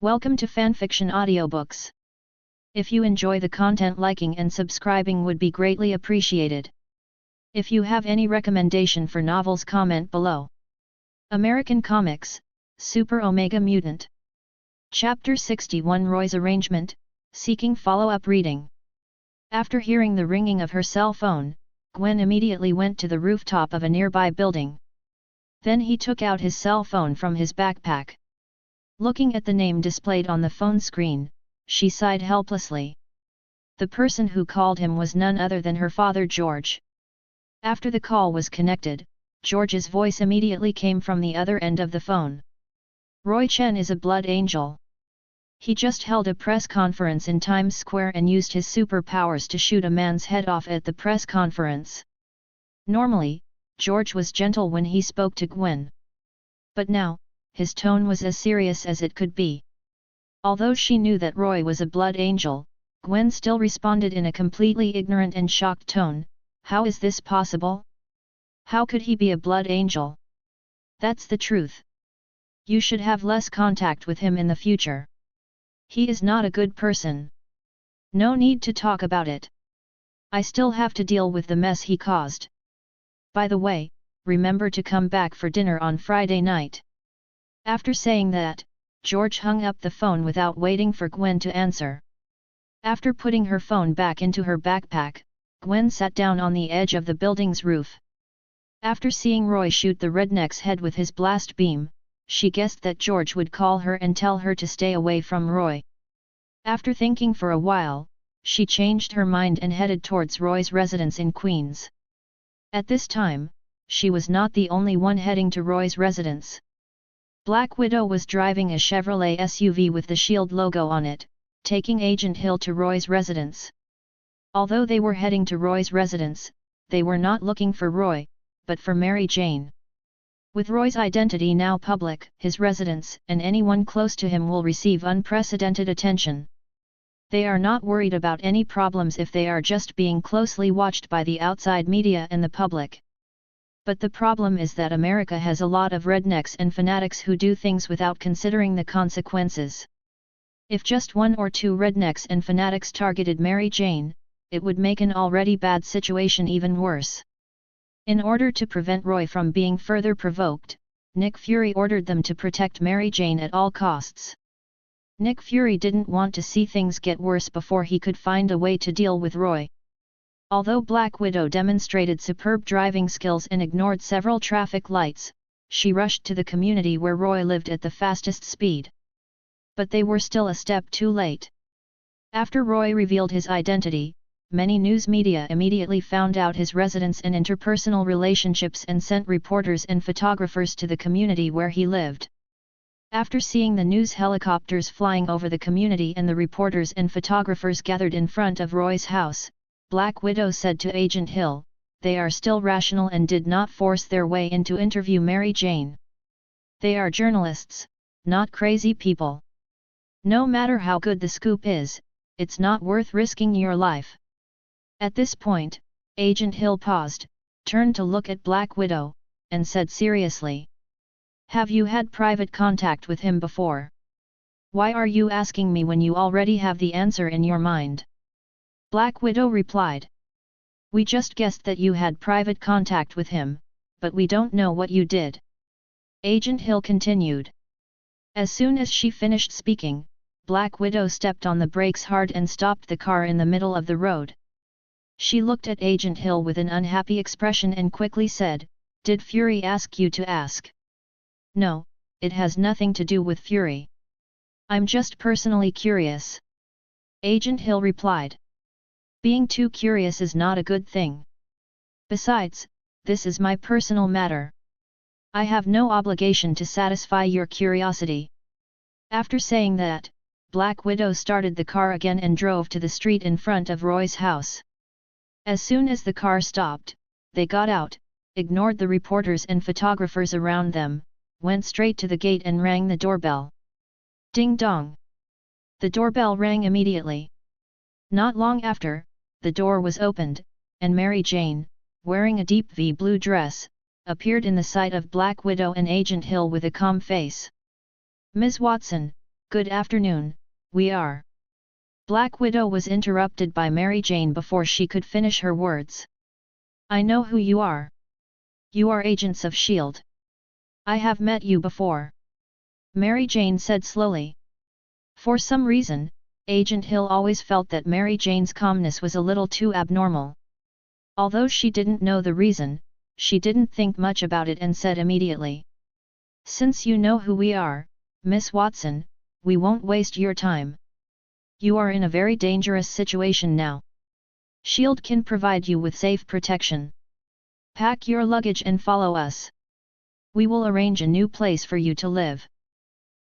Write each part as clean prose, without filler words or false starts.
Welcome to Fanfiction Audiobooks. If you enjoy the content, liking and subscribing would be greatly appreciated. If you have any recommendation for novels, comment below. American Comics, Super Omega Mutant. Chapter 61, Roy's Arrangement, Seeking Follow-up Reading. After hearing the ringing of her cell phone, Gwen immediately went to the rooftop of a nearby building. Then he took out his cell phone from his backpack. Looking at the name displayed on the phone screen, she sighed helplessly. The person who called him was none other than her father George. After the call was connected, George's voice immediately came from the other end of the phone. Roy Chen is a blood angel. He just held a press conference in Times Square and used his superpowers to shoot a man's head off at the press conference. Normally, George was gentle when he spoke to Gwen. But now, his tone was as serious as it could be. Although she knew that Roy was a blood angel, Gwen still responded in a completely ignorant and shocked tone. How is this possible? How could he be a blood angel? That's the truth. You should have less contact with him in the future. He is not a good person. No need to talk about it. I still have to deal with the mess he caused. By the way, remember to come back for dinner on Friday night. After saying that, George hung up the phone without waiting for Gwen to answer. After putting her phone back into her backpack, Gwen sat down on the edge of the building's roof. After seeing Roy shoot the redneck's head with his blast beam, she guessed that George would call her and tell her to stay away from Roy. After thinking for a while, she changed her mind and headed towards Roy's residence in Queens. At this time, she was not the only one heading to Roy's residence. Black Widow was driving a Chevrolet SUV with the SHIELD logo on it, taking Agent Hill to Roy's residence. Although they were heading to Roy's residence, they were not looking for Roy, but for Mary Jane. With Roy's identity now public, his residence and anyone close to him will receive unprecedented attention. They are not worried about any problems if they are just being closely watched by the outside media and the public. But the problem is that America has a lot of rednecks and fanatics who do things without considering the consequences. If just one or two rednecks and fanatics targeted Mary Jane, it would make an already bad situation even worse. In order to prevent Roy from being further provoked, Nick Fury ordered them to protect Mary Jane at all costs. Nick Fury didn't want to see things get worse before he could find a way to deal with Roy. Although Black Widow demonstrated superb driving skills and ignored several traffic lights, she rushed to the community where Roy lived at the fastest speed. But they were still a step too late. After Roy revealed his identity, many news media immediately found out his residence and interpersonal relationships and sent reporters and photographers to the community where he lived. After seeing the news helicopters flying over the community and the reporters and photographers gathered in front of Roy's house, Black Widow said to Agent Hill, "They are still rational and did not force their way in to interview Mary Jane. They are journalists, not crazy people. No matter how good the scoop is, it's not worth risking your life." At this point, Agent Hill paused, turned to look at Black Widow, and said seriously, "Have you had private contact with him before? Why are you asking me when you already have the answer in your mind?" Black Widow replied, "We just guessed that you had private contact with him, but we don't know what you did." Agent Hill continued. As soon as she finished speaking, Black Widow stepped on the brakes hard and stopped the car in the middle of the road. She looked at Agent Hill with an unhappy expression and quickly said, "Did Fury ask you to ask?" "No, it has nothing to do with Fury. I'm just personally curious." Agent Hill replied. "Being too curious is not a good thing. Besides, this is my personal matter. I have no obligation to satisfy your curiosity." After saying that, Black Widow started the car again and drove to the street in front of Roy's house. As soon as the car stopped, they got out, ignored the reporters and photographers around them, went straight to the gate and rang the doorbell. Ding dong! The doorbell rang immediately. Not long after, the door was opened, and Mary Jane, wearing a deep V blue dress, appeared in the sight of Black Widow and Agent Hill with a calm face. "Ms. Watson, Good afternoon, we are. Black Widow was interrupted by Mary Jane before she could finish her words. I know who you are. You are agents of S.H.I.E.L.D. I have met you before. Mary Jane said slowly. For some reason, Agent Hill always felt that Mary Jane's calmness was a little too abnormal. Although she didn't know the reason, she didn't think much about it and said immediately. Since you know who we are, Miss Watson, we won't waste your time. You are in a very dangerous situation now. S.H.I.E.L.D. can provide you with safe protection. Pack your luggage and follow us. We will arrange a new place for you to live.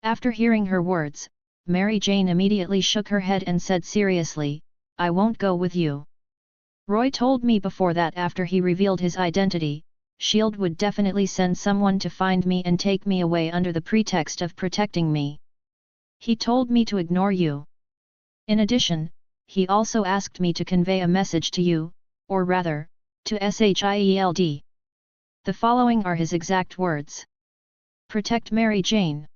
After hearing her words, Mary Jane immediately shook her head and said seriously, I won't go with you. Roy told me before that after he revealed his identity, S.H.I.E.L.D. would definitely send someone to find me and take me away under the pretext of protecting me. He told me to ignore you. In addition, he also asked me to convey a message to you, or rather, to S.H.I.E.L.D. The following are his exact words. Protect Mary Jane.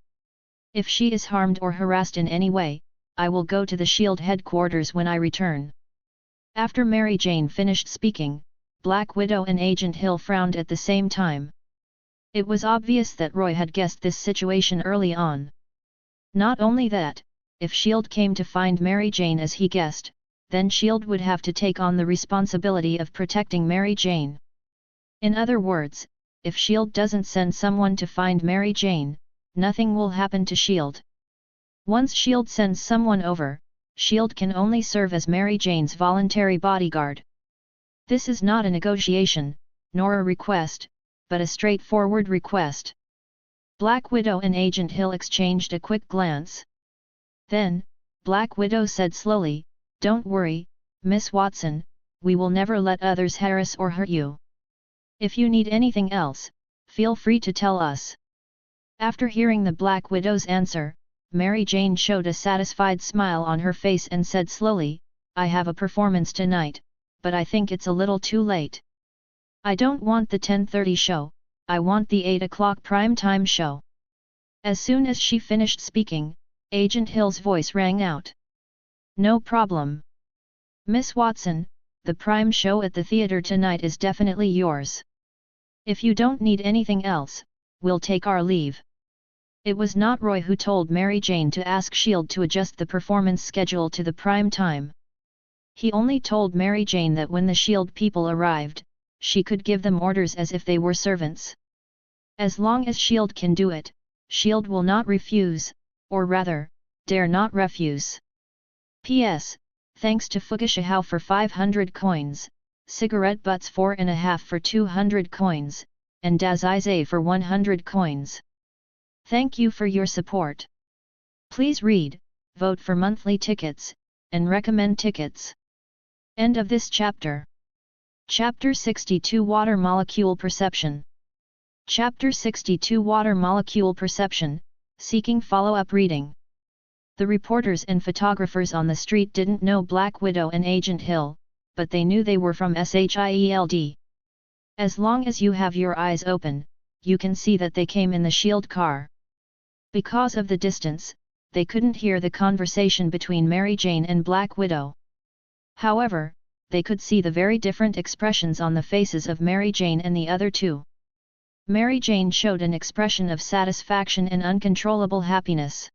If she is harmed or harassed in any way, I will go to the S.H.I.E.L.D. headquarters when I return. After Mary Jane finished speaking, Black Widow and Agent Hill frowned at the same time. It was obvious that Roy had guessed this situation early on. Not only that, if S.H.I.E.L.D. came to find Mary Jane as he guessed, then S.H.I.E.L.D. would have to take on the responsibility of protecting Mary Jane. In other words, if S.H.I.E.L.D. doesn't send someone to find Mary Jane, nothing will happen to S.H.I.E.L.D. Once S.H.I.E.L.D. sends someone over, S.H.I.E.L.D. can only serve as Mary Jane's voluntary bodyguard. This is not a negotiation, nor a request, but a straightforward request. Black Widow and Agent Hill exchanged a quick glance. Then, Black Widow said slowly, Don't worry, Miss Watson, we will never let others harass or hurt you. If you need anything else, feel free to tell us. After hearing the Black Widow's answer, Mary Jane showed a satisfied smile on her face and said slowly, I have a performance tonight, but I think it's a little too late. I don't want the 10:30 show, I want the 8 o'clock prime time show. As soon as she finished speaking, Agent Hill's voice rang out. No problem. Miss Watson, the prime show at the theater tonight is definitely yours. If you don't need anything else, we'll take our leave. It was not Roy who told Mary Jane to ask S.H.I.E.L.D. to adjust the performance schedule to the prime time. He only told Mary Jane that when the S.H.I.E.L.D. people arrived, she could give them orders as if they were servants. As long as S.H.I.E.L.D. can do it, S.H.I.E.L.D. will not refuse, or rather, dare not refuse. P.S. Thanks to Fukushihao for 500 coins, Cigarette Butts 4.5 for 200 coins, and Dazaize for 100 coins. Thank you for your support. Please read, vote for monthly tickets, and recommend tickets. End of this chapter. Chapter 62 Water Molecule Perception. Chapter 62 Water Molecule Perception, Seeking Follow-up Reading. The reporters and photographers on the street didn't know Black Widow and Agent Hill, but they knew they were from S.H.I.E.L.D. As long as you have your eyes open, you can see that they came in the S.H.I.E.L.D. car. Because of the distance, they couldn't hear the conversation between Mary Jane and Black Widow. However, they could see the very different expressions on the faces of Mary Jane and the other two. Mary Jane showed an expression of satisfaction and uncontrollable happiness.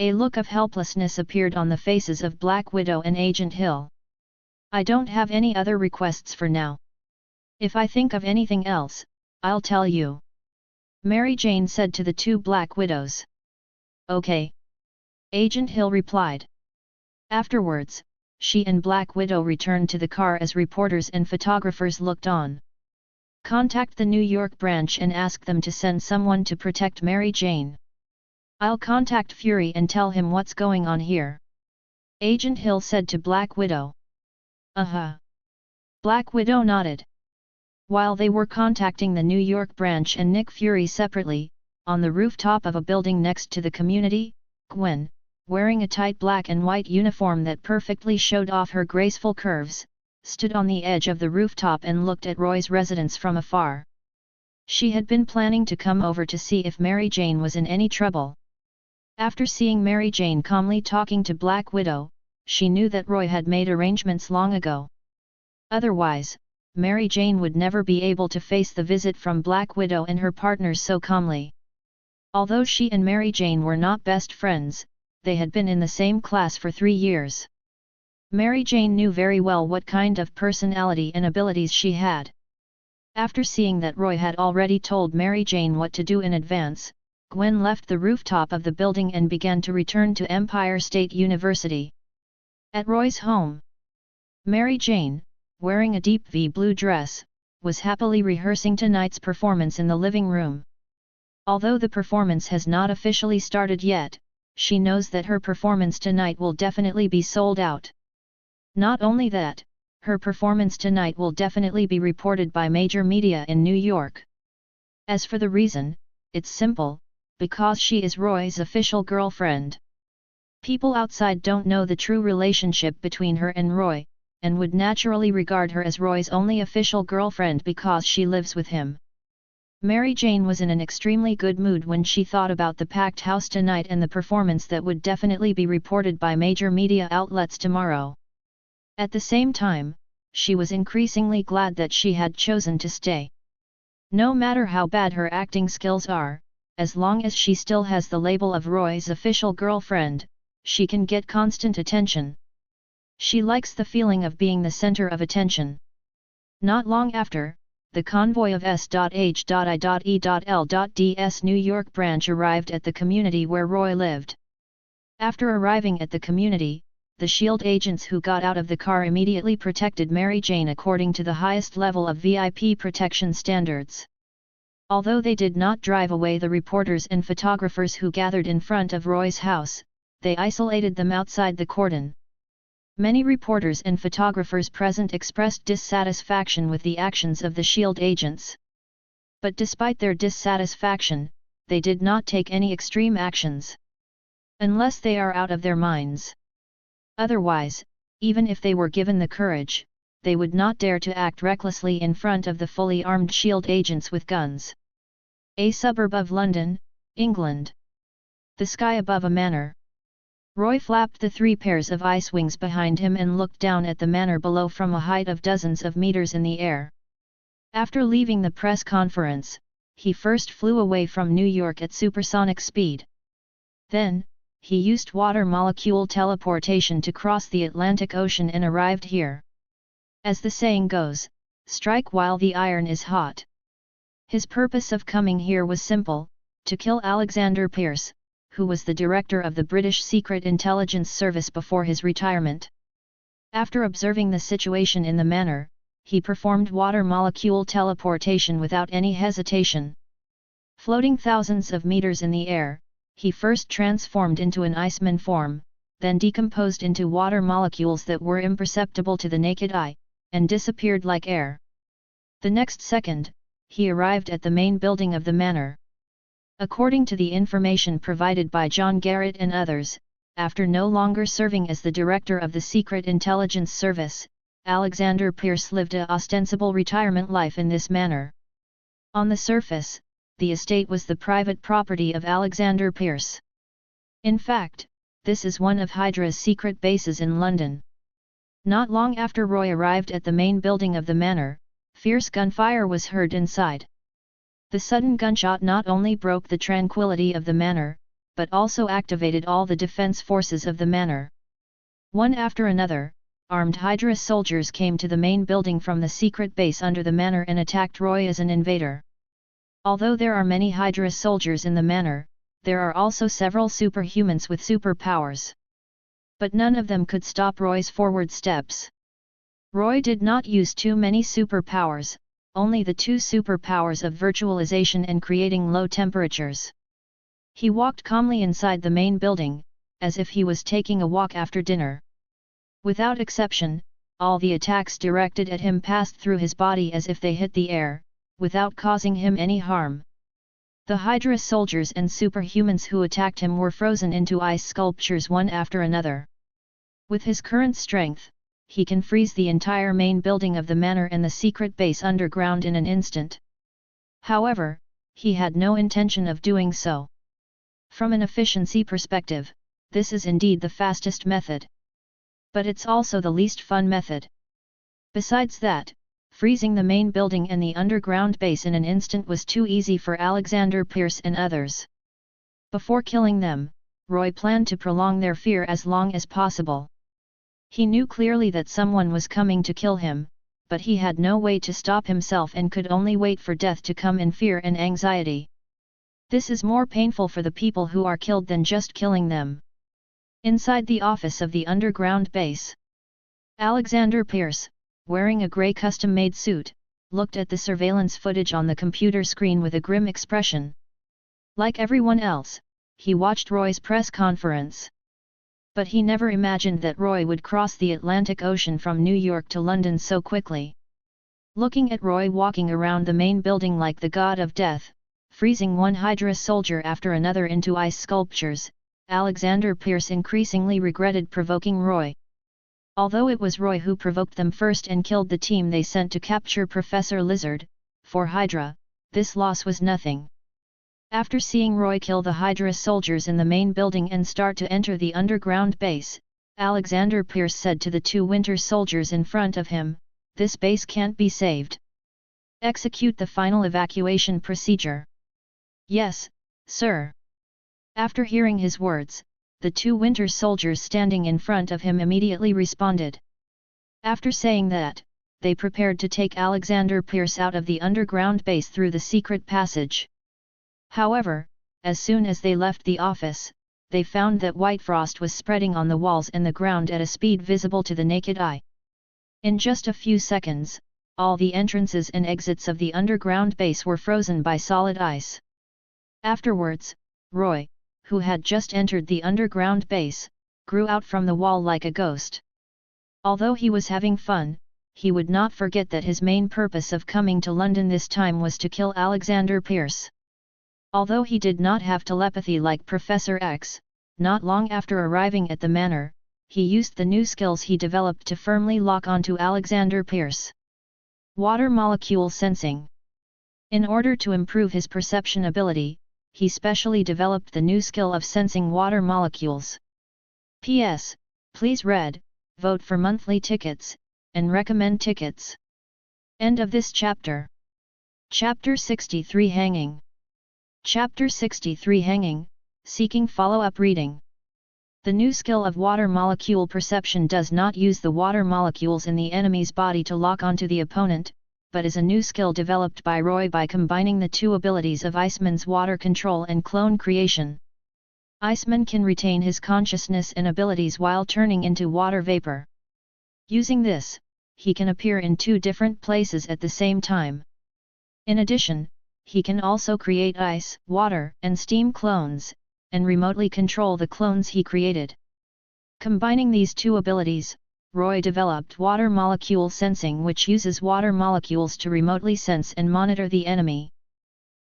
A look of helplessness appeared on the faces of Black Widow and Agent Hill. I don't have any other requests for now. If I think of anything else, I'll tell you. Mary Jane said to the two Black Widows. Okay. Agent Hill replied. Afterwards, she and Black Widow returned to the car as reporters and photographers looked on. Contact the New York branch and ask them to send someone to protect Mary Jane. I'll contact Fury and tell him what's going on here. Agent Hill said to Black Widow. Uh-huh. Black Widow nodded. While they were contacting the New York branch and Nick Fury separately, on the rooftop of a building next to the community, Gwen, wearing a tight black and white uniform that perfectly showed off her graceful curves, stood on the edge of the rooftop and looked at Roy's residence from afar. She had been planning to come over to see if Mary Jane was in any trouble. After seeing Mary Jane calmly talking to Black Widow, she knew that Roy had made arrangements long ago. Otherwise, Mary Jane would never be able to face the visit from Black Widow and her partners so calmly. Although she and Mary Jane were not best friends, they had been in the same class for 3 years. Mary Jane knew very well what kind of personality and abilities she had. After seeing that Roy had already told Mary Jane what to do in advance, Gwen left the rooftop of the building and began to return to Empire State University. At Roy's home, Mary Jane, wearing a deep V-blue dress, was happily rehearsing tonight's performance in the living room. Although the performance has not officially started yet, she knows that her performance tonight will definitely be sold out. Not only that, her performance tonight will definitely be reported by major media in New York. As for the reason, it's simple, because she is Roy's official girlfriend. People outside don't know the true relationship between her and Roy, and would naturally regard her as Roy's only official girlfriend because she lives with him. Mary Jane was in an extremely good mood when she thought about the packed house tonight and the performance that would definitely be reported by major media outlets tomorrow. At the same time, she was increasingly glad that she had chosen to stay. No matter how bad her acting skills are, as long as she still has the label of Roy's official girlfriend, she can get constant attention. She likes the feeling of being the center of attention. Not long after, the convoy of S.H.I.E.L.'s New York branch arrived at the community where Roy lived. After arriving at the community, the SHIELD agents who got out of the car immediately protected Mary Jane according to the highest level of VIP protection standards. Although they did not drive away the reporters and photographers who gathered in front of Roy's house, they isolated them outside the cordon. Many reporters and photographers present expressed dissatisfaction with the actions of the SHIELD agents. But despite their dissatisfaction, they did not take any extreme actions. Unless they are out of their minds. Otherwise, even if they were given the courage, they would not dare to act recklessly in front of the fully armed SHIELD agents with guns. A suburb of London, England. The sky above a manor. Roy flapped the 3 pairs of ice wings behind him and looked down at the manor below from a height of dozens of meters in the air. After leaving the press conference, he first flew away from New York at supersonic speed. Then, he used water molecule teleportation to cross the Atlantic Ocean and arrived here. As the saying goes, strike while the iron is hot. His purpose of coming here was simple, to kill Alexander Pierce, who was the director of the British Secret Intelligence Service before his retirement. After observing the situation in the manor, he performed water molecule teleportation without any hesitation. Floating thousands of meters in the air, he first transformed into an Iceman form, then decomposed into water molecules that were imperceptible to the naked eye, and disappeared like air. The next second, he arrived at the main building of the manor. According to the information provided by John Garrett and others, after no longer serving as the director of the Secret Intelligence Service, Alexander Pierce lived a ostensible retirement life in this manor. On the surface, the estate was the private property of Alexander Pierce. In fact, this is one of Hydra's secret bases in London. Not long after Roy arrived at the main building of the manor, fierce gunfire was heard inside. The sudden gunshot not only broke the tranquility of the manor, but also activated all the defense forces of the manor. One after another, armed Hydra soldiers came to the main building from the secret base under the manor and attacked Roy as an invader. Although there are many Hydra soldiers in the manor, there are also several superhumans with superpowers. But none of them could stop Roy's forward steps. Roy did not use too many superpowers, only the 2 superpowers of virtualization and creating low temperatures. He walked calmly inside the main building, as if he was taking a walk after dinner. Without exception, all the attacks directed at him passed through his body as if they hit the air, without causing him any harm. The Hydra soldiers and superhumans who attacked him were frozen into ice sculptures one after another. With his current strength, he can freeze the entire main building of the manor and the secret base underground in an instant. However, he had no intention of doing so. From an efficiency perspective, this is indeed the fastest method. But it's also the least fun method. Besides that, freezing the main building and the underground base in an instant was too easy for Alexander Pierce and others. Before killing them, Roy planned to prolong their fear as long as possible. He knew clearly that someone was coming to kill him, but he had no way to stop himself and could only wait for death to come in fear and anxiety. This is more painful for the people who are killed than just killing them. Inside the office of the underground base, Alexander Pierce, wearing a grey custom-made suit, looked at the surveillance footage on the computer screen with a grim expression. Like everyone else, he watched Roy's press conference. But he never imagined that Roy would cross the Atlantic Ocean from New York to London so quickly. Looking at Roy walking around the main building like the god of death, freezing one Hydra soldier after another into ice sculptures, Alexander Pierce increasingly regretted provoking Roy. Although it was Roy who provoked them first and killed the team they sent to capture Professor Lizard, for Hydra, this loss was nothing. After seeing Roy kill the Hydra soldiers in the main building and start to enter the underground base, Alexander Pierce said to the two Winter soldiers in front of him, "This base can't be saved. Execute the final evacuation procedure." "Yes, sir." After hearing his words, the two Winter soldiers standing in front of him immediately responded. After saying that, they prepared to take Alexander Pierce out of the underground base through the secret passage. However, as soon as they left the office, they found that white frost was spreading on the walls and the ground at a speed visible to the naked eye. In just a few seconds, all the entrances and exits of the underground base were frozen by solid ice. Afterwards, Roy, who had just entered the underground base, grew out from the wall like a ghost. Although he was having fun, he would not forget that his main purpose of coming to London this time was to kill Alexander Pierce. Although he did not have telepathy like Professor X, not long after arriving at the manor, he used the new skills he developed to firmly lock onto Alexander Pierce. Water molecule sensing. In order to improve his perception ability, he specially developed the new skill of sensing water molecules. P.S. Please read, vote for monthly tickets, and recommend tickets. End of this chapter. Chapter 63 Hanging. Chapter 63 Hanging, Seeking Follow-up Reading. The new skill of water molecule perception does not use the water molecules in the enemy's body to lock onto the opponent, but is a new skill developed by Roy by combining the two abilities of Iceman's water control and clone creation. Iceman can retain his consciousness and abilities while turning into water vapor. Using this, he can appear in two different places at the same time. In addition, he can also create ice, water, and steam clones, and remotely control the clones he created. Combining these two abilities, Roy developed water molecule sensing, which uses water molecules to remotely sense and monitor the enemy.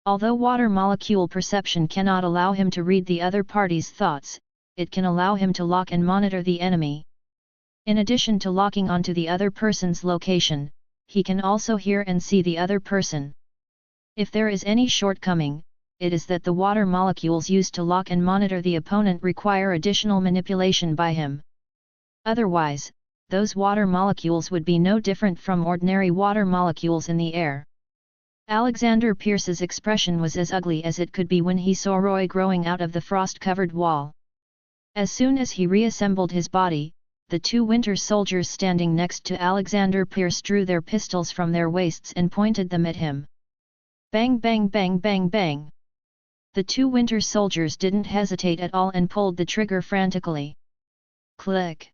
Although water molecule perception cannot allow him to read the other party's thoughts, it can allow him to lock and monitor the enemy. In addition to locking onto the other person's location, he can also hear and see the other person. If there is any shortcoming, it is that the water molecules used to lock and monitor the opponent require additional manipulation by him. Otherwise, those water molecules would be no different from ordinary water molecules in the air. Alexander Pierce's expression was as ugly as it could be when he saw Roy growing out of the frost-covered wall. As soon as he reassembled his body, the two Winter soldiers standing next to Alexander Pierce drew their pistols from their waists and pointed them at him. Bang bang bang bang bang. The two Winter soldiers didn't hesitate at all and pulled the trigger frantically. Click.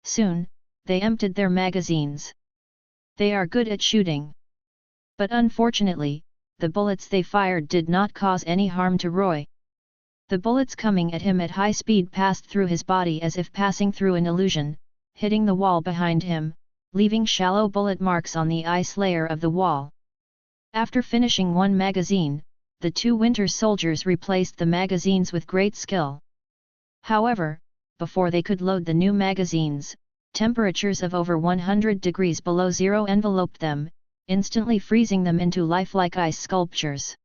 Soon, they emptied their magazines. They are good at shooting. But unfortunately, the bullets they fired did not cause any harm to Roy. The bullets coming at him at high speed passed through his body as if passing through an illusion, hitting the wall behind him, leaving shallow bullet marks on the ice layer of the wall. After finishing one magazine, the two Winter soldiers replaced the magazines with great skill. However, before they could load the new magazines, temperatures of over 100 degrees below zero enveloped them, instantly freezing them into lifelike ice sculptures.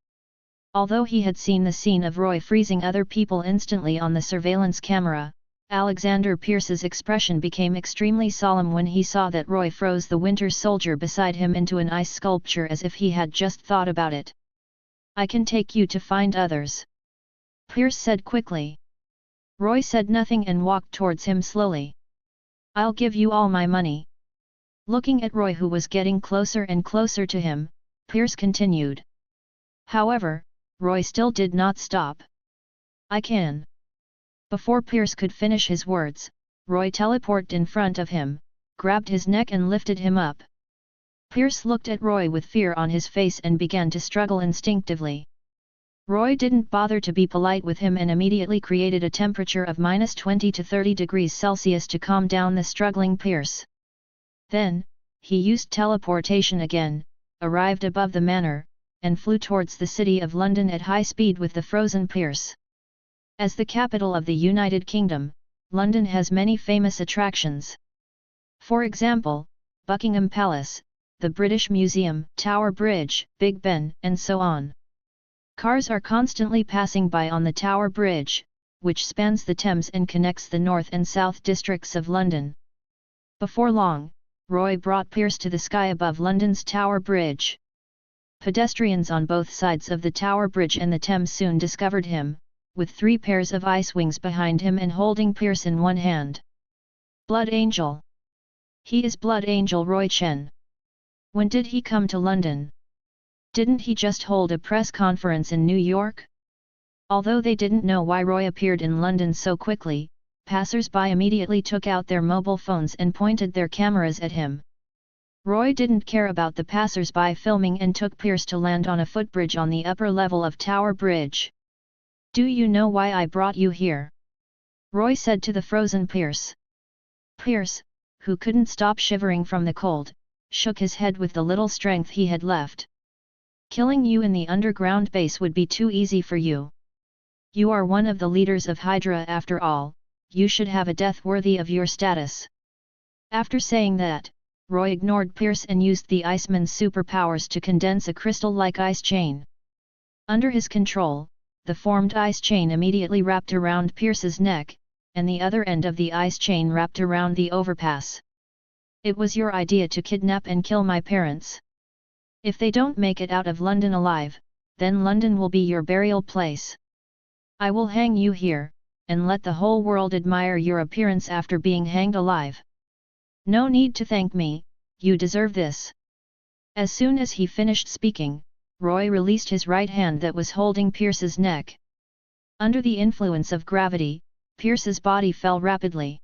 Although he had seen the scene of Roy freezing other people instantly on the surveillance camera, Alexander Pierce's expression became extremely solemn when he saw that Roy froze the Winter Soldier beside him into an ice sculpture as if he had just thought about it. "I can take you to find others," Pierce said quickly. Roy said nothing and walked towards him slowly. "I'll give you all my money." Looking at Roy, who was getting closer and closer to him, Pierce continued. However, Roy still did not stop. "I can." Before Pierce could finish his words, Roy teleported in front of him, grabbed his neck and lifted him up. Pierce looked at Roy with fear on his face and began to struggle instinctively. Roy didn't bother to be polite with him and immediately created a temperature of -20 to 30 degrees Celsius to calm down the struggling Pierce. Then, he used teleportation again, arrived above the manor, and flew towards the city of London at high speed with the frozen Pierce. As the capital of the United Kingdom, London has many famous attractions. For example, Buckingham Palace, the British Museum, Tower Bridge, Big Ben, and so on. Cars are constantly passing by on the Tower Bridge, which spans the Thames and connects the north and south districts of London. Before long, Roy brought Pierce to the sky above London's Tower Bridge. Pedestrians on both sides of the Tower Bridge and the Thames soon discovered him, with 3 pairs of ice wings behind him and holding Pierce in one hand. "Blood Angel. He is Blood Angel Roy Chen. When did he come to London? Didn't he just hold a press conference in New York?" Although they didn't know why Roy appeared in London so quickly, passers-by immediately took out their mobile phones and pointed their cameras at him. Roy didn't care about the passers-by filming and took Pierce to land on a footbridge on the upper level of Tower Bridge. "Do you know why I brought you here?" Roy said to the frozen Pierce. Pierce, who couldn't stop shivering from the cold, shook his head with the little strength he had left. "Killing you in the underground base would be too easy for you. You are one of the leaders of Hydra after all, you should have a death worthy of your status." After saying that, Roy ignored Pierce and used the Iceman's superpowers to condense a crystal-like ice chain. Under his control, the formed ice chain immediately wrapped around Pierce's neck, and the other end of the ice chain wrapped around the overpass. "It was your idea to kidnap and kill my parents. If they don't make it out of London alive, then London will be your burial place. I will hang you here, and let the whole world admire your appearance after being hanged alive. No need to thank me, you deserve this." As soon as he finished speaking, Roy released his right hand that was holding Pierce's neck. Under the influence of gravity, Pierce's body fell rapidly.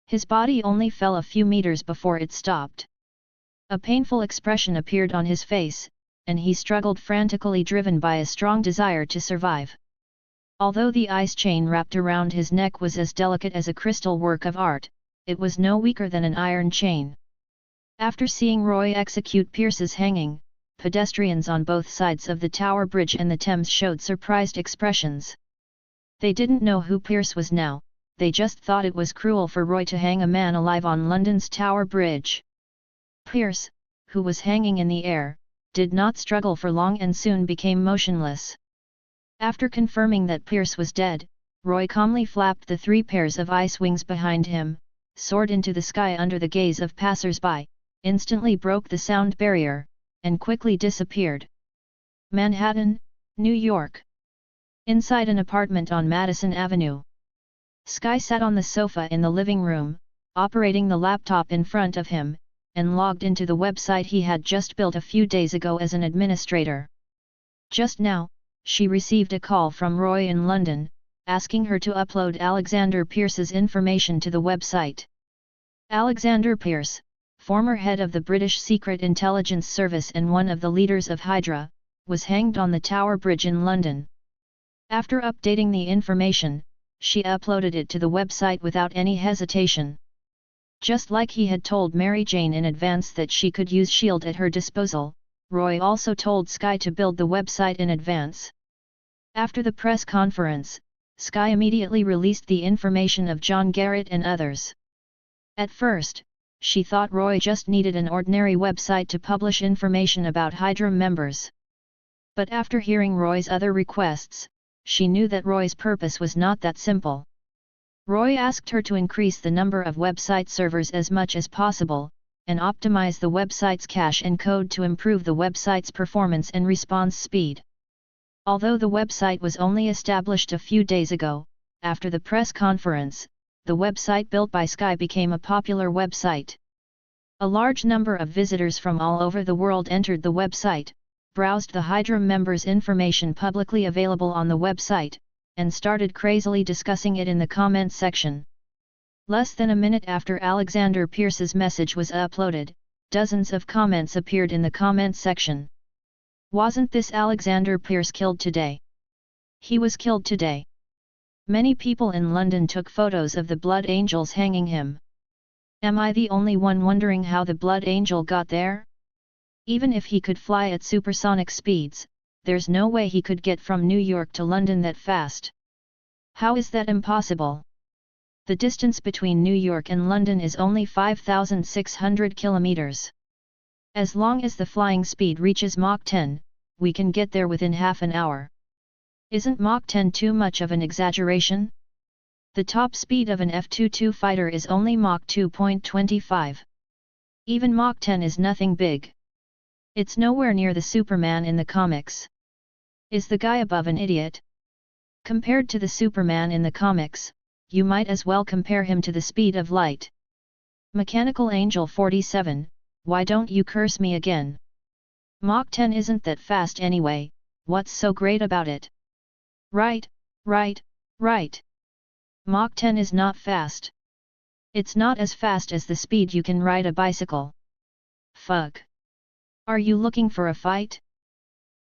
His body only fell a few meters before it stopped. A painful expression appeared on his face, and he struggled frantically, driven by a strong desire to survive. Although the ice chain wrapped around his neck was as delicate as a crystal work of art, it was no weaker than an iron chain. After seeing Roy execute Pierce's hanging, pedestrians on both sides of the Tower Bridge and the Thames showed surprised expressions. They didn't know who Pierce was now, they just thought it was cruel for Roy to hang a man alive on London's Tower Bridge. Pierce, who was hanging in the air, did not struggle for long and soon became motionless. After confirming that Pierce was dead, Roy calmly flapped the 3 pairs of ice wings behind him, soared into the sky under the gaze of passers-by, instantly broke the sound barrier, and quickly disappeared. Manhattan, New York. Inside an apartment on Madison Avenue. Sky sat on the sofa in the living room, operating the laptop in front of him, and logged into the website he had just built a few days ago as an administrator. Just now, she received a call from Roy in London, asking her to upload Alexander Pierce's information to the website. Alexander Pierce, former head of the British Secret Intelligence Service and one of the leaders of Hydra, was hanged on the Tower Bridge in London. After updating the information, she uploaded it to the website without any hesitation. Just like he had told Mary Jane in advance that she could use S.H.I.E.L.D. at her disposal, Roy also told Sky to build the website in advance. After the press conference, Sky immediately released the information of John Garrett and others. At first, she thought Roy just needed an ordinary website to publish information about Hydra members. But after hearing Roy's other requests, she knew that Roy's purpose was not that simple. Roy asked her to increase the number of website servers as much as possible, and optimize the website's cache and code to improve the website's performance and response speed. Although the website was only established a few days ago, after the press conference, the website built by Sky became a popular website. A large number of visitors from all over the world entered the website, browsed the Hydra members' information publicly available on the website, and started crazily discussing it in the comments section. Less than a minute after Alexander Pierce's message was uploaded, dozens of comments appeared in the comments section. Wasn't this Alexander Pierce killed today? He was killed today. Many people in London took photos of the Blood Angels hanging him. Am I the only one wondering how the Blood Angel got there? Even if he could fly at supersonic speeds, there's no way he could get from New York to London that fast. How is that impossible? The distance between New York and London is only 5,600 kilometers. As long as the flying speed reaches Mach 10, we can get there within half an hour. Isn't Mach 10 too much of an exaggeration? The top speed of an F-22 fighter is only Mach 2.25. Even Mach 10 is nothing big. It's nowhere near the Superman in the comics. Is the guy above an idiot? Compared to the Superman in the comics, you might as well compare him to the speed of light. Mechanical Angel 47, why don't you curse me again? Mach 10 isn't that fast anyway, what's so great about it? Right. Mach 10 is not fast. It's not as fast as the speed you can ride a bicycle. Fuck. Are you looking for a fight?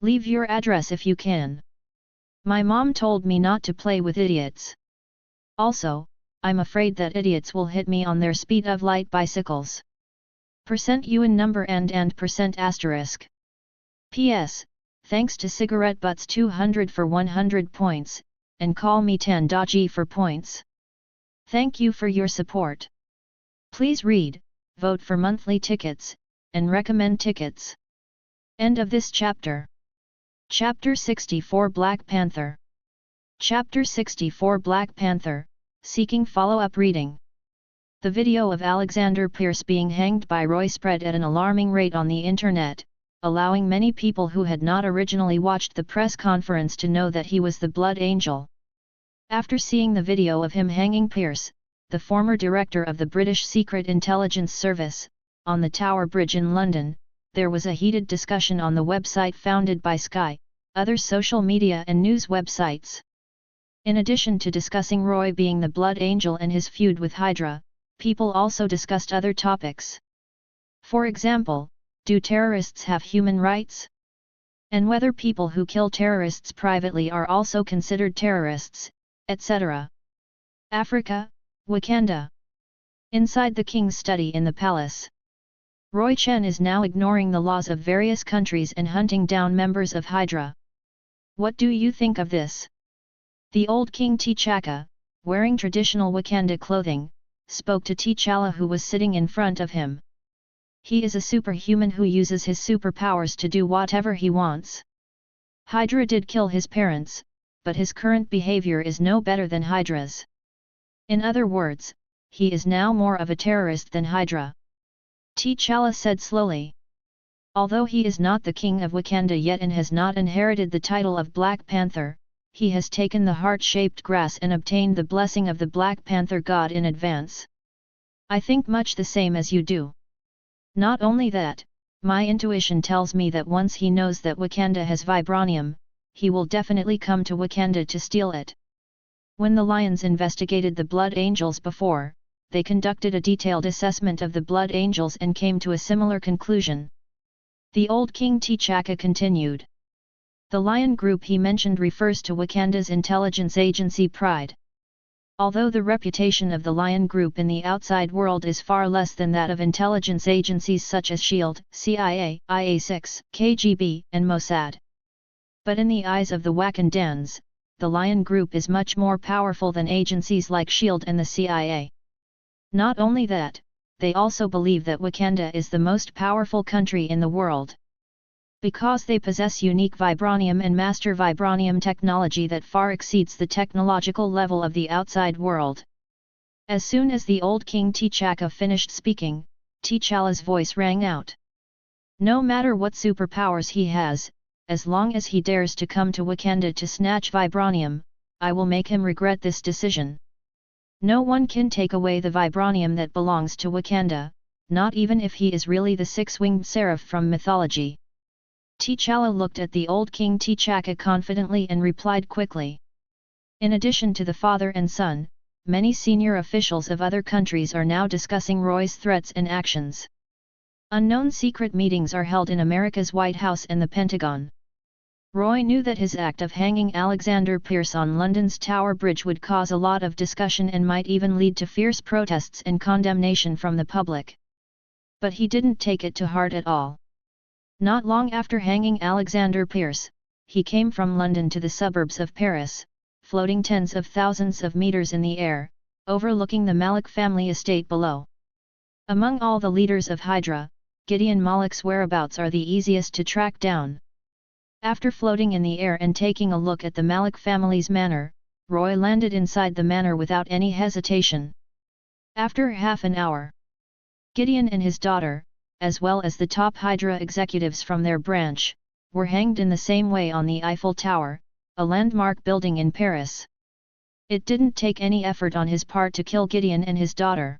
Leave your address if you can. My mom told me not to play with idiots. Also, I'm afraid that idiots will hit me on their speed of light bicycles. %UN number and %*. P.S. Thanks to Cigarette Butts 200 for 100 points, and Call Me 10.g for points. Thank you for your support. Please read, vote for monthly tickets, and recommend tickets. End of this chapter. Chapter 64 Black Panther. Chapter 64 Black Panther, seeking follow-up reading. The video of Alexander Pierce being hanged by Roy spread at an alarming rate on the internet, allowing many people who had not originally watched the press conference to know that he was the Blood Angel. After seeing the video of him hanging Pierce, the former director of the British Secret Intelligence Service, on the Tower Bridge in London, there was a heated discussion on the website founded by Sky, other social media and news websites. In addition to discussing Roy being the Blood Angel and his feud with Hydra, people also discussed other topics. For example, do terrorists have human rights? And whether people who kill terrorists privately are also considered terrorists, etc. Africa, Wakanda. Inside the King's study in the palace. Roy Chen is now ignoring the laws of various countries and hunting down members of Hydra. What do you think of this? The old King T'Chaka, wearing traditional Wakanda clothing, spoke to T'Challa who was sitting in front of him. He is a superhuman who uses his superpowers to do whatever he wants. Hydra did kill his parents, but his current behavior is no better than Hydra's. In other words, he is now more of a terrorist than Hydra. T'Challa said slowly. Although he is not the king of Wakanda yet and has not inherited the title of Black Panther, he has taken the heart-shaped grass and obtained the blessing of the Black Panther god in advance. I think much the same as you do. Not only that, my intuition tells me that once he knows that Wakanda has vibranium, he will definitely come to Wakanda to steal it. When the Lions investigated the Blood Angels before, they conducted a detailed assessment of the Blood Angels and came to a similar conclusion. The old King T'Chaka continued. The Lion group he mentioned refers to Wakanda's intelligence agency Pride. Although the reputation of the Lion group in the outside world is far less than that of intelligence agencies such as SHIELD, CIA, IA-6, KGB, and Mossad. But in the eyes of the Wakandans, the Lion group is much more powerful than agencies like SHIELD and the CIA. Not only that, they also believe that Wakanda is the most powerful country in the world. Because they possess unique vibranium and master vibranium technology that far exceeds the technological level of the outside world. As soon as the old King T'Chaka finished speaking, T'Challa's voice rang out. No matter what superpowers he has, as long as he dares to come to Wakanda to snatch vibranium, I will make him regret this decision. No one can take away the vibranium that belongs to Wakanda, not even if he is really the six-winged seraph from mythology. T'Challa looked at the old King T'Chaka confidently and replied quickly. In addition to the father and son, many senior officials of other countries are now discussing Roy's threats and actions. Unknown secret meetings are held in America's White House and the Pentagon. Roy knew that his act of hanging Alexander Pierce on London's Tower Bridge would cause a lot of discussion and might even lead to fierce protests and condemnation from the public. But he didn't take it to heart at all. Not long after hanging Alexander Pierce, he came from London to the suburbs of Paris, floating tens of thousands of meters in the air, overlooking the Malik family estate below. Among all the leaders of Hydra, Gideon Malik's whereabouts are the easiest to track down. After floating in the air and taking a look at the Malik family's manor, Roy landed inside the manor without any hesitation. After half an hour, Gideon and his daughter, as well as the top Hydra executives from their branch, were hanged in the same way on the Eiffel Tower, a landmark building in Paris. It didn't take any effort on his part to kill Gideon and his daughter.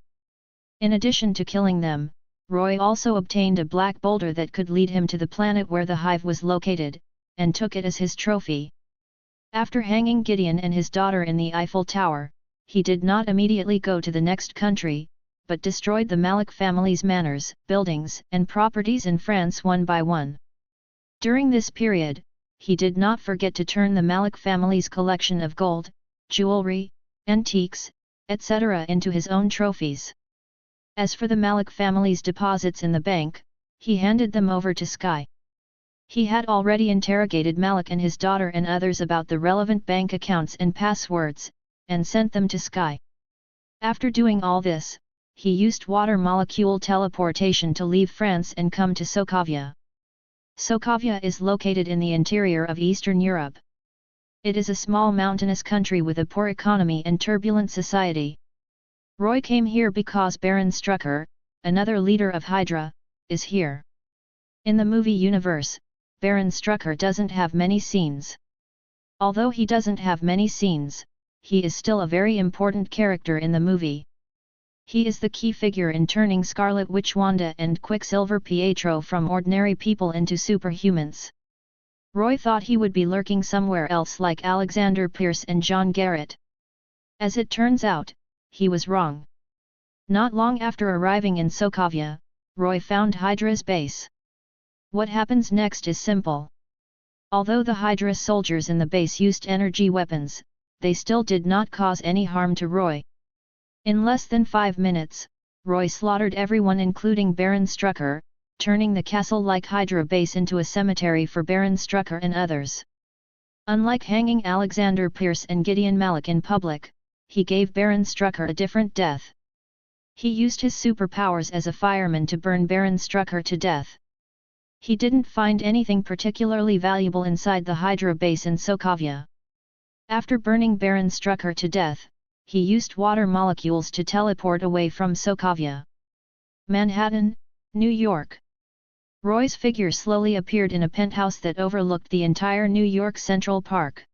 In addition to killing them, Roy also obtained a black boulder that could lead him to the planet where the hive was located, and took it as his trophy. After hanging Gideon and his daughter in the Eiffel Tower, he did not immediately go to the next country, but destroyed the Malik family's manors, buildings, and properties in France one by one. During this period, he did not forget to turn the Malik family's collection of gold, jewelry, antiques, etc. into his own trophies. As for the Malik family's deposits in the bank, he handed them over to Sky. He had already interrogated Malik and his daughter and others about the relevant bank accounts and passwords, and sent them to Sky. After doing all this, he used water molecule teleportation to leave France and come to Sokovia. Sokovia is located in the interior of Eastern Europe. It is a small mountainous country with a poor economy and turbulent society. Roy came here because Baron Strucker, another leader of Hydra, is here. In the movie universe, Baron Strucker doesn't have many scenes. Although he doesn't have many scenes, he is still a very important character in the movie. He is the key figure in turning Scarlet Witch Wanda and Quicksilver Pietro from ordinary people into superhumans. Roy thought he would be lurking somewhere else like Alexander Pierce and John Garrett. As it turns out, he was wrong. Not long after arriving in Sokovia, Roy found Hydra's base. What happens next is simple. Although the Hydra soldiers in the base used energy weapons, they still did not cause any harm to Roy. In less than 5 minutes, Roy slaughtered everyone including Baron Strucker, turning the castle-like Hydra base into a cemetery for Baron Strucker and others. Unlike hanging Alexander Pierce and Gideon Malik in public, he gave Baron Strucker a different death. He used his superpowers as a fireman to burn Baron Strucker to death. He didn't find anything particularly valuable inside the Hydra base in Sokovia. After burning Baron Strucker to death, he used water molecules to teleport away from Sokovia. Manhattan, New York. Roy's figure slowly appeared in a penthouse that overlooked the entire New York Central Park.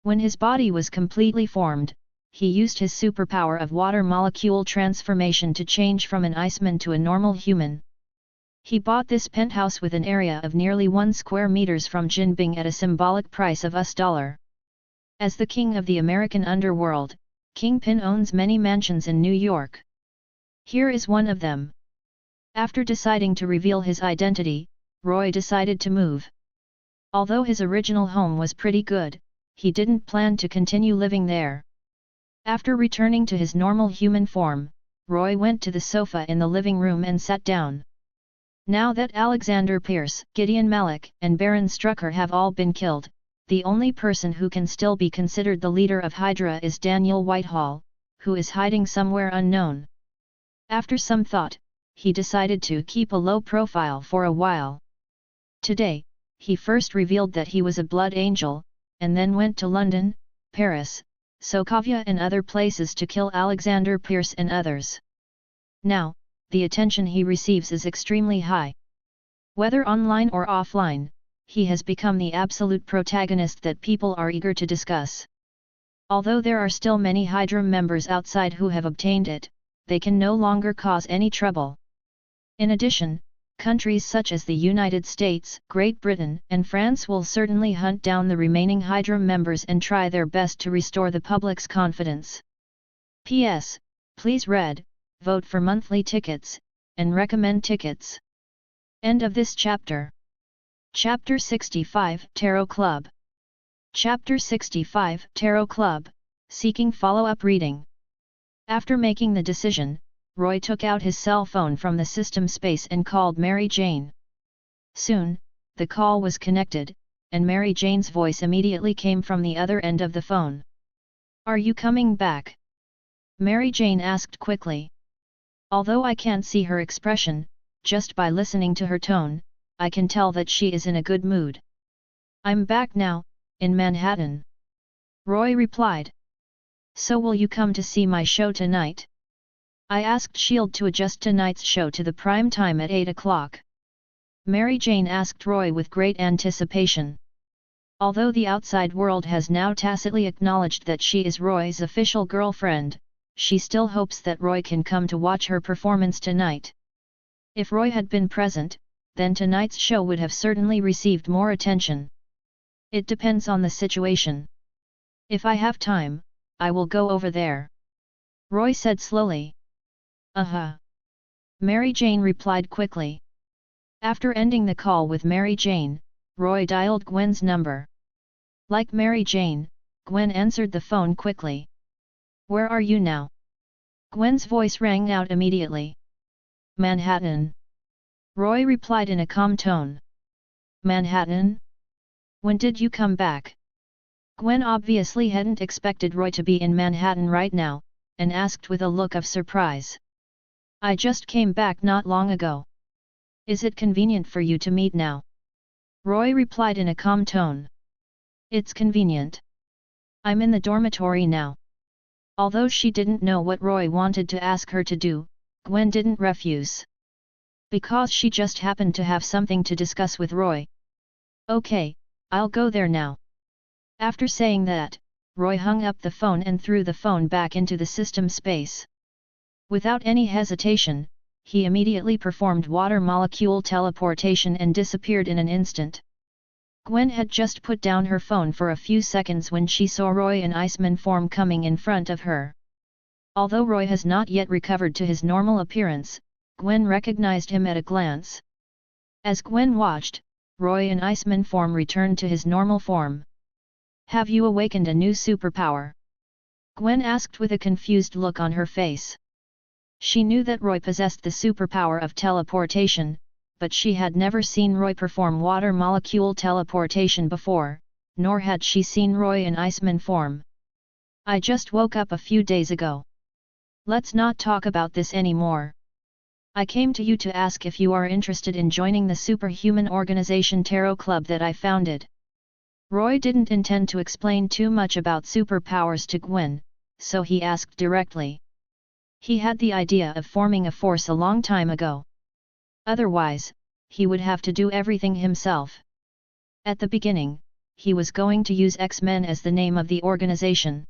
When his body was completely formed, he used his superpower of water molecule transformation to change from an Iceman to a normal human. He bought this penthouse with an area of nearly 1 square meters from Jinping at a symbolic price of $1. As the king of the American underworld, Kingpin owns many mansions in New York. Here is one of them. After deciding to reveal his identity, Roy decided to move. Although his original home was pretty good, he didn't plan to continue living there. After returning to his normal human form, Roy went to the sofa in the living room and sat down. Now that Alexander Pierce, Gideon Malik, and Baron Strucker have all been killed, the only person who can still be considered the leader of Hydra is Daniel Whitehall, who is hiding somewhere unknown. After some thought, he decided to keep a low profile for a while. Today, he first revealed that he was a blood angel, and then went to London, Paris, Sokovia and other places to kill Alexander Pierce and others. Now, the attention he receives is extremely high. Whether online or offline, he has become the absolute protagonist that people are eager to discuss. Although there are still many Hydra members outside who have obtained it, they can no longer cause any trouble. In addition, countries such as the United States, Great Britain and France will certainly hunt down the remaining Hydra members and try their best to restore the public's confidence. P.S. Please read, vote for monthly tickets, and recommend tickets. End of this chapter. Chapter 65 Tarot Club. Chapter 65 Tarot Club, Seeking Follow-up Reading. After making the decision, Roy took out his cell phone from the system space and called Mary Jane. Soon, the call was connected, and Mary Jane's voice immediately came from the other end of the phone. "Are you coming back?" Mary Jane asked quickly. Although I can't see her expression, just by listening to her tone, I can tell that she is in a good mood. "I'm back now, in Manhattan," Roy replied. "So will you come to see my show tonight?" I asked S.H.I.E.L.D. to adjust tonight's show to the prime time at 8 o'clock. Mary Jane asked Roy with great anticipation. Although the outside world has now tacitly acknowledged that she is Roy's official girlfriend, she still hopes that Roy can come to watch her performance tonight. If Roy had been present, then tonight's show would have certainly received more attention. It depends on the situation. If I have time, I will go over there, Roy said slowly. Mary Jane replied quickly. After ending the call with Mary Jane, Roy dialed Gwen's number. Like Mary Jane, Gwen answered the phone quickly. "Where are you now?" Gwen's voice rang out immediately. "Manhattan," Roy replied in a calm tone. "Manhattan? When did you come back?" Gwen obviously hadn't expected Roy to be in Manhattan right now, and asked with a look of surprise. "I just came back not long ago. Is it convenient for you to meet now?" Roy replied in a calm tone. "It's convenient. I'm in the dormitory now." Although she didn't know what Roy wanted to ask her to do, Gwen didn't refuse. Because she just happened to have something to discuss with Roy. "Okay, I'll go there now." After saying that, Roy hung up the phone and threw the phone back into the system space. Without any hesitation, he immediately performed water molecule teleportation and disappeared in an instant. Gwen had just put down her phone for a few seconds when she saw Roy in Iceman form coming in front of her. Although Roy has not yet recovered to his normal appearance, Gwen recognized him at a glance. As Gwen watched, Roy in Iceman form returned to his normal form. "Have you awakened a new superpower?" Gwen asked with a confused look on her face. She knew that Roy possessed the superpower of teleportation, but she had never seen Roy perform water molecule teleportation before, nor had she seen Roy in Iceman form. "I just woke up a few days ago. Let's not talk about this anymore. I came to you to ask if you are interested in joining the superhuman organization Tarot Club that I founded." Roy didn't intend to explain too much about superpowers to Gwen, so he asked directly. He had the idea of forming a force a long time ago. Otherwise, he would have to do everything himself. At the beginning, he was going to use X-Men as the name of the organization.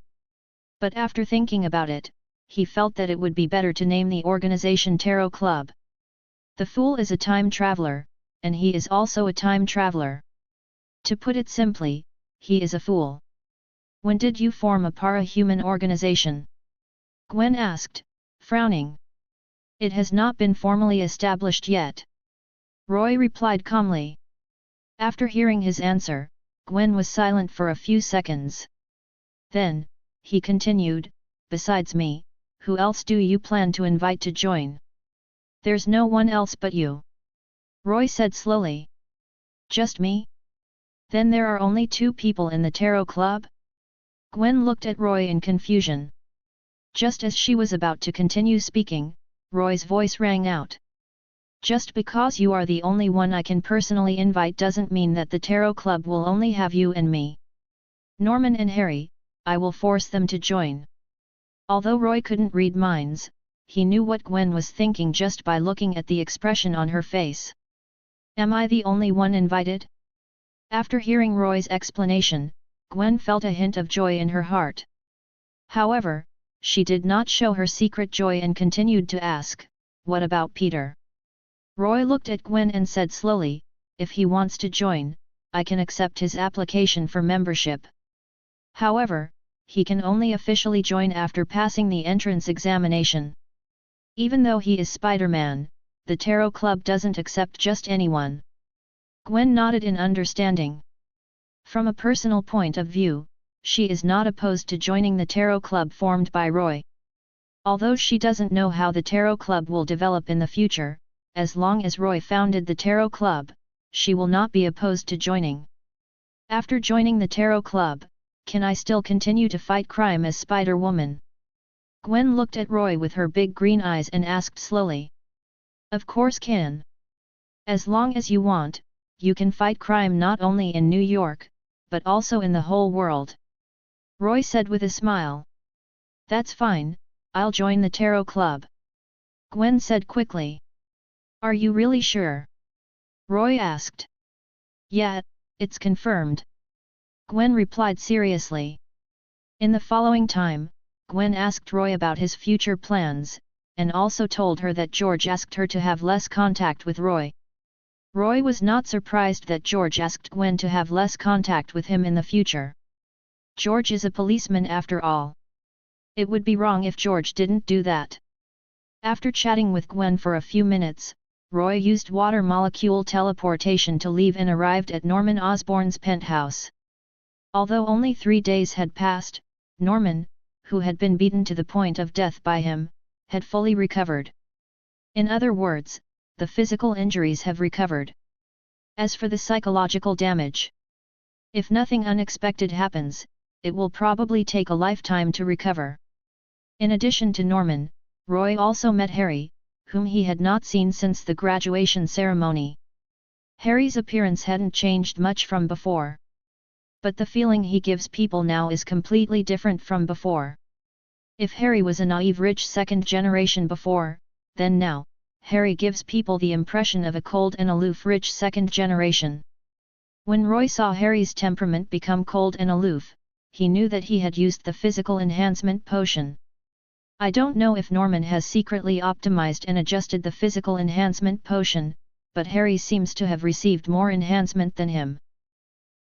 But after thinking about it, he felt that it would be better to name the organization Tarot Club. The Fool is a time traveler, and he is also a time traveler. To put it simply, he is a fool. "When did you form a para-human organization?" Gwen asked, frowning. "It has not been formally established yet," Roy replied calmly. After hearing his answer, Gwen was silent for a few seconds. Then, he continued, "Besides me, who else do you plan to invite to join?" "There's no one else but you," Roy said slowly. "Just me? Then there are only 2 people in the Tarot Club?" Gwen looked at Roy in confusion. Just as she was about to continue speaking, Roy's voice rang out. Just because you are the only one I can personally invite doesn't mean that the Tarot Club will only have you and me. Norman and Harry, I will force them to join. Although Roy couldn't read minds, he knew what Gwen was thinking just by looking at the expression on her face. Am I the only one invited? After hearing Roy's explanation, Gwen felt a hint of joy in her heart. However, she did not show her secret joy and continued to ask, what about Peter? Roy looked at Gwen and said slowly, if he wants to join, I can accept his application for membership. However, he can only officially join after passing the entrance examination. Even though he is Spider-Man, the Tarot Club doesn't accept just anyone. Gwen nodded in understanding. From a personal point of view, she is not opposed to joining the Tarot Club formed by Roy. Although she doesn't know how the Tarot Club will develop in the future, as long as Roy founded the Tarot Club, she will not be opposed to joining. After joining the Tarot Club, can I still continue to fight crime as Spider-Woman? Gwen looked at Roy with her big green eyes and asked slowly. Of course can. As long as you want, you can fight crime not only in New York, but also in the whole world. Roy said with a smile. That's fine, I'll join the Tarot Club. Gwen said quickly. Are you really sure? Roy asked. Yeah, it's confirmed. Gwen replied seriously. In the following time, Gwen asked Roy about his future plans, and also told her that George asked her to have less contact with Roy. Roy was not surprised that George asked Gwen to have less contact with him in the future. George is a policeman after all. It would be wrong if George didn't do that. After chatting with Gwen for a few minutes, Roy used water molecule teleportation to leave and arrived at Norman Osborn's penthouse. Although only 3 days had passed, Norman, who had been beaten to the point of death by him, had fully recovered. In other words, the physical injuries have recovered. As for the psychological damage, if nothing unexpected happens, it will probably take a lifetime to recover. In addition to Norman, Roy also met Harry, whom he had not seen since the graduation ceremony. Harry's appearance hadn't changed much from before. But the feeling he gives people now is completely different from before. If Harry was a naive rich second generation before, then now, Harry gives people the impression of a cold and aloof rich second generation. When Roy saw Harry's temperament become cold and aloof, he knew that he had used the physical enhancement potion. I don't know if Norman has secretly optimized and adjusted the physical enhancement potion, but Harry seems to have received more enhancement than him.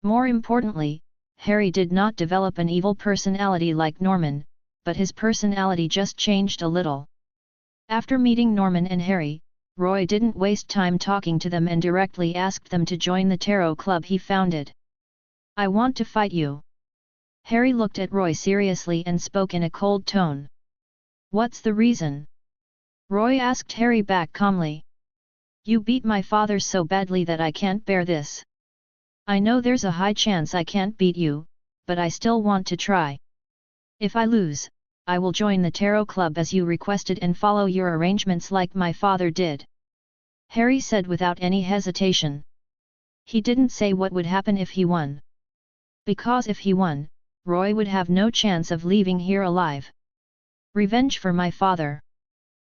More importantly, Harry did not develop an evil personality like Norman, but his personality just changed a little. After meeting Norman and Harry, Roy didn't waste time talking to them and directly asked them to join the Tarot Club he founded. I want to fight you. Harry looked at Roy seriously and spoke in a cold tone. What's the reason? Roy asked Harry back calmly. You beat my father so badly that I can't bear this. I know there's a high chance I can't beat you, but I still want to try. If I lose, I will join the Tarot Club as you requested and follow your arrangements like my father did. Harry said without any hesitation. He didn't say what would happen if he won. Because if he won, Roy would have no chance of leaving here alive. Revenge for my father.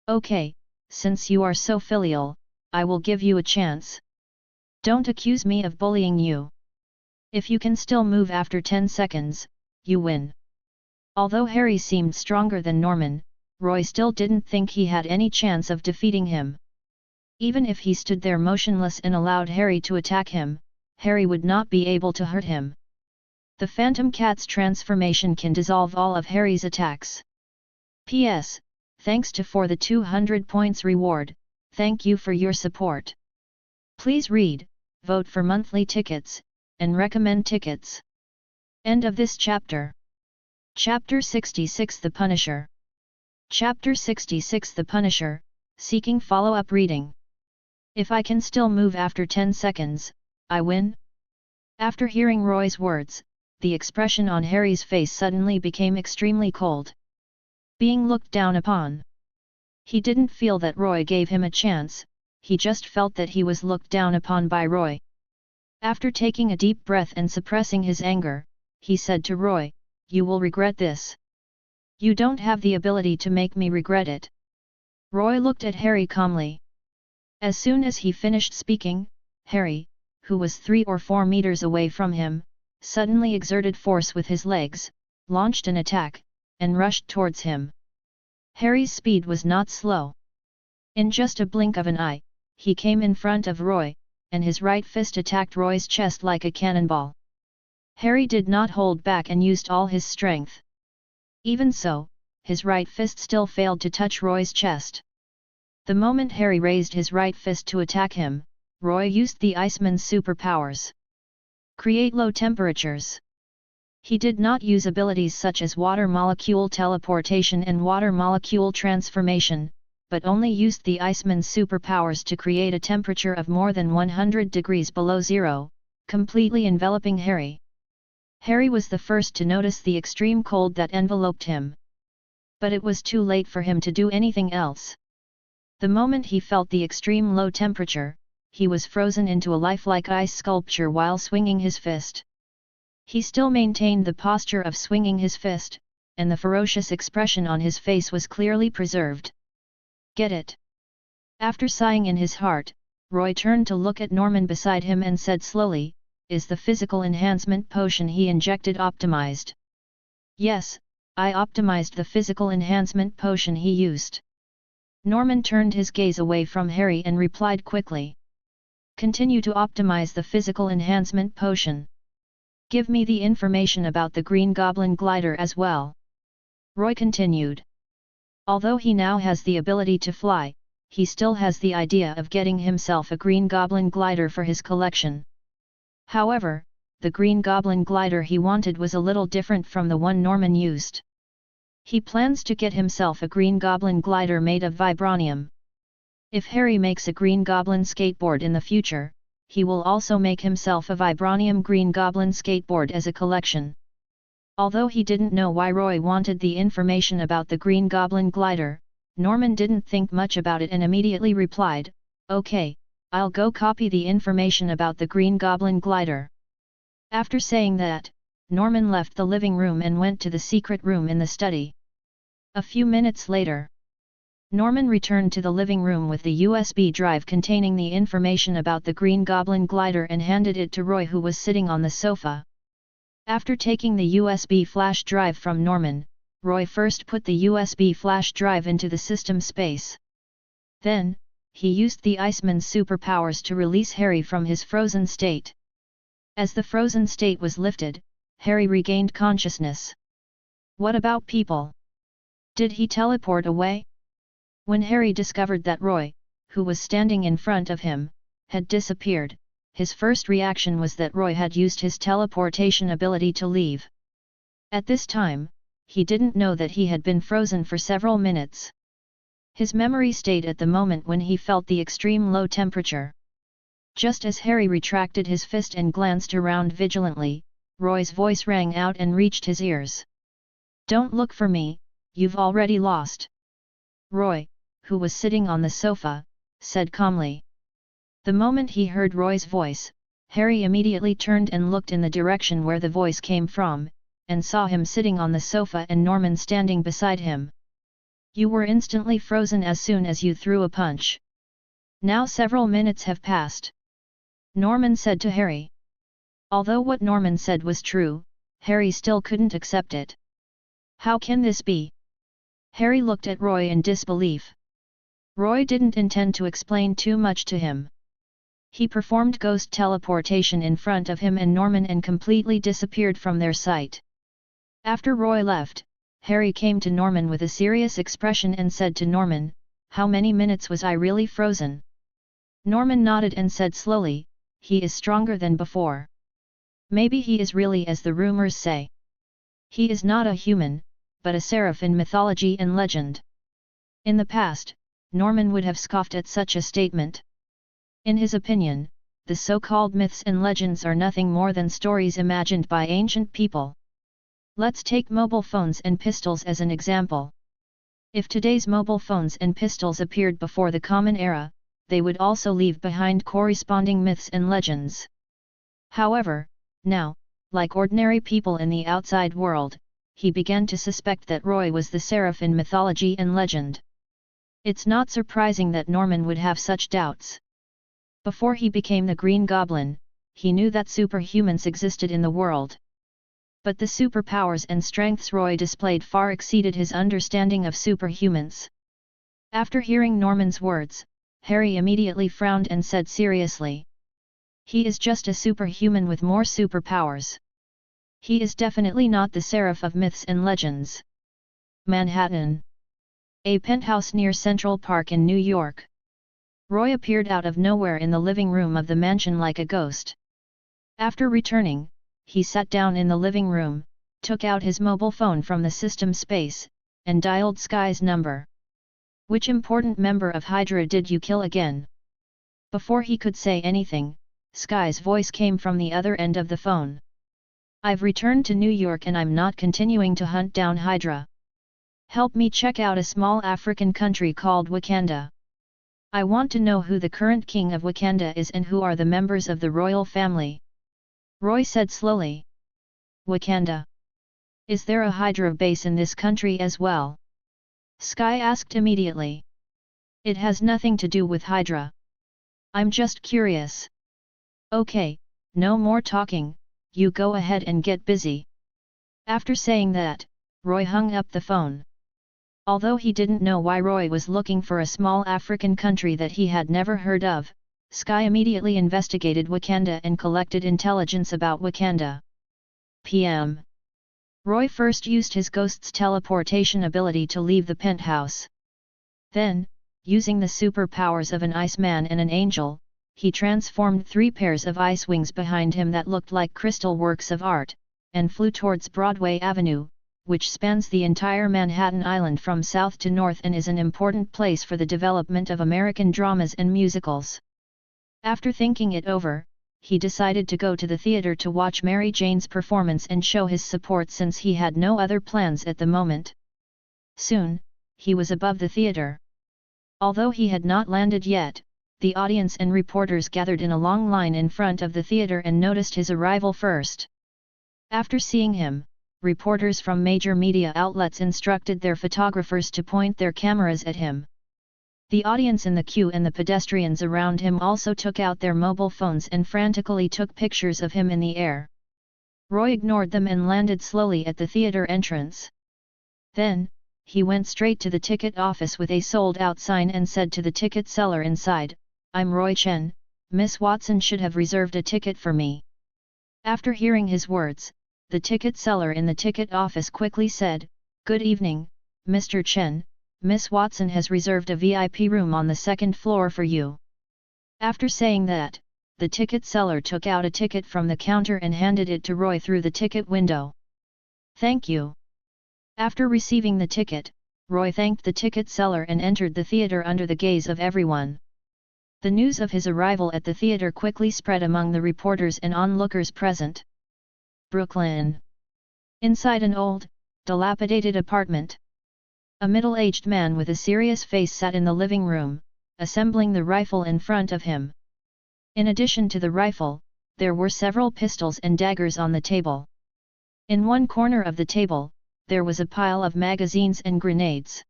Okay, since you are so filial, I will give you a chance. Don't accuse me of bullying you. If you can still move after 10 seconds, you win. Although Harry seemed stronger than Norman, Roy still didn't think he had any chance of defeating him. Even if he stood there motionless and allowed Harry to attack him, Harry would not be able to hurt him. The Phantom Cat's transformation can dissolve all of Harry's attacks. P.S. Thanks to for the 200 points reward, thank you for your support. Please read, vote for monthly tickets, and recommend tickets. End of this chapter. Chapter 66 The Punisher. Chapter 66 The Punisher, seeking follow-up reading. If I can still move after 10 seconds, I win? After hearing Roy's words, the expression on Harry's face suddenly became extremely cold. Being looked down upon. He didn't feel that Roy gave him a chance, he just felt that he was looked down upon by Roy. After taking a deep breath and suppressing his anger, he said to Roy, "You will regret this. You don't have the ability to make me regret it." Roy looked at Harry calmly. As soon as he finished speaking, Harry, who was 3 or 4 meters away from him, suddenly exerted force with his legs, launched an attack, and rushed towards him. Harry's speed was not slow. In just a blink of an eye, he came in front of Roy, and his right fist attacked Roy's chest like a cannonball. Harry did not hold back and used all his strength. Even so, his right fist still failed to touch Roy's chest. The moment Harry raised his right fist to attack him, Roy used the Iceman's superpowers. Create low temperatures. He did not use abilities such as water molecule teleportation and water molecule transformation, but only used the Iceman's superpowers to create a temperature of more than 100 degrees below zero, completely enveloping Harry. Harry was the first to notice the extreme cold that enveloped him. But it was too late for him to do anything else. The moment he felt the extreme low temperature, he was frozen into a lifelike ice sculpture while swinging his fist. He still maintained the posture of swinging his fist, and the ferocious expression on his face was clearly preserved. Get it? After sighing in his heart, Roy turned to look at Norman beside him and said slowly, "Is the physical enhancement potion he injected optimized?" "Yes, I optimized the physical enhancement potion he used." Norman turned his gaze away from Harry and replied quickly. "Continue to optimize the physical enhancement potion. Give me the information about the Green Goblin glider as well." Roy continued. "Although he now has the ability to fly, he still has the idea of getting himself a Green Goblin glider for his collection. However, the Green Goblin glider he wanted was a little different from the one Norman used. He plans to get himself a Green Goblin glider made of vibranium. If Harry makes a Green Goblin skateboard in the future, he will also make himself a vibranium Green Goblin skateboard as a collection." Although he didn't know why Roy wanted the information about the Green Goblin glider, Norman didn't think much about it and immediately replied, "Okay, I'll go copy the information about the Green Goblin glider." After saying that, Norman left the living room and went to the secret room in the study. A few minutes later, Norman returned to the living room with the USB drive containing the information about the Green Goblin glider and handed it to Roy, who was sitting on the sofa. After taking the USB flash drive from Norman, Roy first put the USB flash drive into the system space. Then, he used the Iceman's superpowers to release Harry from his frozen state. As the frozen state was lifted, Harry regained consciousness. What about people? Did he teleport away? When Harry discovered that Roy, who was standing in front of him, had disappeared, his first reaction was that Roy had used his teleportation ability to leave. At this time, he didn't know that he had been frozen for several minutes. His memory stayed at the moment when he felt the extreme low temperature. Just as Harry retracted his fist and glanced around vigilantly, Roy's voice rang out and reached his ears. "Don't look for me, you've already lost." Roy, who was sitting on the sofa, said calmly. The moment he heard Roy's voice, Harry immediately turned and looked in the direction where the voice came from, and saw him sitting on the sofa and Norman standing beside him. "You were instantly frozen as soon as you threw a punch. Now several minutes have passed," Norman said to Harry. Although what Norman said was true, Harry still couldn't accept it. "How can this be?" Harry looked at Roy in disbelief. Roy didn't intend to explain too much to him. He performed ghost teleportation in front of him and Norman and completely disappeared from their sight. After Roy left, Harry came to Norman with a serious expression and said to Norman, "How many minutes was I really frozen?" Norman nodded and said slowly, "He is stronger than before. Maybe he is really as the rumors say. He is not a human, but a seraph in mythology and legend." In the past, Norman would have scoffed at such a statement. In his opinion, the so-called myths and legends are nothing more than stories imagined by ancient people. Let's take mobile phones and pistols as an example. If today's mobile phones and pistols appeared before the Common Era, they would also leave behind corresponding myths and legends. However, now, like ordinary people in the outside world, he began to suspect that Roy was the seraph in mythology and legend. It's not surprising that Norman would have such doubts. Before he became the Green Goblin, he knew that superhumans existed in the world. But the superpowers and strengths Roy displayed far exceeded his understanding of superhumans. After hearing Norman's words, Harry immediately frowned and said seriously, "He is just a superhuman with more superpowers. He is definitely not the seraph of myths and legends." Manhattan. A penthouse near Central Park in New York. Roy appeared out of nowhere in the living room of the mansion like a ghost. After returning, he sat down in the living room, took out his mobile phone from the system space, and dialed Sky's number. "Which important member of Hydra did you kill again?" Before he could say anything, Sky's voice came from the other end of the phone. "I've returned to New York and I'm not continuing to hunt down Hydra. Help me check out a small African country called Wakanda. I want to know who the current king of Wakanda is and who are the members of the royal family." Roy said slowly. "Wakanda? Is there a Hydra base in this country as well?" Sky asked immediately. "It has nothing to do with Hydra. I'm just curious." "Okay, no more talking, you go ahead and get busy." After saying that, Roy hung up the phone. Although he didn't know why Roy was looking for a small African country that he had never heard of, Sky immediately investigated Wakanda and collected intelligence about Wakanda. PM. Roy first used his ghost's teleportation ability to leave the penthouse. Then, using the superpowers of an Iceman and an angel, he transformed 3 pairs of ice wings behind him that looked like crystal works of art, and flew towards Broadway Avenue, which spans the entire Manhattan Island from south to north and is an important place for the development of American dramas and musicals. After thinking it over, he decided to go to the theater to watch Mary Jane's performance and show his support since he had no other plans at the moment. Soon, he was above the theater. Although he had not landed yet, the audience and reporters gathered in a long line in front of the theater and noticed his arrival first. After seeing him, reporters from major media outlets instructed their photographers to point their cameras at him. The audience in the queue and the pedestrians around him also took out their mobile phones and frantically took pictures of him in the air. Roy ignored them and landed slowly at the theater entrance. Then, he went straight to the ticket office with a sold-out sign and said to the ticket seller inside, "I'm Roy Chen, Miss Watson should have reserved a ticket for me." After hearing his words, the ticket seller in the ticket office quickly said, "Good evening, Mr. Chen, Miss Watson has reserved a VIP room on the 2nd floor for you." After saying that, the ticket seller took out a ticket from the counter and handed it to Roy through the ticket window. "Thank you." After receiving the ticket, Roy thanked the ticket seller and entered the theater under the gaze of everyone. The news of his arrival at the theater quickly spread among the reporters and onlookers present. Brooklyn. Inside an old, dilapidated apartment. A middle-aged man with a serious face sat in the living room, assembling the rifle in front of him. In addition to the rifle, there were several pistols and daggers on the table. In one corner of the table, there was a pile of magazines and grenades.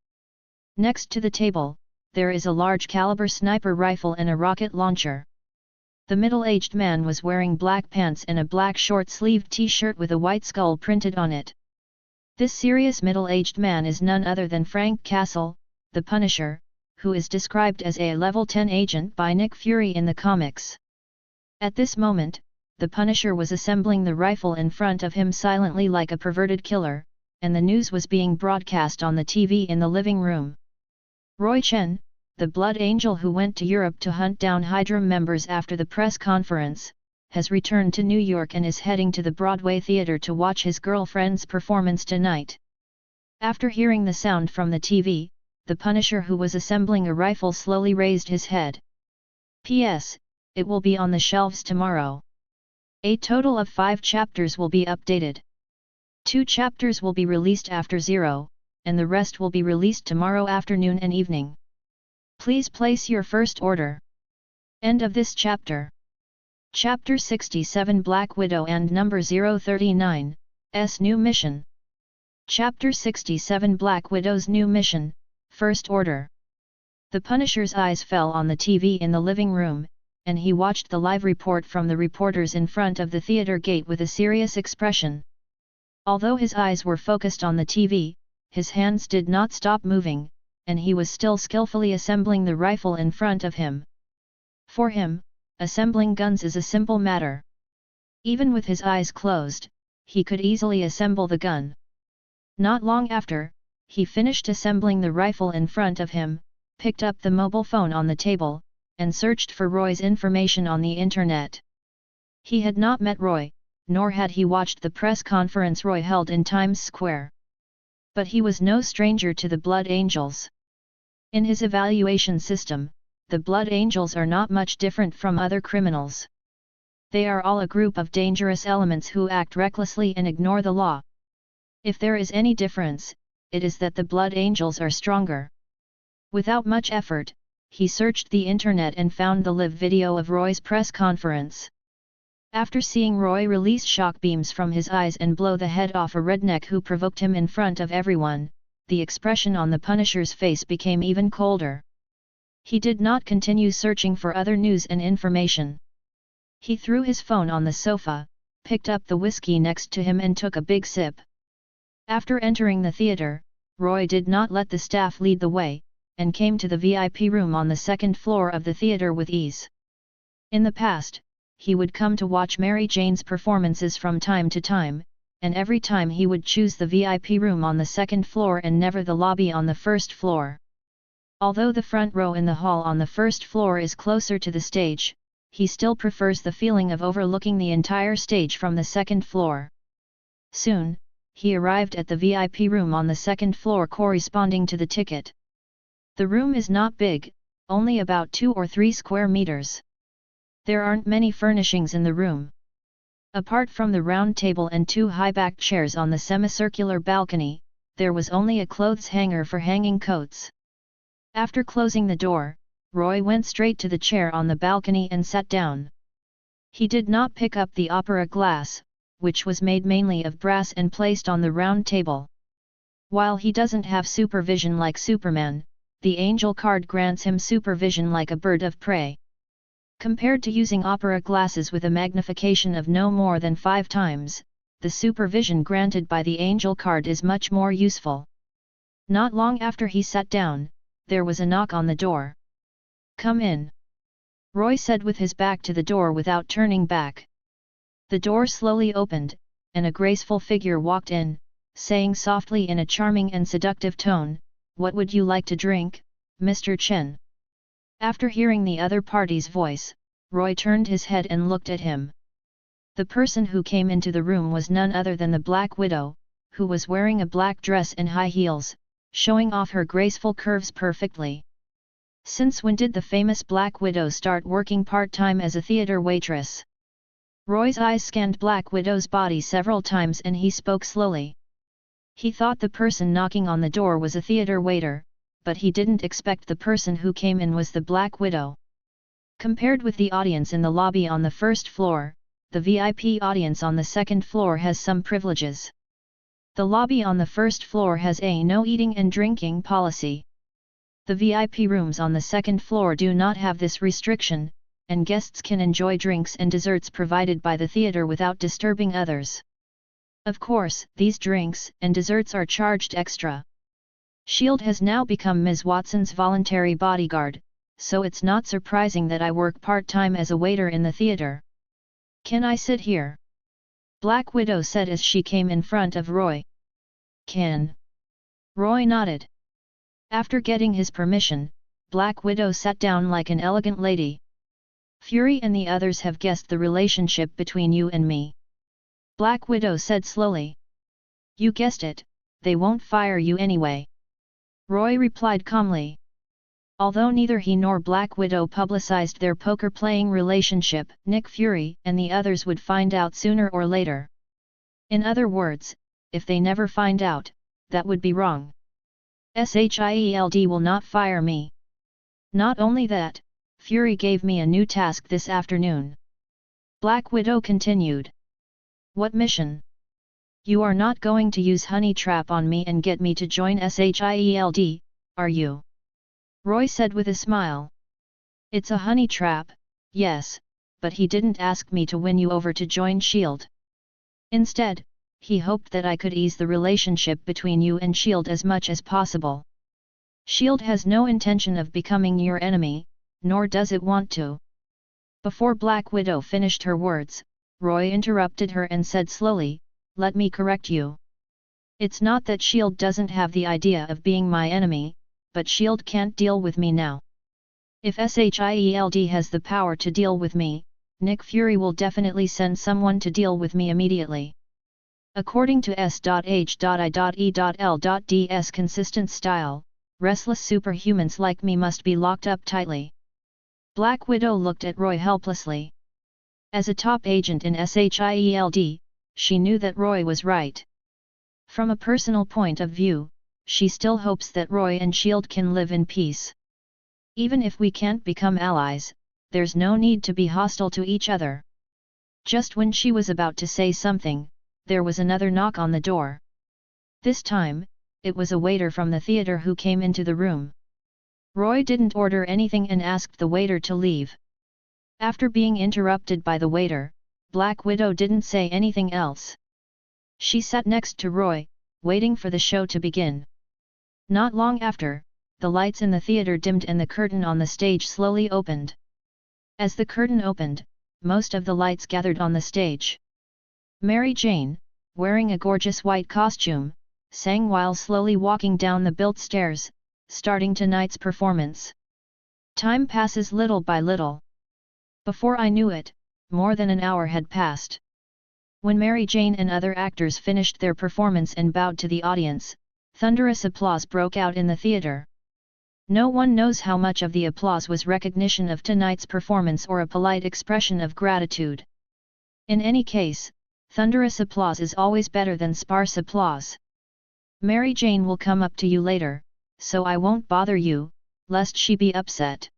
Next to the table, there is a large-caliber sniper rifle and a rocket launcher. The middle-aged man was wearing black pants and a black short-sleeved t-shirt with a white skull printed on it. This serious middle-aged man is none other than Frank Castle, the Punisher, who is described as a level 10 agent by Nick Fury in the comics. At this moment, the Punisher was assembling the rifle in front of him silently like a perverted killer, and the news was being broadcast on the TV in the living room. Roy Chen, the Blood Angel who went to Europe to hunt down Hydra members after the press conference, has returned to New York and is heading to the Broadway Theater to watch his girlfriend's performance tonight. After hearing the sound from the TV, the Punisher who was assembling a rifle slowly raised his head. P.S. It will be on the shelves tomorrow. A total of 5 chapters will be updated. 2 chapters will be released after 0, and the rest will be released tomorrow afternoon and evening. Please place your first order. End of this chapter. Chapter 67 Black Widow and Number 039, S New Mission. Chapter 67 Black Widow's New Mission, First Order. The Punisher's eyes fell on the TV in the living room, and he watched the live report from the reporters in front of the theater gate with a serious expression. Although his eyes were focused on the TV, his hands did not stop moving, and he was still skillfully assembling the rifle in front of him. For him, assembling guns is a simple matter. Even with his eyes closed, he could easily assemble the gun. Not long after, he finished assembling the rifle in front of him, picked up the mobile phone on the table, and searched for Roy's information on the internet. He had not met Roy, nor had he watched the press conference Roy held in Times Square. But he was no stranger to the Blood Angels. In his evaluation system, the Blood Angels are not much different from other criminals. They are all a group of dangerous elements who act recklessly and ignore the law. If there is any difference, it is that the Blood Angels are stronger. Without much effort, he searched the internet and found the live video of Roy's press conference. After seeing Roy release shock beams from his eyes and blow the head off a redneck who provoked him in front of everyone, the expression on the Punisher's face became even colder. He did not continue searching for other news and information. He threw his phone on the sofa, picked up the whiskey next to him and took a big sip. After entering the theater, Roy did not let the staff lead the way, and came to the VIP room on the second floor of the theater with ease. In the past, he would come to watch Mary Jane's performances from time to time, and every time he would choose the VIP room on the second floor and never the lobby on the first floor. Although the front row in the hall on the first floor is closer to the stage, he still prefers the feeling of overlooking the entire stage from the second floor. Soon, he arrived at the VIP room on the second floor corresponding to the ticket. The room is not big, only about 2 or 3 square meters. There aren't many furnishings in the room. Apart from the round table and 2 high-backed chairs on the semicircular balcony, there was only a clothes hanger for hanging coats. After closing the door, Roy went straight to the chair on the balcony and sat down. He did not pick up the opera glass, which was made mainly of brass and placed on the round table. While he doesn't have supervision like Superman, the angel card grants him supervision like a bird of prey. Compared to using opera glasses with a magnification of no more than 5 times, the supervision granted by the angel card is much more useful. Not long after he sat down, there was a knock on the door. "Come in," Roy said with his back to the door without turning back. The door slowly opened, and a graceful figure walked in, saying softly in a charming and seductive tone, "What would you like to drink, Mr. Chen?" After hearing the other party's voice, Roy turned his head and looked at him. The person who came into the room was none other than the Black Widow, who was wearing a black dress and high heels, showing off her graceful curves perfectly. Since when did the famous Black Widow start working part-time as a theater waitress? Roy's eyes scanned Black Widow's body several times and he spoke slowly. He thought the person knocking on the door was a theater waiter, but he didn't expect the person who came in was the Black Widow. Compared with the audience in the lobby on the first floor, the VIP audience on the second floor has some privileges. The lobby on the first floor has a no eating and drinking policy. The VIP rooms on the second floor do not have this restriction, and guests can enjoy drinks and desserts provided by the theater without disturbing others. Of course, these drinks and desserts are charged extra. S.H.I.E.L.D. has now become Ms. Watson's voluntary bodyguard, so it's not surprising that I work part-time as a waiter in the theater. "Can I sit here?" Black Widow said as she came in front of Roy. "Can." Roy nodded. After getting his permission, Black Widow sat down like an elegant lady. "Fury and the others have guessed the relationship between you and me," Black Widow said slowly. "You guessed it, they won't fire you anyway," Roy replied calmly. Although neither he nor Black Widow publicized their poker-playing relationship, Nick Fury and the others would find out sooner or later. In other words, if they never find out, that would be wrong. S.H.I.E.L.D. will not fire me. Not only that, Fury gave me a new task this afternoon. Black Widow continued. What mission? You are not going to use honey trap on me and get me to join SHIELD, are you? Roy said with a smile. It's a honey trap, yes, but he didn't ask me to win you over to join SHIELD. Instead, he hoped that I could ease the relationship between you and SHIELD as much as possible. SHIELD has no intention of becoming your enemy, nor does it want to. Before Black Widow finished her words, Roy interrupted her and said slowly, let me correct you. It's not that SHIELD doesn't have the idea of being my enemy, but SHIELD can't deal with me now. If SHIELD has the power to deal with me, Nick Fury will definitely send someone to deal with me immediately. According to S.H.I.E.L.'s consistent style, restless superhumans like me must be locked up tightly. Black Widow looked at Roy helplessly. As a top agent in SHIELD, she knew that Roy was right. From a personal point of view, she still hopes that Roy and SHIELD can live in peace. Even if we can't become allies, there's no need to be hostile to each other. Just when she was about to say something, there was another knock on the door. This time, it was a waiter from the theater who came into the room. Roy didn't order anything and asked the waiter to leave. After being interrupted by the waiter, Black Widow didn't say anything else. She sat next to Roy, waiting for the show to begin. Not long after, the lights in the theater dimmed and the curtain on the stage slowly opened. As the curtain opened, most of the lights gathered on the stage. Mary Jane, wearing a gorgeous white costume, sang while slowly walking down the built stairs, starting tonight's performance. Time passes little by little. Before I knew it, more than an hour had passed. When Mary Jane and other actors finished their performance and bowed to the audience, thunderous applause broke out in the theater. No one knows how much of the applause was recognition of tonight's performance or a polite expression of gratitude. In any case, thunderous applause is always better than sparse applause. Mary Jane will come up to you later, so I won't bother you, lest she be upset.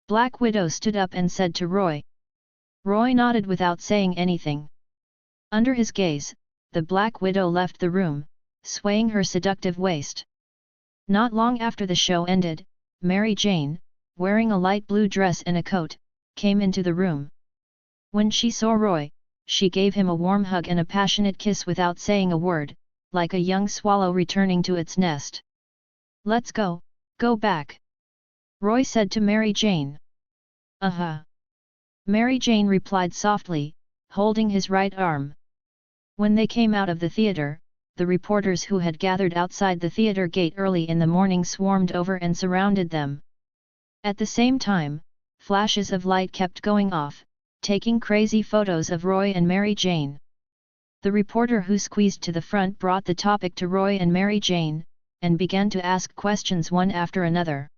Black Widow stood up and said to Roy. Roy nodded without saying anything. Under his gaze, the Black Widow left the room, swaying her seductive waist. Not long after the show ended, Mary Jane, wearing a light blue dress and a coat, came into the room. When she saw Roy, she gave him a warm hug and a passionate kiss without saying a word, like a young swallow returning to its nest. Let's go back. Roy said to Mary Jane. Uh-huh. Mary Jane replied softly, holding his right arm. When they came out of the theater, the reporters who had gathered outside the theater gate early in the morning swarmed over and surrounded them. At the same time, flashes of light kept going off, taking crazy photos of Roy and Mary Jane. The reporter who squeezed to the front brought the topic to Roy and Mary Jane, and began to ask questions one after another.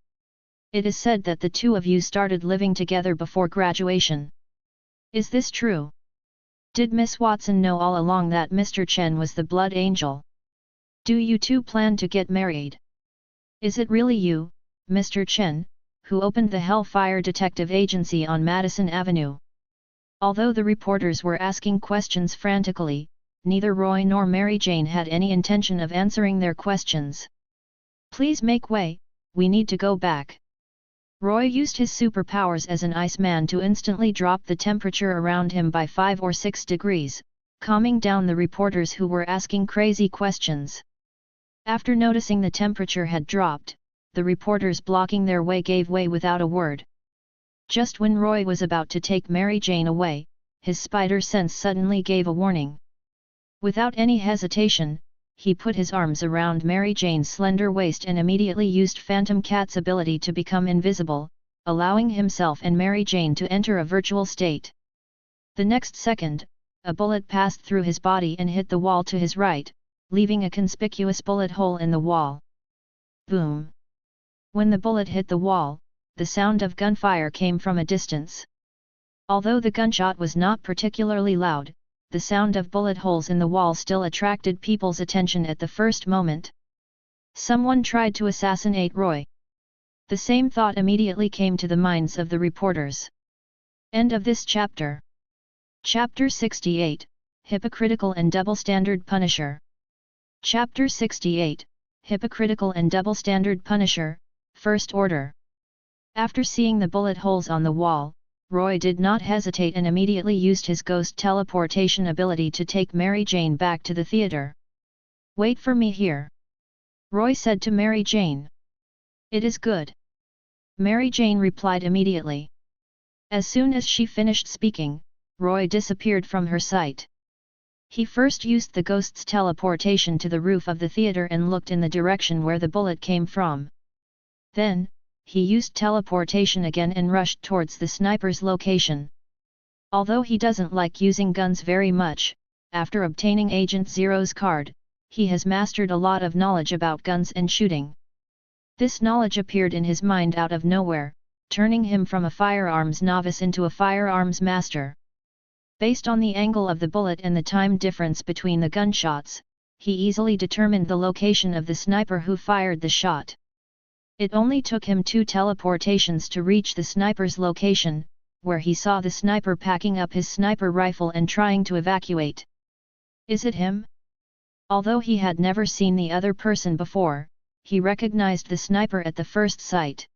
It is said that the two of you started living together before graduation. Is this true? Did Miss Watson know all along that Mr. Chen was the blood angel? Do you two plan to get married? Is it really you, Mr. Chen, who opened the Hellfire Detective Agency on Madison Avenue? Although the reporters were asking questions frantically, neither Roy nor Mary Jane had any intention of answering their questions. Please make way, we need to go back. Roy used his superpowers as an Iceman to instantly drop the temperature around him by 5 or 6 degrees, calming down the reporters who were asking crazy questions. After noticing the temperature had dropped, the reporters blocking their way gave way without a word. Just when Roy was about to take Mary Jane away, his spider sense suddenly gave a warning. Without any hesitation, he put his arms around Mary Jane's slender waist and immediately used Phantom Cat's ability to become invisible, allowing himself and Mary Jane to enter a virtual state. The next second, a bullet passed through his body and hit the wall to his right, leaving a conspicuous bullet hole in the wall. Boom! When the bullet hit the wall, the sound of gunfire came from a distance. Although the gunshot was not particularly loud, the sound of bullet holes in the wall still attracted people's attention at the first moment. Someone tried to assassinate Roy. The same thought immediately came to the minds of the reporters. End of this chapter. Chapter 68, Hypocritical and Double-Standard Punisher. Chapter 68, Hypocritical and Double-Standard Punisher, First Order. After seeing the bullet holes on the wall, Roy did not hesitate and immediately used his ghost teleportation ability to take Mary Jane back to the theater. "Wait for me here," Roy said to Mary Jane. "It is good," Mary Jane replied immediately. As soon as she finished speaking, Roy disappeared from her sight. He first used the ghost's teleportation to the roof of the theater and looked in the direction where the bullet came from. Then, he used teleportation again and rushed towards the sniper's location. Although he doesn't like using guns very much, after obtaining Agent Zero's card, he has mastered a lot of knowledge about guns and shooting. This knowledge appeared in his mind out of nowhere, turning him from a firearms novice into a firearms master. Based on the angle of the bullet and the time difference between the gunshots, he easily determined the location of the sniper who fired the shot. It only took him 2 teleportations to reach the sniper's location, where he saw the sniper packing up his sniper rifle and trying to evacuate. Is it him? Although he had never seen the other person before, he recognized the sniper at the first sight.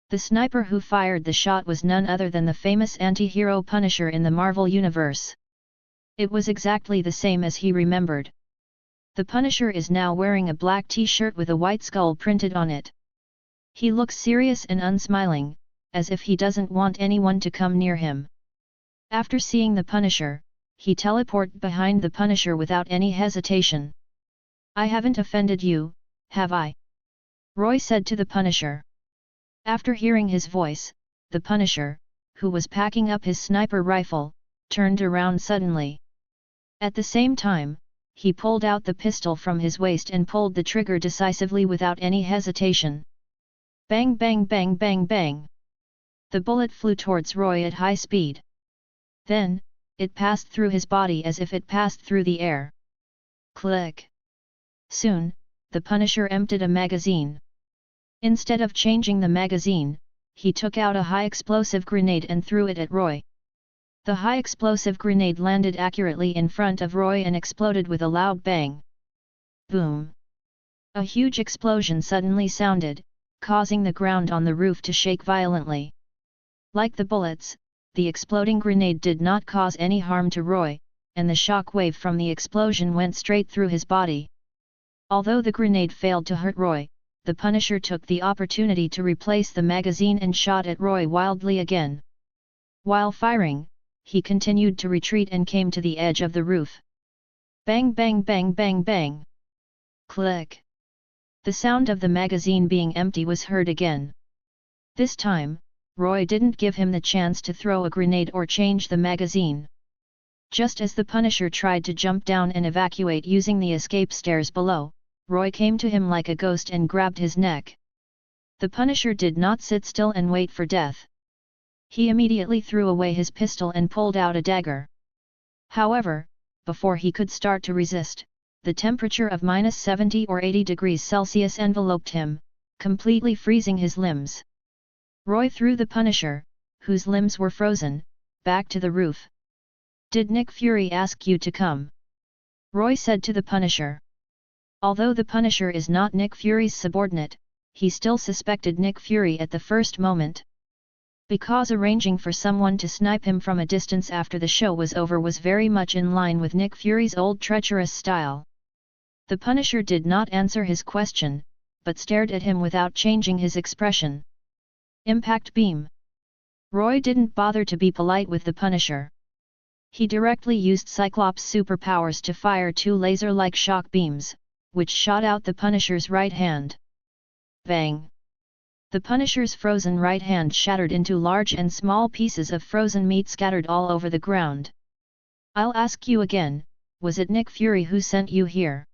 The sniper who fired the shot was none other than the famous anti-hero Punisher in the Marvel Universe. It was exactly the same as he remembered. The Punisher is now wearing a black t-shirt with a white skull printed on it. He looks serious and unsmiling, as if he doesn't want anyone to come near him. After seeing the Punisher, he teleported behind the Punisher without any hesitation. "I haven't offended you, have I?" Roy said to the Punisher. After hearing his voice, the Punisher, who was packing up his sniper rifle, turned around suddenly. At the same time, he pulled out the pistol from his waist and pulled the trigger decisively without any hesitation. Bang bang bang bang bang! The bullet flew towards Roy at high speed. Then, it passed through his body as if it passed through the air. Click! Soon, the Punisher emptied a magazine. Instead of changing the magazine, he took out a high-explosive grenade and threw it at Roy. The high-explosive grenade landed accurately in front of Roy and exploded with a loud bang. Boom! A huge explosion suddenly sounded, causing the ground on the roof to shake violently. Like the bullets, the exploding grenade did not cause any harm to Roy, and the shock wave from the explosion went straight through his body. Although the grenade failed to hurt Roy, the Punisher took the opportunity to replace the magazine and shot at Roy wildly again. While firing, he continued to retreat and came to the edge of the roof. Bang bang bang bang bang! Click! The sound of the magazine being empty was heard again. This time, Roy didn't give him the chance to throw a grenade or change the magazine. Just as the Punisher tried to jump down and evacuate using the escape stairs below, Roy came to him like a ghost and grabbed his neck. The Punisher did not sit still and wait for death. He immediately threw away his pistol and pulled out a dagger. However, before he could start to resist, the temperature of -70 or 80 degrees Celsius enveloped him, completely freezing his limbs. Roy threw the Punisher, whose limbs were frozen, back to the roof. "Did Nick Fury ask you to come?" Roy said to the Punisher. Although the Punisher is not Nick Fury's subordinate, he still suspected Nick Fury at the first moment. Because arranging for someone to snipe him from a distance after the show was over was very much in line with Nick Fury's old treacherous style. The Punisher did not answer his question, but stared at him without changing his expression. Impact beam. Roy didn't bother to be polite with the Punisher. He directly used Cyclops' superpowers to fire 2 laser-like shock beams, which shot out the Punisher's right hand. Bang! The Punisher's frozen right hand shattered into large and small pieces of frozen meat scattered all over the ground. "I'll ask you again, was it Nick Fury who sent you here?"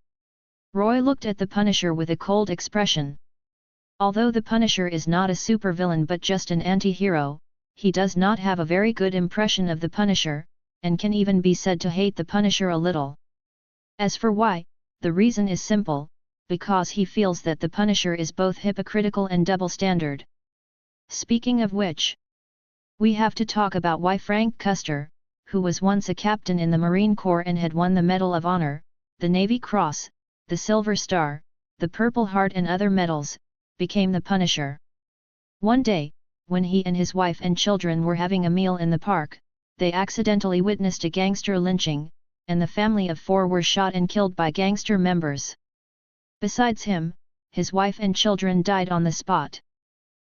Roy looked at the Punisher with a cold expression. Although the Punisher is not a supervillain but just an anti-hero, he does not have a very good impression of the Punisher, and can even be said to hate the Punisher a little. As for why, the reason is simple: because he feels that the Punisher is both hypocritical and double-standard. Speaking of which, we have to talk about why Frank Custer, who was once a captain in the Marine Corps and had won the Medal of Honor, the Navy Cross, the Silver Star, the Purple Heart and other medals, became the Punisher. One day, when he and his wife and children were having a meal in the park, they accidentally witnessed a gangster lynching, and the family of 4 were shot and killed by gangster members. Besides him, his wife and children died on the spot.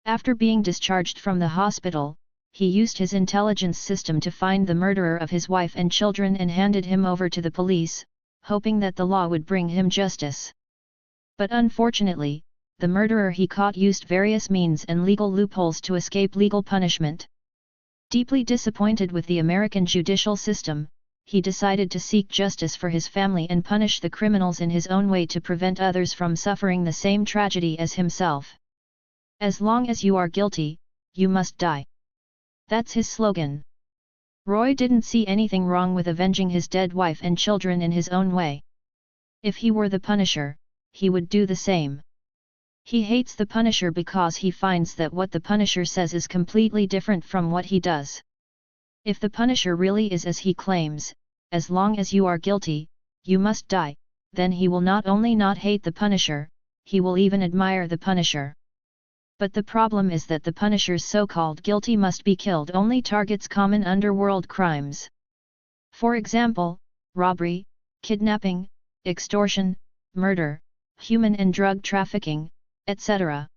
After being discharged from the hospital, he used his intelligence system to find the murderer of his wife and children and handed him over to the police, hoping that the law would bring him justice. But unfortunately, the murderer he caught used various means and legal loopholes to escape legal punishment. Deeply disappointed with the American judicial system, he decided to seek justice for his family and punish the criminals in his own way to prevent others from suffering the same tragedy as himself. As long as you are guilty, you must die. That's his slogan. Roy didn't see anything wrong with avenging his dead wife and children in his own way. If he were the Punisher, he would do the same. He hates the Punisher because he finds that what the Punisher says is completely different from what he does. If the Punisher really is as he claims, as long as you are guilty, you must die, then he will not only not hate the Punisher, he will even admire the Punisher. But the problem is that the Punisher's so-called guilty must be killed only targets common underworld crimes. For example, robbery, kidnapping, extortion, murder, human and drug trafficking, etc.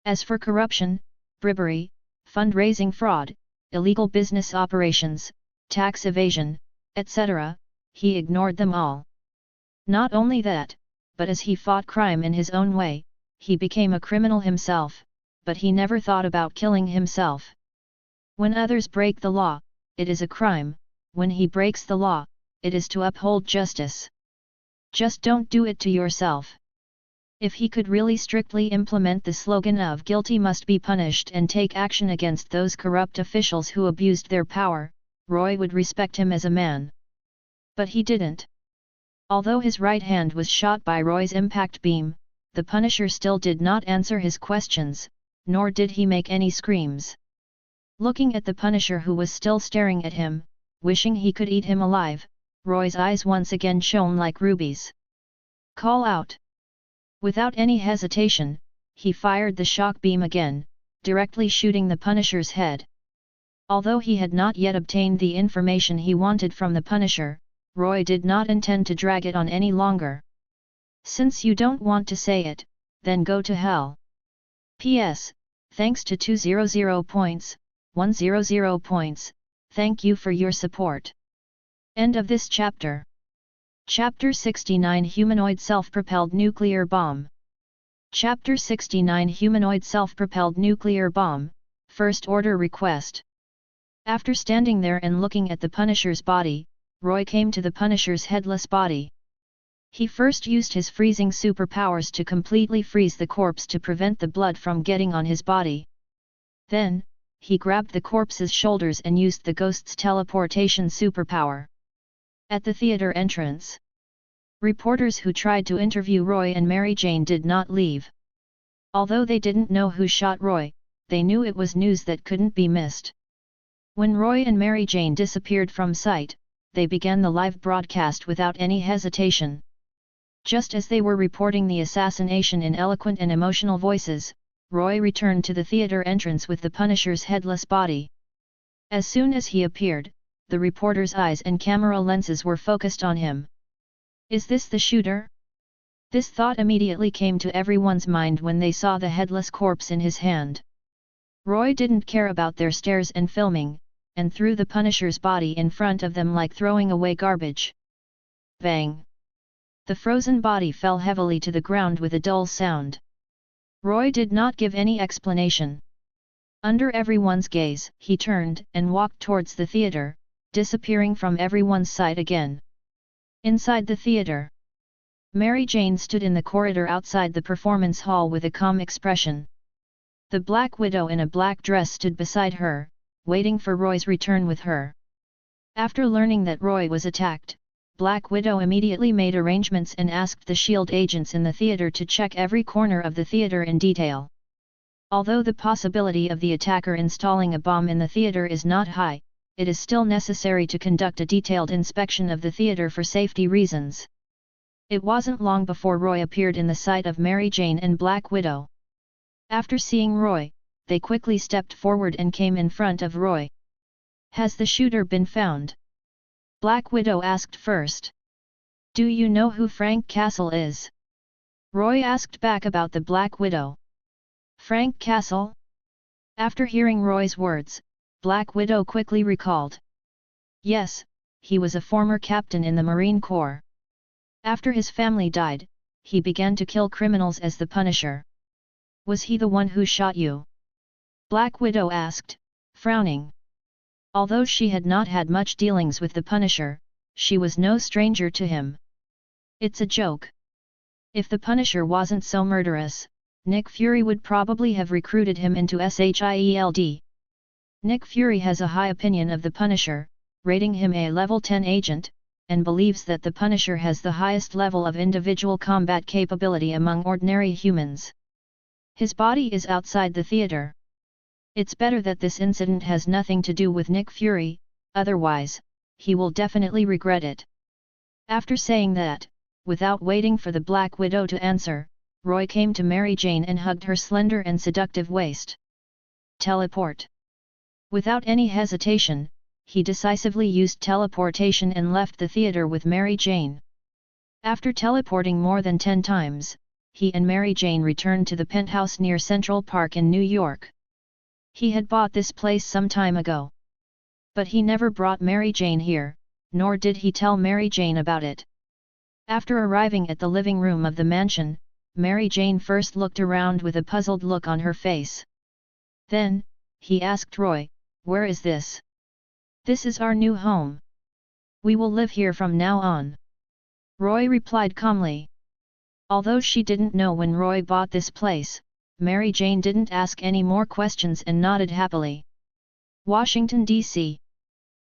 As for corruption, bribery, fundraising fraud, illegal business operations, tax evasion, etc., he ignored them all. Not only that, but as he fought crime in his own way, he became a criminal himself, but he never thought about killing himself. When others break the law, it is a crime. When he breaks the law, it is to uphold justice. Just don't do it to yourself. If he could really strictly implement the slogan of guilty must be punished and take action against those corrupt officials who abused their power, Roy would respect him as a man. But he didn't. Although his right hand was shot by Roy's impact beam, the Punisher still did not answer his questions, nor did he make any screams. Looking at the Punisher who was still staring at him, wishing he could eat him alive, Roy's eyes once again shone like rubies. Call out! Without any hesitation, he fired the shock beam again, directly shooting the Punisher's head. Although he had not yet obtained the information he wanted from the Punisher, Roy did not intend to drag it on any longer. Since you don't want to say it, then go to hell. P.S. Thanks to 200 points, 100 points, thank you for your support. End of this chapter. Chapter 69 Humanoid Self-Propelled Nuclear Bomb. Chapter 69 Humanoid Self-Propelled Nuclear Bomb, First Order Request. After standing there and looking at the Punisher's body, Roy came to the Punisher's headless body. He first used his freezing superpowers to completely freeze the corpse to prevent the blood from getting on his body. Then, he grabbed the corpse's shoulders and used the ghost's teleportation superpower. At the theater entrance, reporters who tried to interview Roy and Mary Jane did not leave. Although they didn't know who shot Roy, they knew it was news that couldn't be missed. When Roy and Mary Jane disappeared from sight, they began the live broadcast without any hesitation. Just as they were reporting the assassination in eloquent and emotional voices, Roy returned to the theater entrance with the Punisher's headless body. As soon as he appeared, the reporters' eyes and camera lenses were focused on him. Is this the shooter? This thought immediately came to everyone's mind when they saw the headless corpse in his hand. Roy didn't care about their stares and filming, and threw the Punisher's body in front of them like throwing away garbage. Bang! The frozen body fell heavily to the ground with a dull sound. Roy did not give any explanation. Under everyone's gaze, he turned and walked towards the theater, disappearing from everyone's sight again. Inside the theater, Mary Jane stood in the corridor outside the performance hall with a calm expression. The Black Widow in a black dress stood beside her, waiting for Roy's return with her. After learning that Roy was attacked, Black Widow immediately made arrangements and asked the SHIELD agents in the theater to check every corner of the theater in detail. Although the possibility of the attacker installing a bomb in the theater is not high, it is still necessary to conduct a detailed inspection of the theater for safety reasons. It wasn't long before Roy appeared in the sight of Mary Jane and Black Widow. After seeing Roy, they quickly stepped forward and came in front of Roy. "Has the shooter been found?" Black Widow asked first. "Do you know who Frank Castle is?" Roy asked back about the Black Widow. "Frank Castle?" After hearing Roy's words, Black Widow quickly recalled. "Yes, he was a former captain in the Marine Corps. After his family died, he began to kill criminals as the Punisher. Was he the one who shot you?" Black Widow asked, frowning. Although she had not had much dealings with the Punisher, she was no stranger to him. "It's a joke. If the Punisher wasn't so murderous, Nick Fury would probably have recruited him into SHIELD. Nick Fury has a high opinion of the Punisher, rating him a level 10 agent, and believes that the Punisher has the highest level of individual combat capability among ordinary humans. His body is outside the theater. It's better that this incident has nothing to do with Nick Fury, otherwise, he will definitely regret it." After saying that, without waiting for the Black Widow to answer, Roy came to Mary Jane and hugged her slender and seductive waist. "Teleport." Without any hesitation, he decisively used teleportation and left the theater with Mary Jane. After teleporting more than 10 times, he and Mary Jane returned to the penthouse near Central Park in New York. He had bought this place some time ago. But he never brought Mary Jane here, nor did he tell Mary Jane about it. After arriving at the living room of the mansion, Mary Jane first looked around with a puzzled look on her face. Then, he asked Roy, "Where is this?" "This is our new home. We will live here from now on," Roy replied calmly. Although she didn't know when Roy bought this place, Mary Jane didn't ask any more questions and nodded happily. Washington, D.C.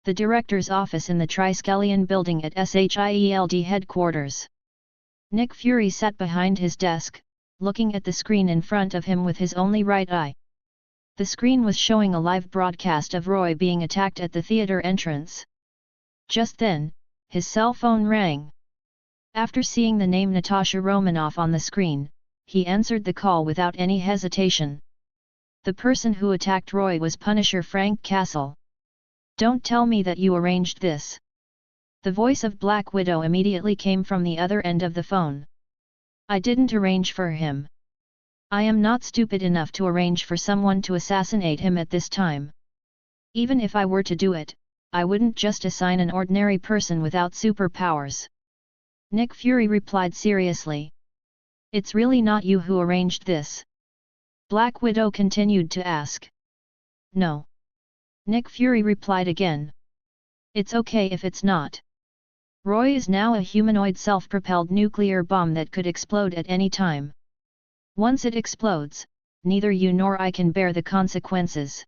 The director's office in the Triskelion building at SHIELD headquarters. Nick Fury sat behind his desk, looking at the screen in front of him with his only right eye. The screen was showing a live broadcast of Roy being attacked at the theater entrance. Just then, his cell phone rang. After seeing the name Natasha Romanoff on the screen, he answered the call without any hesitation. The person who attacked Roy was Punisher Frank Castle. "Don't tell me that you arranged this." The voice of Black Widow immediately came from the other end of the phone. "I didn't arrange for him. I am not stupid enough to arrange for someone to assassinate him at this time. Even if I were to do it, I wouldn't just assign an ordinary person without superpowers." Nick Fury replied seriously. "It's really not you who arranged this?" Black Widow continued to ask. "No." Nick Fury replied again. "It's okay if it's not. Roy is now a humanoid self-propelled nuclear bomb that could explode at any time. Once it explodes, neither you nor I can bear the consequences."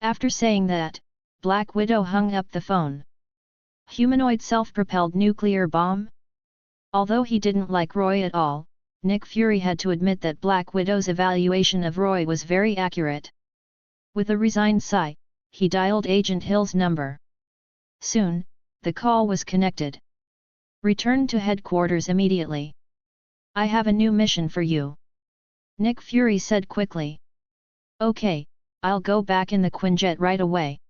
After saying that, Black Widow hung up the phone. Humanoid self-propelled nuclear bomb? Although he didn't like Roy at all, Nick Fury had to admit that Black Widow's evaluation of Roy was very accurate. With a resigned sigh, he dialed Agent Hill's number. Soon, the call was connected. "Return to headquarters immediately. I have a new mission for you," Nick Fury said quickly. "Okay, I'll go back in the Quinjet right away,"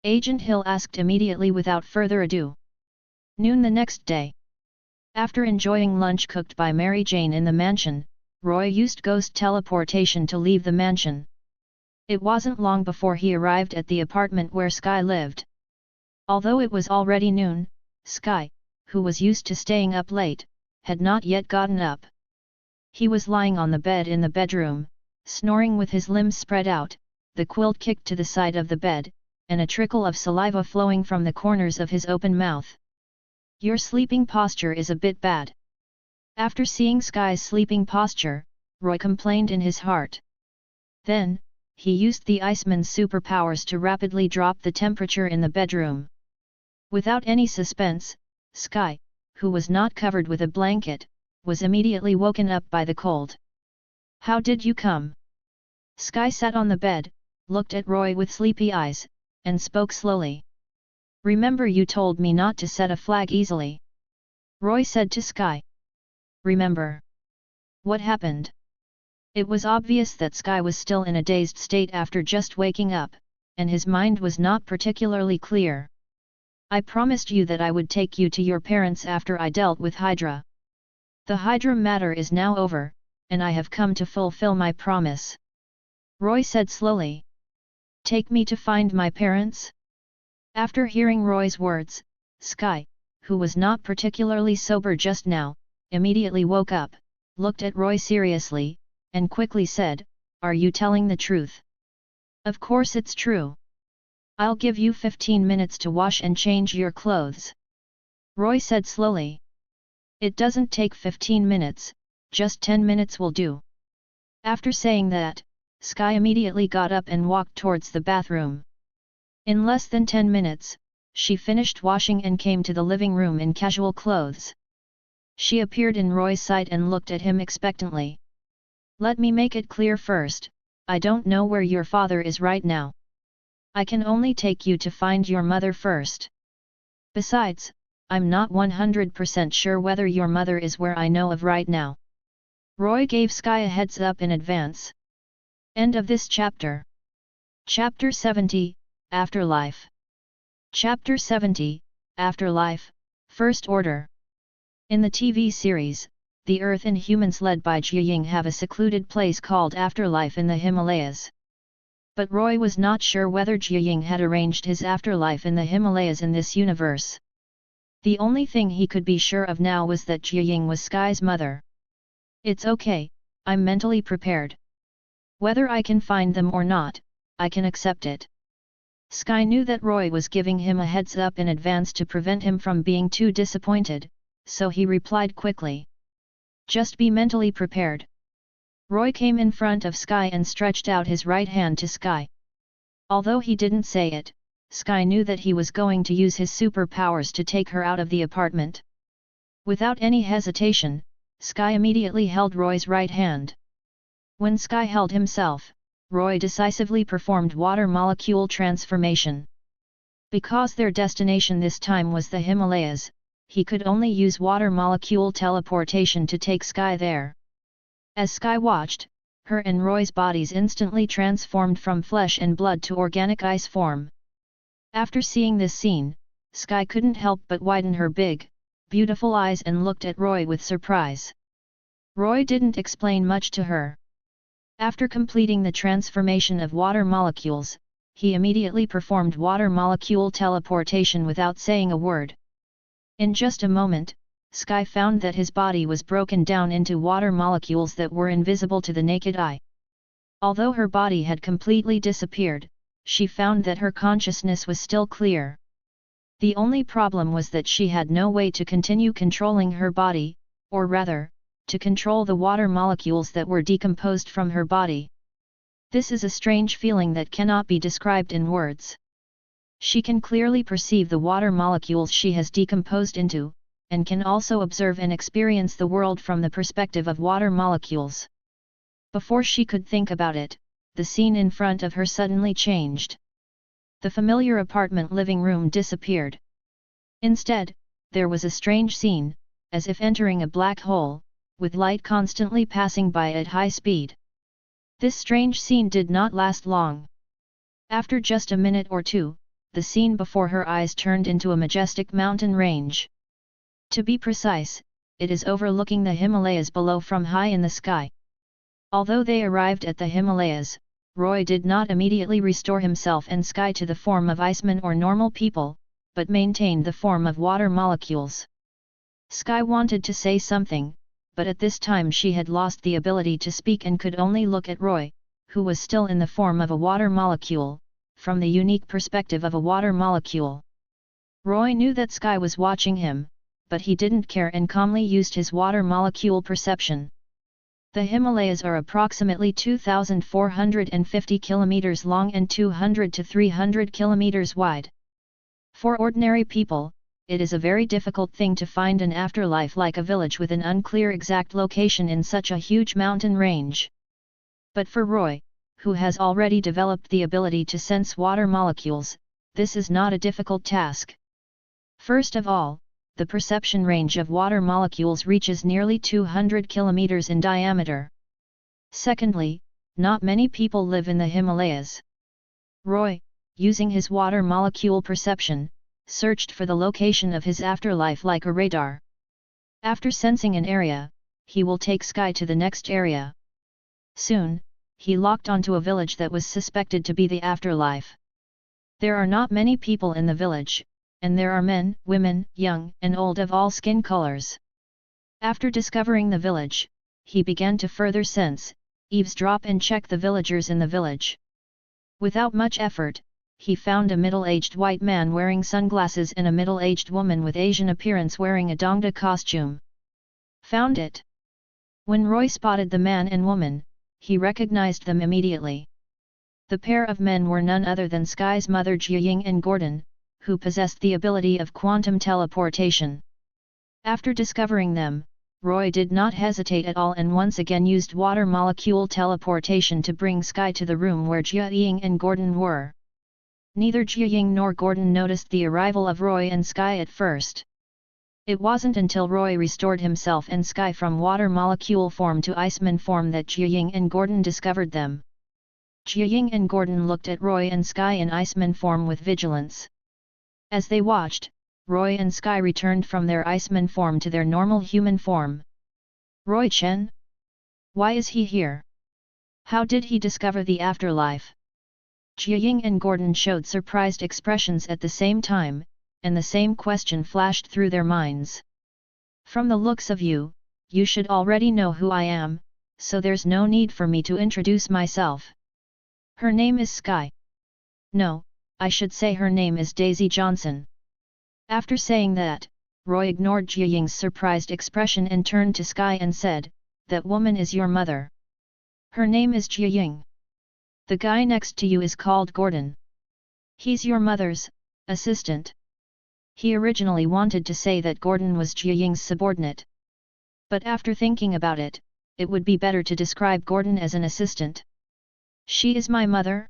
Agent Hill asked immediately without further ado. Noon the next day. After enjoying lunch cooked by Mary Jane in the mansion, Roy used ghost teleportation to leave the mansion. It wasn't long before he arrived at the apartment where Sky lived. Although it was already noon, Sky, who was used to staying up late, had not yet gotten up. He was lying on the bed in the bedroom, snoring with his limbs spread out, the quilt kicked to the side of the bed, and a trickle of saliva flowing from the corners of his open mouth. "Your sleeping posture is a bit bad." After seeing Sky's sleeping posture, Roy complained in his heart. Then, he used the Iceman's superpowers to rapidly drop the temperature in the bedroom. Without any suspense, Sky, who was not covered with a blanket, was immediately woken up by the cold. "How did you come?" Sky sat on the bed, looked at Roy with sleepy eyes, and spoke slowly. "Remember you told me not to set a flag easily?" Roy said to Sky. "Remember? What happened?" It was obvious that Sky was still in a dazed state after just waking up, and his mind was not particularly clear. "I promised you that I would take you to your parents after I dealt with Hydra. The Hydra matter is now over, and I have come to fulfill my promise," Roy said slowly. "Take me to find my parents?" After hearing Roy's words, Sky, who was not particularly sober just now, immediately woke up, looked at Roy seriously, and quickly said, "Are you telling the truth?" "Of course it's true. I'll give you 15 minutes to wash and change your clothes," Roy said slowly. "It doesn't take 15 minutes, just 10 minutes will do." After saying that, Sky immediately got up and walked towards the bathroom. In less than 10 minutes, she finished washing and came to the living room in casual clothes. She appeared in Roy's sight and looked at him expectantly. "Let me make it clear first, I don't know where your father is right now. I can only take you to find your mother first. Besides, I'm not 100% sure whether your mother is where I know of right now." Roy gave Sky a heads up in advance. End of this chapter. Chapter 70, Afterlife. Chapter 70, Afterlife, First Order. In the TV series, the Earth and humans led by Jiaying have a secluded place called Afterlife in the Himalayas. But Roy was not sure whether Jiaying had arranged his afterlife in the Himalayas in this universe. The only thing he could be sure of now was that Jiaying was Sky's mother. "It's okay, I'm mentally prepared. Whether I can find them or not, I can accept it." Sky knew that Roy was giving him a heads up in advance to prevent him from being too disappointed, so he replied quickly. "Just be mentally prepared." Roy came in front of Sky and stretched out his right hand to Sky. Although he didn't say it, Sky knew that he was going to use his superpowers to take her out of the apartment. Without any hesitation, Sky immediately held Roy's right hand. When Sky held himself, Roy decisively performed water molecule transformation. Because their destination this time was the Himalayas, he could only use water molecule teleportation to take Sky there. As Sky watched, her and Roy's bodies instantly transformed from flesh and blood to organic ice form. After seeing this scene, Sky couldn't help but widen her big, beautiful eyes and looked at Roy with surprise. Roy didn't explain much to her. After completing the transformation of water molecules, he immediately performed water molecule teleportation without saying a word. In just a moment, Sky found that his body was broken down into water molecules that were invisible to the naked eye. Although her body had completely disappeared, she found that her consciousness was still clear. The only problem was that she had no way to continue controlling her body, or rather, to control the water molecules that were decomposed from her body. This is a strange feeling that cannot be described in words. She can clearly perceive the water molecules she has decomposed into, and can also observe and experience the world from the perspective of water molecules. Before she could think about it, the scene in front of her suddenly changed. The familiar apartment living room disappeared. Instead, there was a strange scene, as if entering a black hole, with light constantly passing by at high speed. This strange scene did not last long. After just a minute or two, the scene before her eyes turned into a majestic mountain range. To be precise, it is overlooking the Himalayas below from high in the sky. Although they arrived at the Himalayas, Roy did not immediately restore himself and Sky to the form of Iceman or normal people, but maintained the form of water molecules. Sky wanted to say something, but at this time she had lost the ability to speak and could only look at Roy, who was still in the form of a water molecule, from the unique perspective of a water molecule. Roy knew that Sky was watching him, but he didn't care and calmly used his water molecule perception. The Himalayas are approximately 2,450 kilometers long and 200 to 300 kilometers wide. For ordinary people, it is a very difficult thing to find an afterlife like a village with an unclear exact location in such a huge mountain range. But for Roy, who has already developed the ability to sense water molecules, this is not a difficult task. First of all, the perception range of water molecules reaches nearly 200 kilometers in diameter. Secondly, not many people live in the Himalayas. Roy, using his water molecule perception, searched for the location of his afterlife like a radar. After sensing an area, he will take Sky to the next area. Soon, he locked onto a village that was suspected to be the afterlife. There are not many people in the village, and there are men, women, young and old of all skin colors. After discovering the village, he began to further sense, eavesdrop and check the villagers in the village. Without much effort, he found a middle-aged white man wearing sunglasses and a middle-aged woman with Asian appearance wearing a Dongda costume. Found it. When Roy spotted the man and woman, he recognized them immediately. The pair of men were none other than Sky's mother Jiaying and Gordon, who possessed the ability of quantum teleportation. After discovering them, Roy did not hesitate at all and once again used water molecule teleportation to bring Sky to the room where Jiaying and Gordon were. Neither Jiaying nor Gordon noticed the arrival of Roy and Sky at first. It wasn't until Roy restored himself and Sky from water molecule form to Iceman form that Jiaying and Gordon discovered them. Jiaying and Gordon looked at Roy and Sky in Iceman form with vigilance. As they watched, Roy and Sky returned from their Iceman form to their normal human form. Roy Chen? Why is he here? How did he discover the afterlife? Jiaying and Gordon showed surprised expressions at the same time, and the same question flashed through their minds. From the looks of you, you should already know who I am, so there's no need for me to introduce myself. Her name is Sky. No, I should say her name is Daisy Johnson. After saying that, Roy ignored Jiaying's surprised expression and turned to Sky and said, "That woman is your mother. Her name is Jiaying. The guy next to you is called Gordon. He's your mother's assistant." He originally wanted to say that Gordon was Jiaying's subordinate. But after thinking about it, it would be better to describe Gordon as an assistant. She is my mother?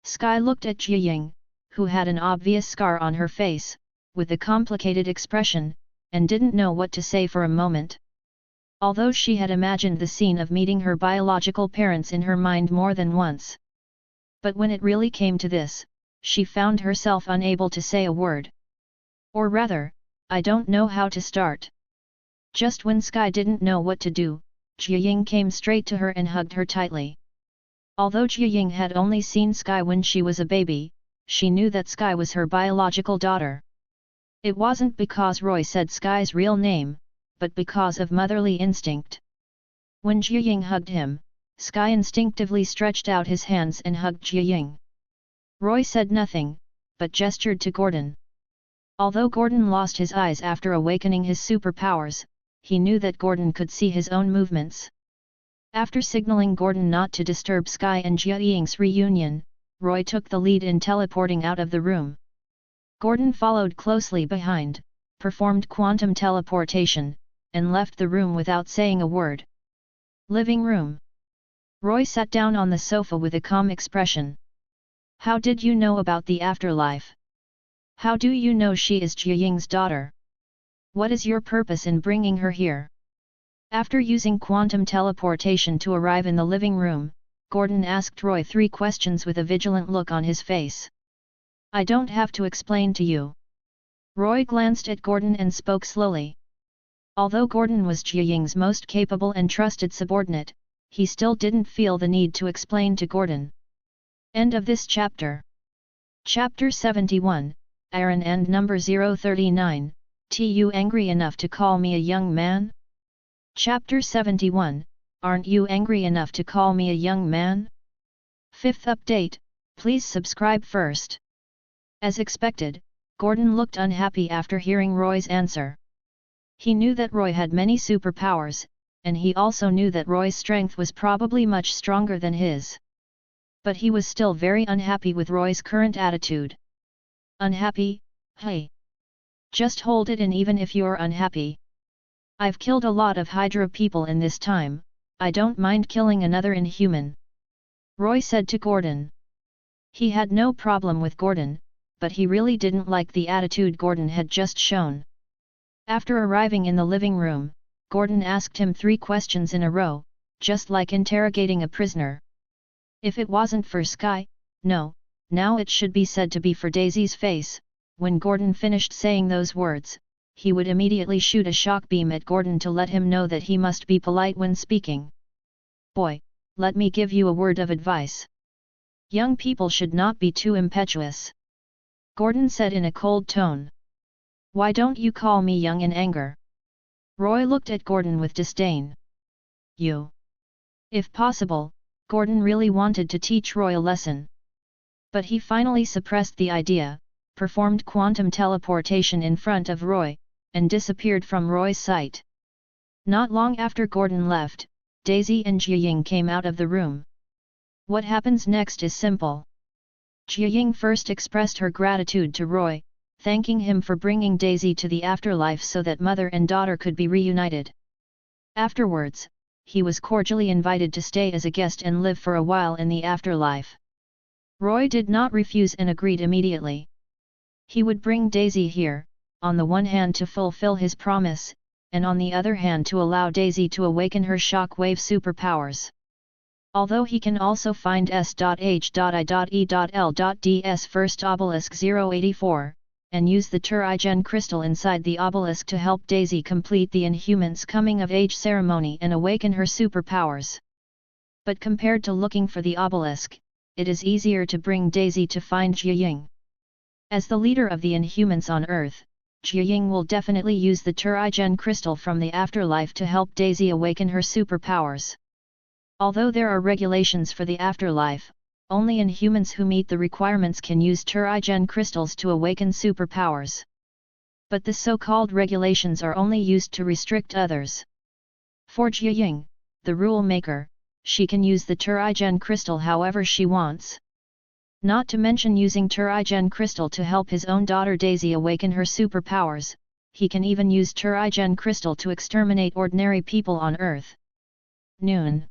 Sky looked at Jiaying, who had an obvious scar on her face, with a complicated expression, and didn't know what to say for a moment. Although she had imagined the scene of meeting her biological parents in her mind more than once. But when it really came to this, she found herself unable to say a word. Or rather, I don't know how to start. Just when Sky didn't know what to do, Jiaying came straight to her and hugged her tightly. Although Jiaying had only seen Sky when she was a baby, she knew that Sky was her biological daughter. It wasn't because Roy said Sky's real name, but because of motherly instinct. When Jiaying hugged him, Sky instinctively stretched out his hands and hugged Jiaying. Roy said nothing, but gestured to Gordon. Although Gordon lost his eyes after awakening his superpowers, he knew that Gordon could see his own movements. After signaling Gordon not to disturb Sky and Jiaying's reunion, Roy took the lead in teleporting out of the room. Gordon followed closely behind, performed quantum teleportation, and left the room without saying a word. Living room. Roy sat down on the sofa with a calm expression. How did you know about the afterlife? How do you know she is Jiaying's daughter? What is your purpose in bringing her here? After using quantum teleportation to arrive in the living room, Gordon asked Roy 3 questions with a vigilant look on his face. I don't have to explain to you. Roy glanced at Gordon and spoke slowly. Although Gordon was Jiaying's most capable and trusted subordinate, he still didn't feel the need to explain to Gordon. End of this chapter. Chapter 71, Aaron and number 039, You angry enough to call me a young man? Chapter 71, Aren't you angry enough to call me a young man? 5th update, please subscribe first. As expected, Gordon looked unhappy after hearing Roy's answer. He knew that Roy had many superpowers, and he also knew that Roy's strength was probably much stronger than his. But he was still very unhappy with Roy's current attitude. Unhappy? Hey! Just hold it in even if you're unhappy. I've killed a lot of Hydra people in this time, I don't mind killing another Inhuman. Roy said to Gordon. He had no problem with Gordon, but he really didn't like the attitude Gordon had just shown. After arriving in the living room, Gordon asked him 3 questions in a row, just like interrogating a prisoner. If it wasn't for Sky, no, now it should be said to be for Daisy's face. When Gordon finished saying those words, he would immediately shoot a shock beam at Gordon to let him know that he must be polite when speaking. Boy, let me give you a word of advice. Young people should not be too impetuous. Gordon said in a cold tone. Why don't you call me young in anger? Roy looked at Gordon with disdain. You. If possible, Gordon really wanted to teach Roy a lesson. But he finally suppressed the idea, performed quantum teleportation in front of Roy, and disappeared from Roy's sight. Not long after Gordon left, Daisy and Jiaying came out of the room. What happens next is simple. Jiaying first expressed her gratitude to Roy, thanking him for bringing Daisy to the afterlife so that mother and daughter could be reunited. Afterwards, he was cordially invited to stay as a guest and live for a while in the afterlife. Roy did not refuse and agreed immediately. He would bring Daisy here, on the one hand to fulfill his promise, and on the other hand to allow Daisy to awaken her shockwave superpowers. Although he can also find S.H.I.E.L.D.'s first obelisk 084, and use the Turigen crystal inside the obelisk to help Daisy complete the Inhumans' coming-of-age ceremony and awaken her superpowers. But compared to looking for the obelisk, it is easier to bring Daisy to find Jiaying. As the leader of the Inhumans on Earth, Jiaying will definitely use the Turigen crystal from the afterlife to help Daisy awaken her superpowers. Although there are regulations for the afterlife, only Inhumans who meet the requirements can use Turigen crystals to awaken superpowers. But the so-called regulations are only used to restrict others. For Jiaying, the rule maker, she can use the Turigen crystal however she wants. Not to mention using Turigen crystal to help his own daughter Daisy awaken her superpowers, he can even use Turigen crystal to exterminate ordinary people on Earth. Noon.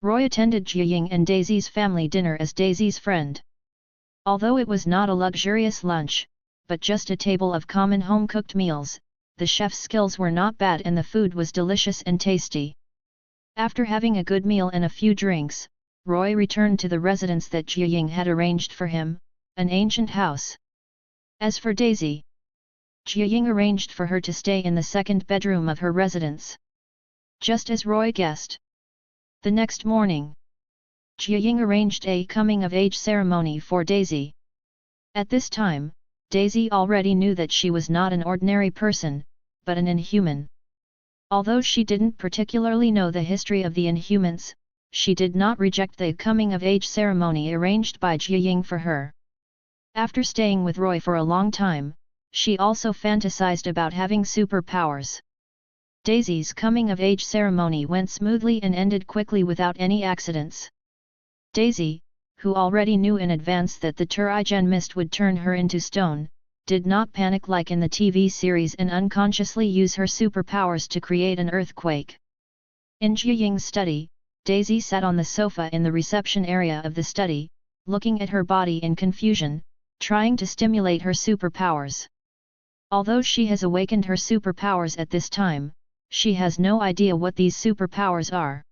Roy attended Jiaying and Daisy's family dinner as Daisy's friend. Although it was not a luxurious lunch, but just a table of common home-cooked meals, the chef's skills were not bad and the food was delicious and tasty. After having a good meal and a few drinks, Roy returned to the residence that Jiaying had arranged for him, an ancient house. As for Daisy, Jiaying arranged for her to stay in the second bedroom of her residence. Just as Roy guessed. The next morning, Jiaying arranged a coming-of-age ceremony for Daisy. At this time, Daisy already knew that she was not an ordinary person, but an Inhuman. Although she didn't particularly know the history of the Inhumans, she did not reject the coming-of-age ceremony arranged by Jiaying for her. After staying with Roy for a long time, she also fantasized about having superpowers. Daisy's coming-of-age ceremony went smoothly and ended quickly without any accidents. Daisy, who already knew in advance that the Turigen mist would turn her into stone, did not panic like in the TV series and unconsciously use her superpowers to create an earthquake. In Jiaying's study, Daisy sat on the sofa in the reception area of the study, looking at her body in confusion, trying to stimulate her superpowers. Although she has awakened her superpowers at this time, she has no idea what these superpowers are.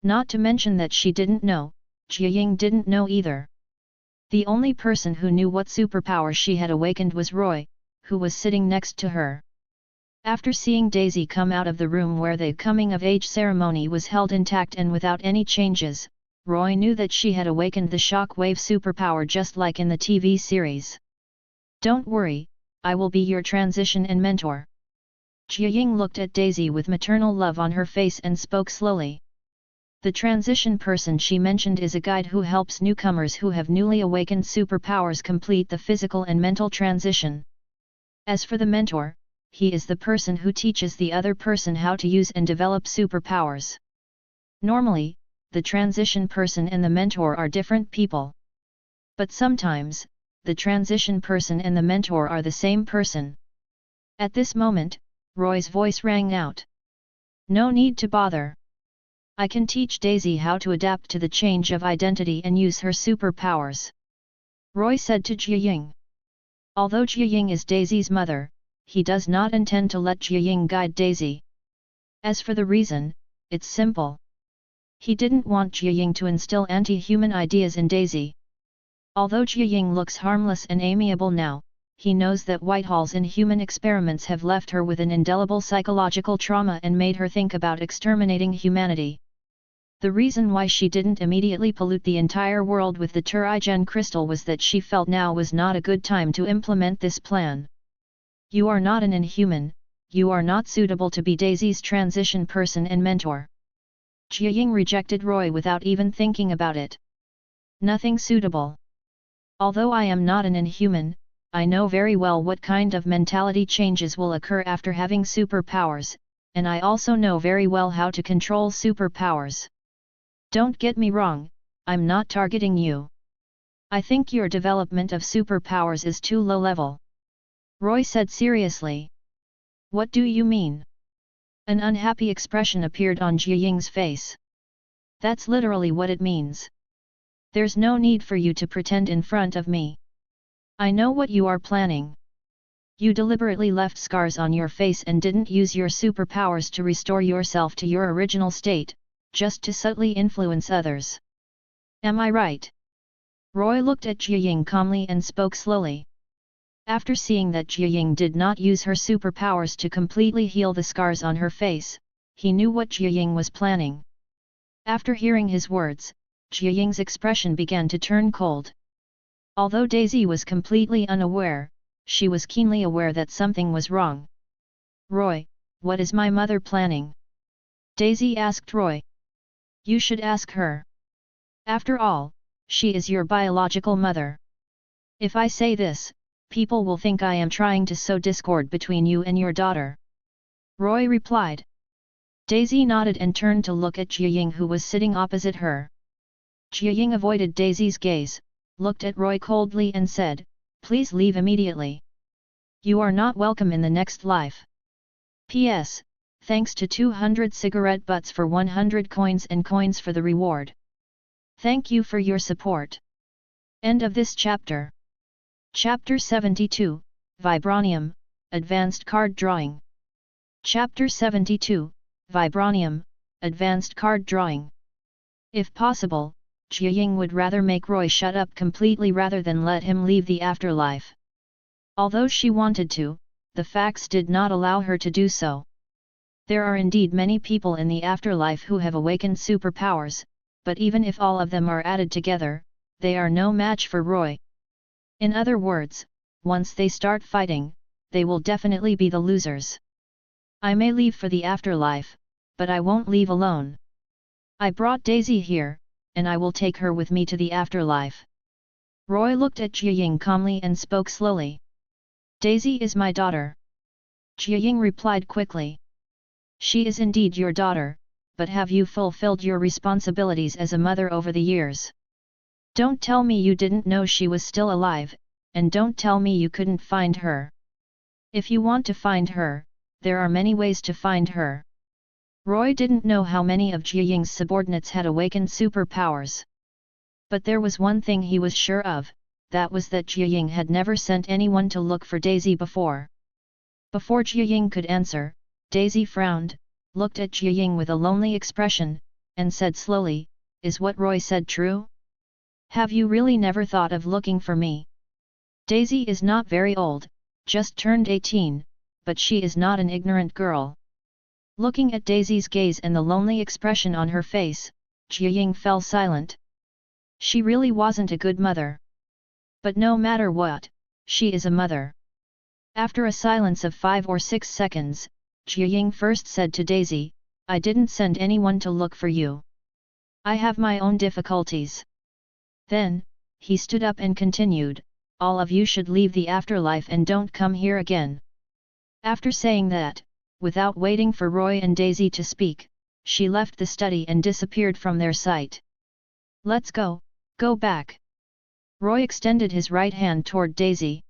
Not to mention that she didn't know, Jiaying didn't know either. The only person who knew what superpower she had awakened was Roy, who was sitting next to her. After seeing Daisy come out of the room where the coming-of-age ceremony was held intact and without any changes, Roy knew that she had awakened the shockwave superpower just like in the TV series. "Don't worry, I will be your transition and mentor." Jiaying looked at Daisy with maternal love on her face and spoke slowly. The transition person she mentioned is a guide who helps newcomers who have newly awakened superpowers complete the physical and mental transition. As for the mentor, he is the person who teaches the other person how to use and develop superpowers. Normally, the transition person and the mentor are different people. But sometimes, the transition person and the mentor are the same person. At this moment, Roy's voice rang out. No need to bother. I can teach Daisy how to adapt to the change of identity and use her superpowers. Roy said to Jiaying. Although Jiaying is Daisy's mother, he does not intend to let Jiaying guide Daisy. As for the reason, it's simple. He didn't want Jiaying to instill anti-human ideas in Daisy. Although Jiaying looks harmless and amiable now, he knows that Whitehall's inhuman experiments have left her with an indelible psychological trauma and made her think about exterminating humanity. The reason why she didn't immediately pollute the entire world with the Turigen crystal was that she felt now was not a good time to implement this plan. You are not an inhuman, you are not suitable to be Daisy's transition person and mentor. Jiaying rejected Roy without even thinking about it. Nothing suitable. Although I am not an inhuman, I know very well what kind of mentality changes will occur after having superpowers, and I also know very well how to control superpowers. Don't get me wrong, I'm not targeting you. I think your development of superpowers is too low level. Roy said seriously. What do you mean? An unhappy expression appeared on Jiaying's face. That's literally what it means. There's no need for you to pretend in front of me. I know what you are planning. You deliberately left scars on your face and didn't use your superpowers to restore yourself to your original state, just to subtly influence others. Am I right? Roy looked at Jiaying calmly and spoke slowly. After seeing that Jiaying did not use her superpowers to completely heal the scars on her face, he knew what Jiaying was planning. After hearing his words, Jiaying's expression began to turn cold. Although Daisy was completely unaware, she was keenly aware that something was wrong. Roy, what is my mother planning? Daisy asked Roy. You should ask her. After all, she is your biological mother. If I say this, people will think I am trying to sow discord between you and your daughter. Roy replied. Daisy nodded and turned to look at Jiaying, who was sitting opposite her. Jiaying avoided Daisy's gaze, looked at Roy coldly and said, Please leave immediately. You are not welcome in the next life. P.S. Thanks to 200 cigarette butts for 100 coins and coins for the reward. Thank you for your support. End of this chapter. Chapter 72, Vibranium, Advanced Card Drawing. Chapter 72, Vibranium, Advanced Card Drawing. If possible, Jiaying would rather make Roy shut up completely rather than let him leave the afterlife. Although she wanted to, the facts did not allow her to do so. There are indeed many people in the afterlife who have awakened superpowers, but even if all of them are added together, they are no match for Roy. In other words, once they start fighting, they will definitely be the losers. I may leave for the afterlife, but I won't leave alone. I brought Daisy here, and I will take her with me to the afterlife. Roy looked at Jiaying calmly and spoke slowly. Daisy is my daughter. Jiaying replied quickly. She is indeed your daughter, but have you fulfilled your responsibilities as a mother over the years? Don't tell me you didn't know she was still alive, and don't tell me you couldn't find her. If you want to find her, there are many ways to find her. Roy didn't know how many of Jiaying's subordinates had awakened superpowers. But there was one thing he was sure of, that was that Jiaying had never sent anyone to look for Daisy before. Before Jiaying could answer, Daisy frowned, looked at Jiaying with a lonely expression, and said slowly, Is what Roy said true? Have you really never thought of looking for me? Daisy is not very old, just turned 18, but she is not an ignorant girl. Looking at Daisy's gaze and the lonely expression on her face, Jiaying fell silent. She really wasn't a good mother. But no matter what, she is a mother. After a silence of 5 or 6 seconds, Jiaying first said to Daisy, I didn't send anyone to look for you. I have my own difficulties. Then, he stood up and continued, all of you should leave the afterlife and don't come here again. After saying that, without waiting for Roy and Daisy to speak, she left the study and disappeared from their sight. Let's go back. Roy extended his right hand toward Daisy.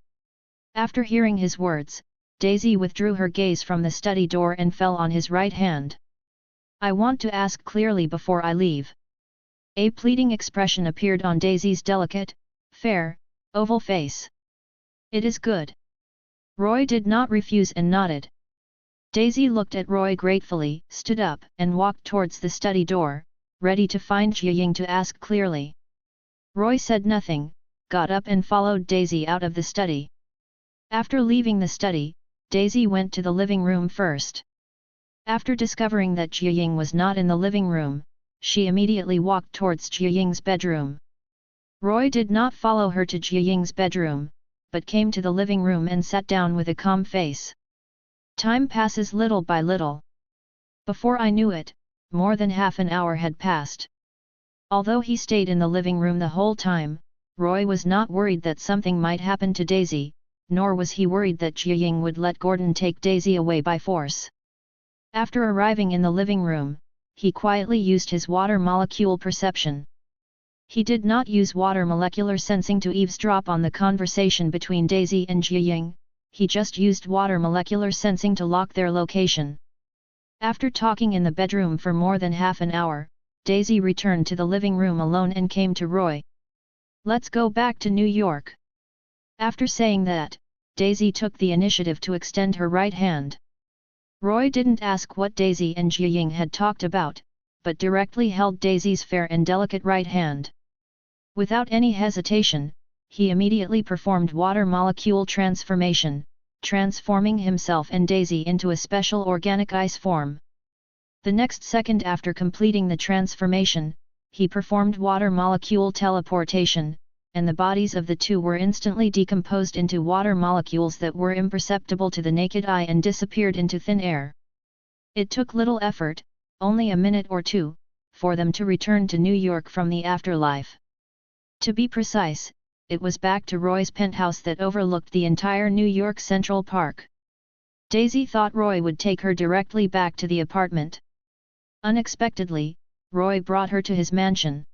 After hearing his words, Daisy withdrew her gaze from the study door and fell on his right hand. I want to ask clearly before I leave. A pleading expression appeared on Daisy's delicate, fair, oval face. It is good. Roy did not refuse and nodded. Daisy looked at Roy gratefully, stood up and walked towards the study door, ready to find Jiaying to ask clearly. Roy said nothing, got up and followed Daisy out of the study. After leaving the study, Daisy went to the living room first. After discovering that Jiaying was not in the living room, she immediately walked towards Jiaying's bedroom. Roy did not follow her to Jiaying's bedroom, but came to the living room and sat down with a calm face. Time passes little by little. Before I knew it, more than half an hour had passed. Although he stayed in the living room the whole time, Roy was not worried that something might happen to Daisy, nor was he worried that Jiaying would let Gordon take Daisy away by force. After arriving in the living room, he quietly used his water molecule perception. He did not use water molecular sensing to eavesdrop on the conversation between Daisy and Jiaying, he just used water molecular sensing to lock their location. After talking in the bedroom for more than half an hour, Daisy returned to the living room alone and came to Roy. Let's go back to New York. After saying that, Daisy took the initiative to extend her right hand. Roy didn't ask what Daisy and Jiaying had talked about, but directly held Daisy's fair and delicate right hand. Without any hesitation, he immediately performed water molecule transformation, transforming himself and Daisy into a special organic ice form. The next second after completing the transformation, he performed water molecule teleportation, and the bodies of the two were instantly decomposed into water molecules that were imperceptible to the naked eye and disappeared into thin air. It took little effort, only a minute or two, for them to return to New York from the afterlife. To be precise, it was back to Roy's penthouse that overlooked the entire New York Central Park. Daisy thought Roy would take her directly back to the apartment. Unexpectedly, Roy brought her to his mansion.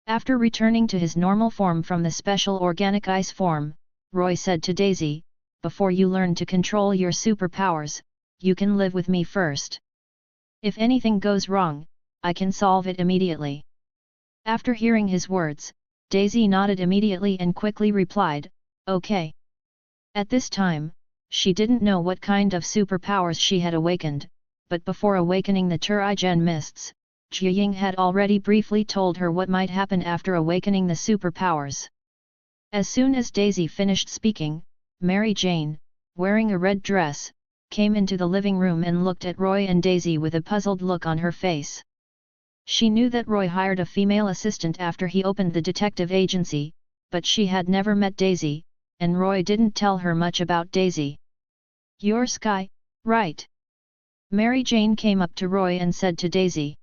After returning to his normal form from the special organic ice form, Roy said to Daisy, "Before you learn to control your superpowers, you can live with me first. If anything goes wrong, I can solve it immediately." After hearing his words, Daisy nodded immediately and quickly replied, "Okay." At this time, she didn't know what kind of superpowers she had awakened, but before awakening the Turigen mists, Jiaying had already briefly told her what might happen after awakening the superpowers. As soon as Daisy finished speaking, Mary Jane, wearing a red dress, came into the living room and looked at Roy and Daisy with a puzzled look on her face. She knew that Roy hired a female assistant after he opened the detective agency, but she had never met Daisy, and Roy didn't tell her much about Daisy. "You're Sky, right?" Mary Jane came up to Roy and said to Daisy.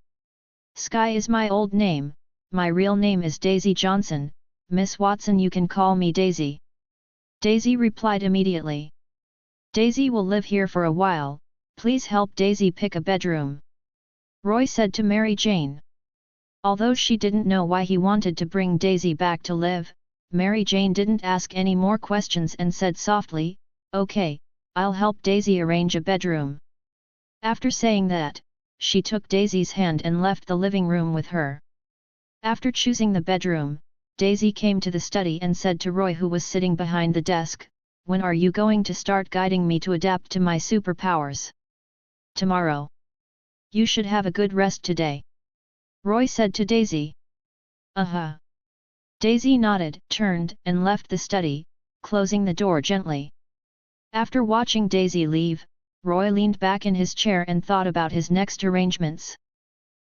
"Sky is my old name, my real name is Daisy Johnson, Miss Watson you can call me Daisy." Daisy replied immediately. "Daisy will live here for a while, please help Daisy pick a bedroom," Roy said to Mary Jane. Although she didn't know why he wanted to bring Daisy back to live, Mary Jane didn't ask any more questions and said softly, "Okay, I'll help Daisy arrange a bedroom." After saying that, she took Daisy's hand and left the living room with her. After choosing the bedroom, Daisy came to the study and said to Roy who was sitting behind the desk, "When are you going to start guiding me to adapt to my superpowers?" "Tomorrow. You should have a good rest today," Roy said to Daisy. "Uh-huh." Daisy nodded, turned and left the study, closing the door gently. After watching Daisy leave, Roy leaned back in his chair and thought about his next arrangements.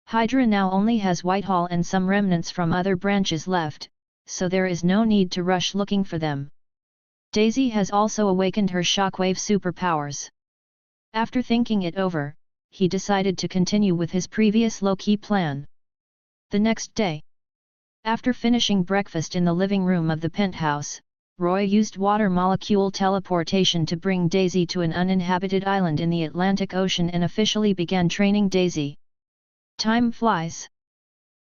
Hydra now only has Whitehall and some remnants from other branches left, so there is no need to rush looking for them. Daisy has also awakened her shockwave superpowers. After thinking it over, he decided to continue with his previous low-key plan. The next day, after finishing breakfast in the living room of the penthouse, Roy used water molecule teleportation to bring Daisy to an uninhabited island in the Atlantic Ocean and officially began training Daisy. Time flies.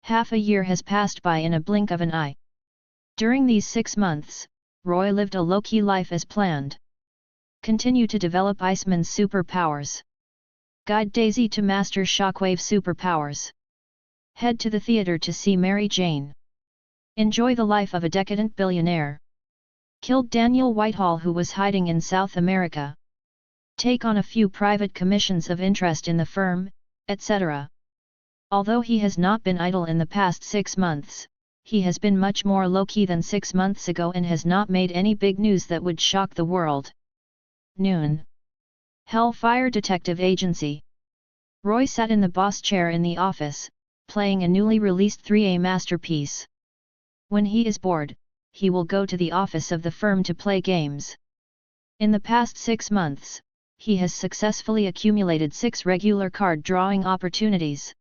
Half a year has passed by in a blink of an eye. During these 6 months, Roy lived a low-key life as planned. Continue to develop Iceman's superpowers. Guide Daisy to master Shockwave superpowers. Head to the theater to see Mary Jane. Enjoy the life of a decadent billionaire. Killed Daniel Whitehall who was hiding in South America. Take on a few private commissions of interest in the firm, etc. Although he has not been idle in the past 6 months, he has been much more low-key than 6 months ago and has not made any big news that would shock the world. Noon. Hellfire Detective Agency. Roy sat in the boss chair in the office, playing a newly released 3A masterpiece. When he is bored, he will go to the office of the firm to play games. In the past 6 months, he has successfully accumulated 6 regular card drawing opportunities.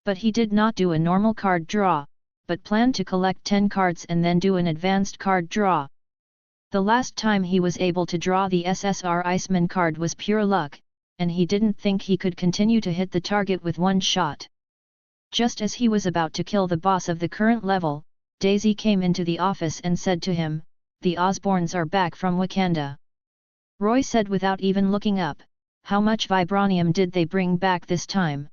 But he did not do a normal card draw, but planned to collect 10 cards and then do an advanced card draw. The last time he was able to draw the SSR Iceman card was pure luck, and he didn't think he could continue to hit the target with one shot. Just as he was about to kill the boss of the current level, Daisy came into the office and said to him, "The Osborns are back from Wakanda." Roy said without even looking up, "How much vibranium did they bring back this time?"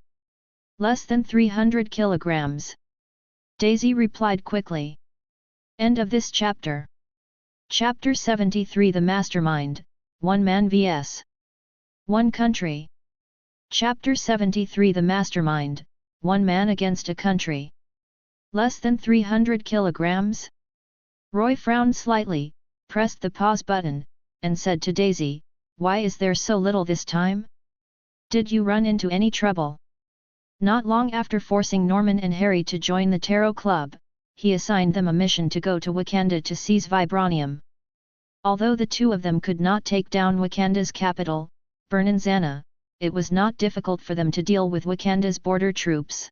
"Less than 300 kilograms. Daisy replied quickly. End of this chapter. Chapter 73 The Mastermind, One Man vs. One Country. Chapter 73 The Mastermind, One Man Against a Country. Less than 300 kilograms? Roy frowned slightly, pressed the pause button, and said to Daisy, "Why is there so little this time? Did you run into any trouble?" Not long after forcing Norman and Harry to join the Tarot Club, he assigned them a mission to go to Wakanda to seize vibranium. Although the two of them could not take down Wakanda's capital, Bernanzana, it was not difficult for them to deal with Wakanda's border troops.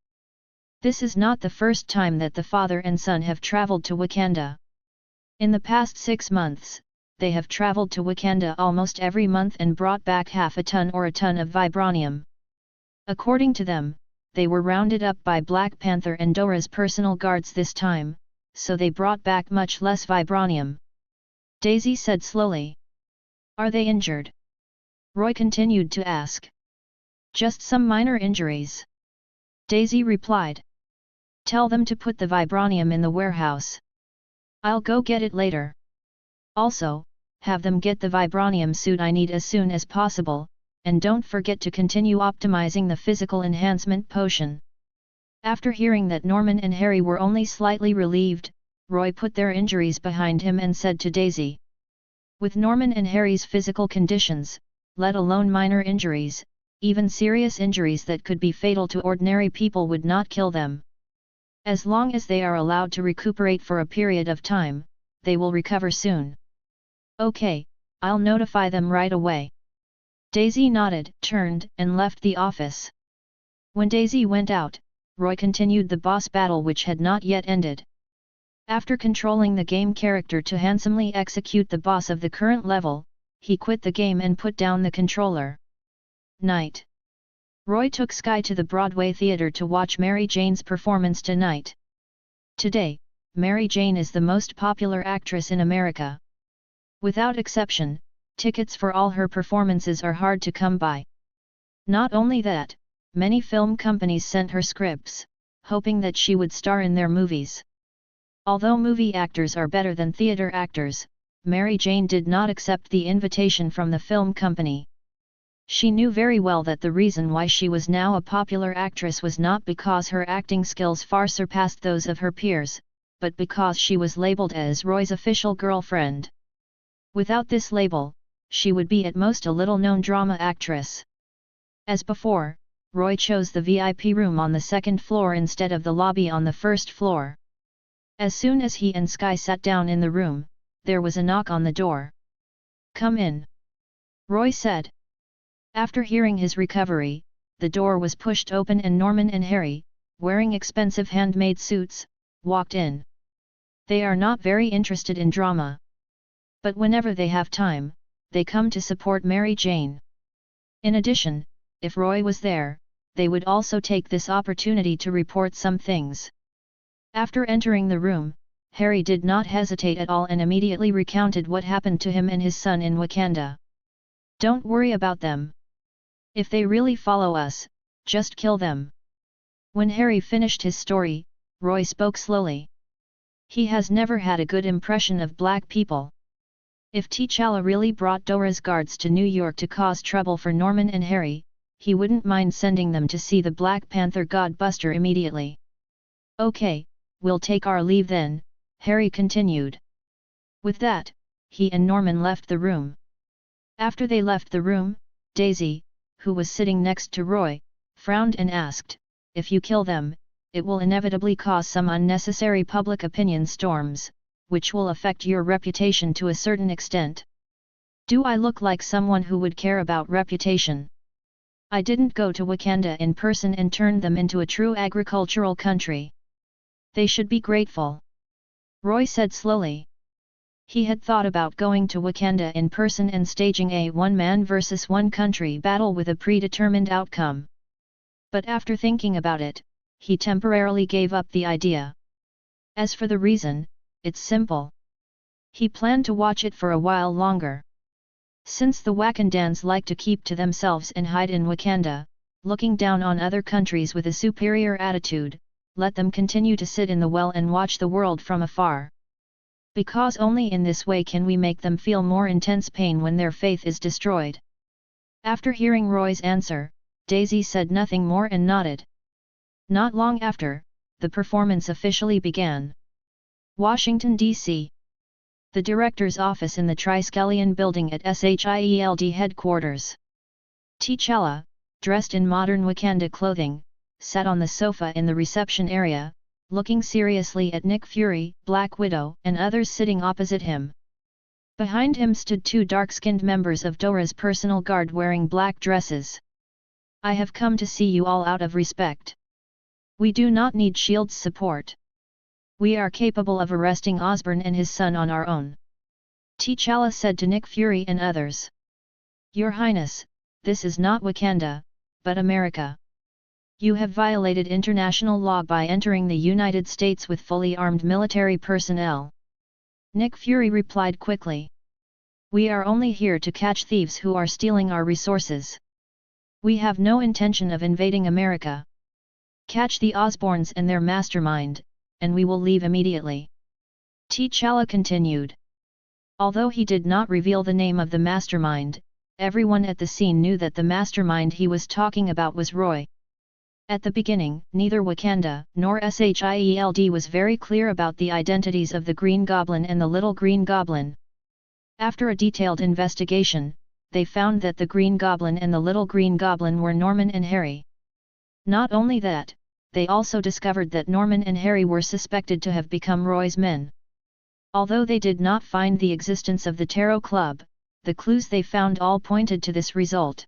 This is not the first time that the father and son have traveled to Wakanda. In the past 6 months, they have traveled to Wakanda almost every month and brought back half a ton or a ton of vibranium. According to them, they were rounded up by Black Panther and Dora's personal guards this time, so they brought back much less vibranium. Daisy said slowly. "Are they injured?" Roy continued to ask. "Just some minor injuries," Daisy replied. "Tell them to put the vibranium in the warehouse. I'll go get it later. Also, have them get the vibranium suit I need as soon as possible, and don't forget to continue optimizing the physical enhancement potion." After hearing that Norman and Harry were only slightly relieved, Roy put their injuries behind him and said to Daisy. With Norman and Harry's physical conditions, let alone minor injuries, even serious injuries that could be fatal to ordinary people would not kill them. As long as they are allowed to recuperate for a period of time, they will recover soon. "Okay, I'll notify them right away." Daisy nodded, turned, and left the office. When Daisy went out, Roy continued the boss battle which had not yet ended. After controlling the game character to handsomely execute the boss of the current level, he quit the game and put down the controller. Night. Roy took Sky to the Broadway Theatre to watch Mary Jane's performance tonight. Today, Mary Jane is the most popular actress in America. Without exception, tickets for all her performances are hard to come by. Not only that, many film companies sent her scripts, hoping that she would star in their movies. Although movie actors are better than theater actors, Mary Jane did not accept the invitation from the film company. She knew very well that the reason why she was now a popular actress was not because her acting skills far surpassed those of her peers, but because she was labeled as Roy's official girlfriend. Without this label, she would be at most a little-known drama actress. As before, Roy chose the VIP room on the second floor instead of the lobby on the first floor. As soon as he and Sky sat down in the room, there was a knock on the door. "Come in," Roy said. After hearing his recovery, the door was pushed open and Norman and Harry, wearing expensive handmade suits, walked in. They are not very interested in drama. But whenever they have time, they come to support Mary Jane. In addition, if Roy was there, they would also take this opportunity to report some things. After entering the room, Harry did not hesitate at all and immediately recounted what happened to him and his son in Wakanda. Don't worry about them. If they really follow us, just kill them. When Harry finished his story, Roy spoke slowly. He has never had a good impression of black people. If T'Challa really brought Dora's guards to New York to cause trouble for Norman and Harry, he wouldn't mind sending them to see the Black Panther Godbuster immediately. Okay, we'll take our leave then, Harry continued. With that, he and Norman left the room. After they left the room, Daisy, who was sitting next to Roy, frowned and asked, "If you kill them, it will inevitably cause some unnecessary public opinion storms, which will affect your reputation to a certain extent. Do I look like someone who would care about reputation? I didn't go to Wakanda in person and turn them into a true agricultural country. They should be grateful," Roy said slowly. He had thought about going to Wakanda in person and staging a one-man versus one-country battle with a predetermined outcome. But after thinking about it, he temporarily gave up the idea. As for the reason, it's simple. He planned to watch it for a while longer. Since the Wakandans like to keep to themselves and hide in Wakanda, looking down on other countries with a superior attitude, let them continue to sit in the well and watch the world from afar. Because only in this way can we make them feel more intense pain when their faith is destroyed. After hearing Roy's answer, Daisy said nothing more and nodded. Not long after, the performance officially began. Washington, D.C. The director's office in the Triskelion building at SHIELD headquarters. T'Challa, dressed in modern Wakanda clothing, sat on the sofa in the reception area, looking seriously at Nick Fury, Black Widow, and others sitting opposite him. Behind him stood two dark-skinned members of Dora's personal guard wearing black dresses. "I have come to see you all out of respect. We do not need S.H.I.E.L.D's support. We are capable of arresting Osborn and his son on our own," T'Challa said to Nick Fury and others. "Your Highness, this is not Wakanda, but America. You have violated international law by entering the United States with fully armed military personnel," Nick Fury replied quickly. "We are only here to catch thieves who are stealing our resources. We have no intention of invading America. Catch the Osborns and their mastermind, and we will leave immediately," T'Challa continued. Although he did not reveal the name of the mastermind, everyone at the scene knew that the mastermind he was talking about was Roy. At the beginning, neither Wakanda nor SHIELD was very clear about the identities of the Green Goblin and the Little Green Goblin. After a detailed investigation, they found that the Green Goblin and the Little Green Goblin were Norman and Harry. Not only that, they also discovered that Norman and Harry were suspected to have become Roy's men. Although they did not find the existence of the Tarot Club, the clues they found all pointed to this result.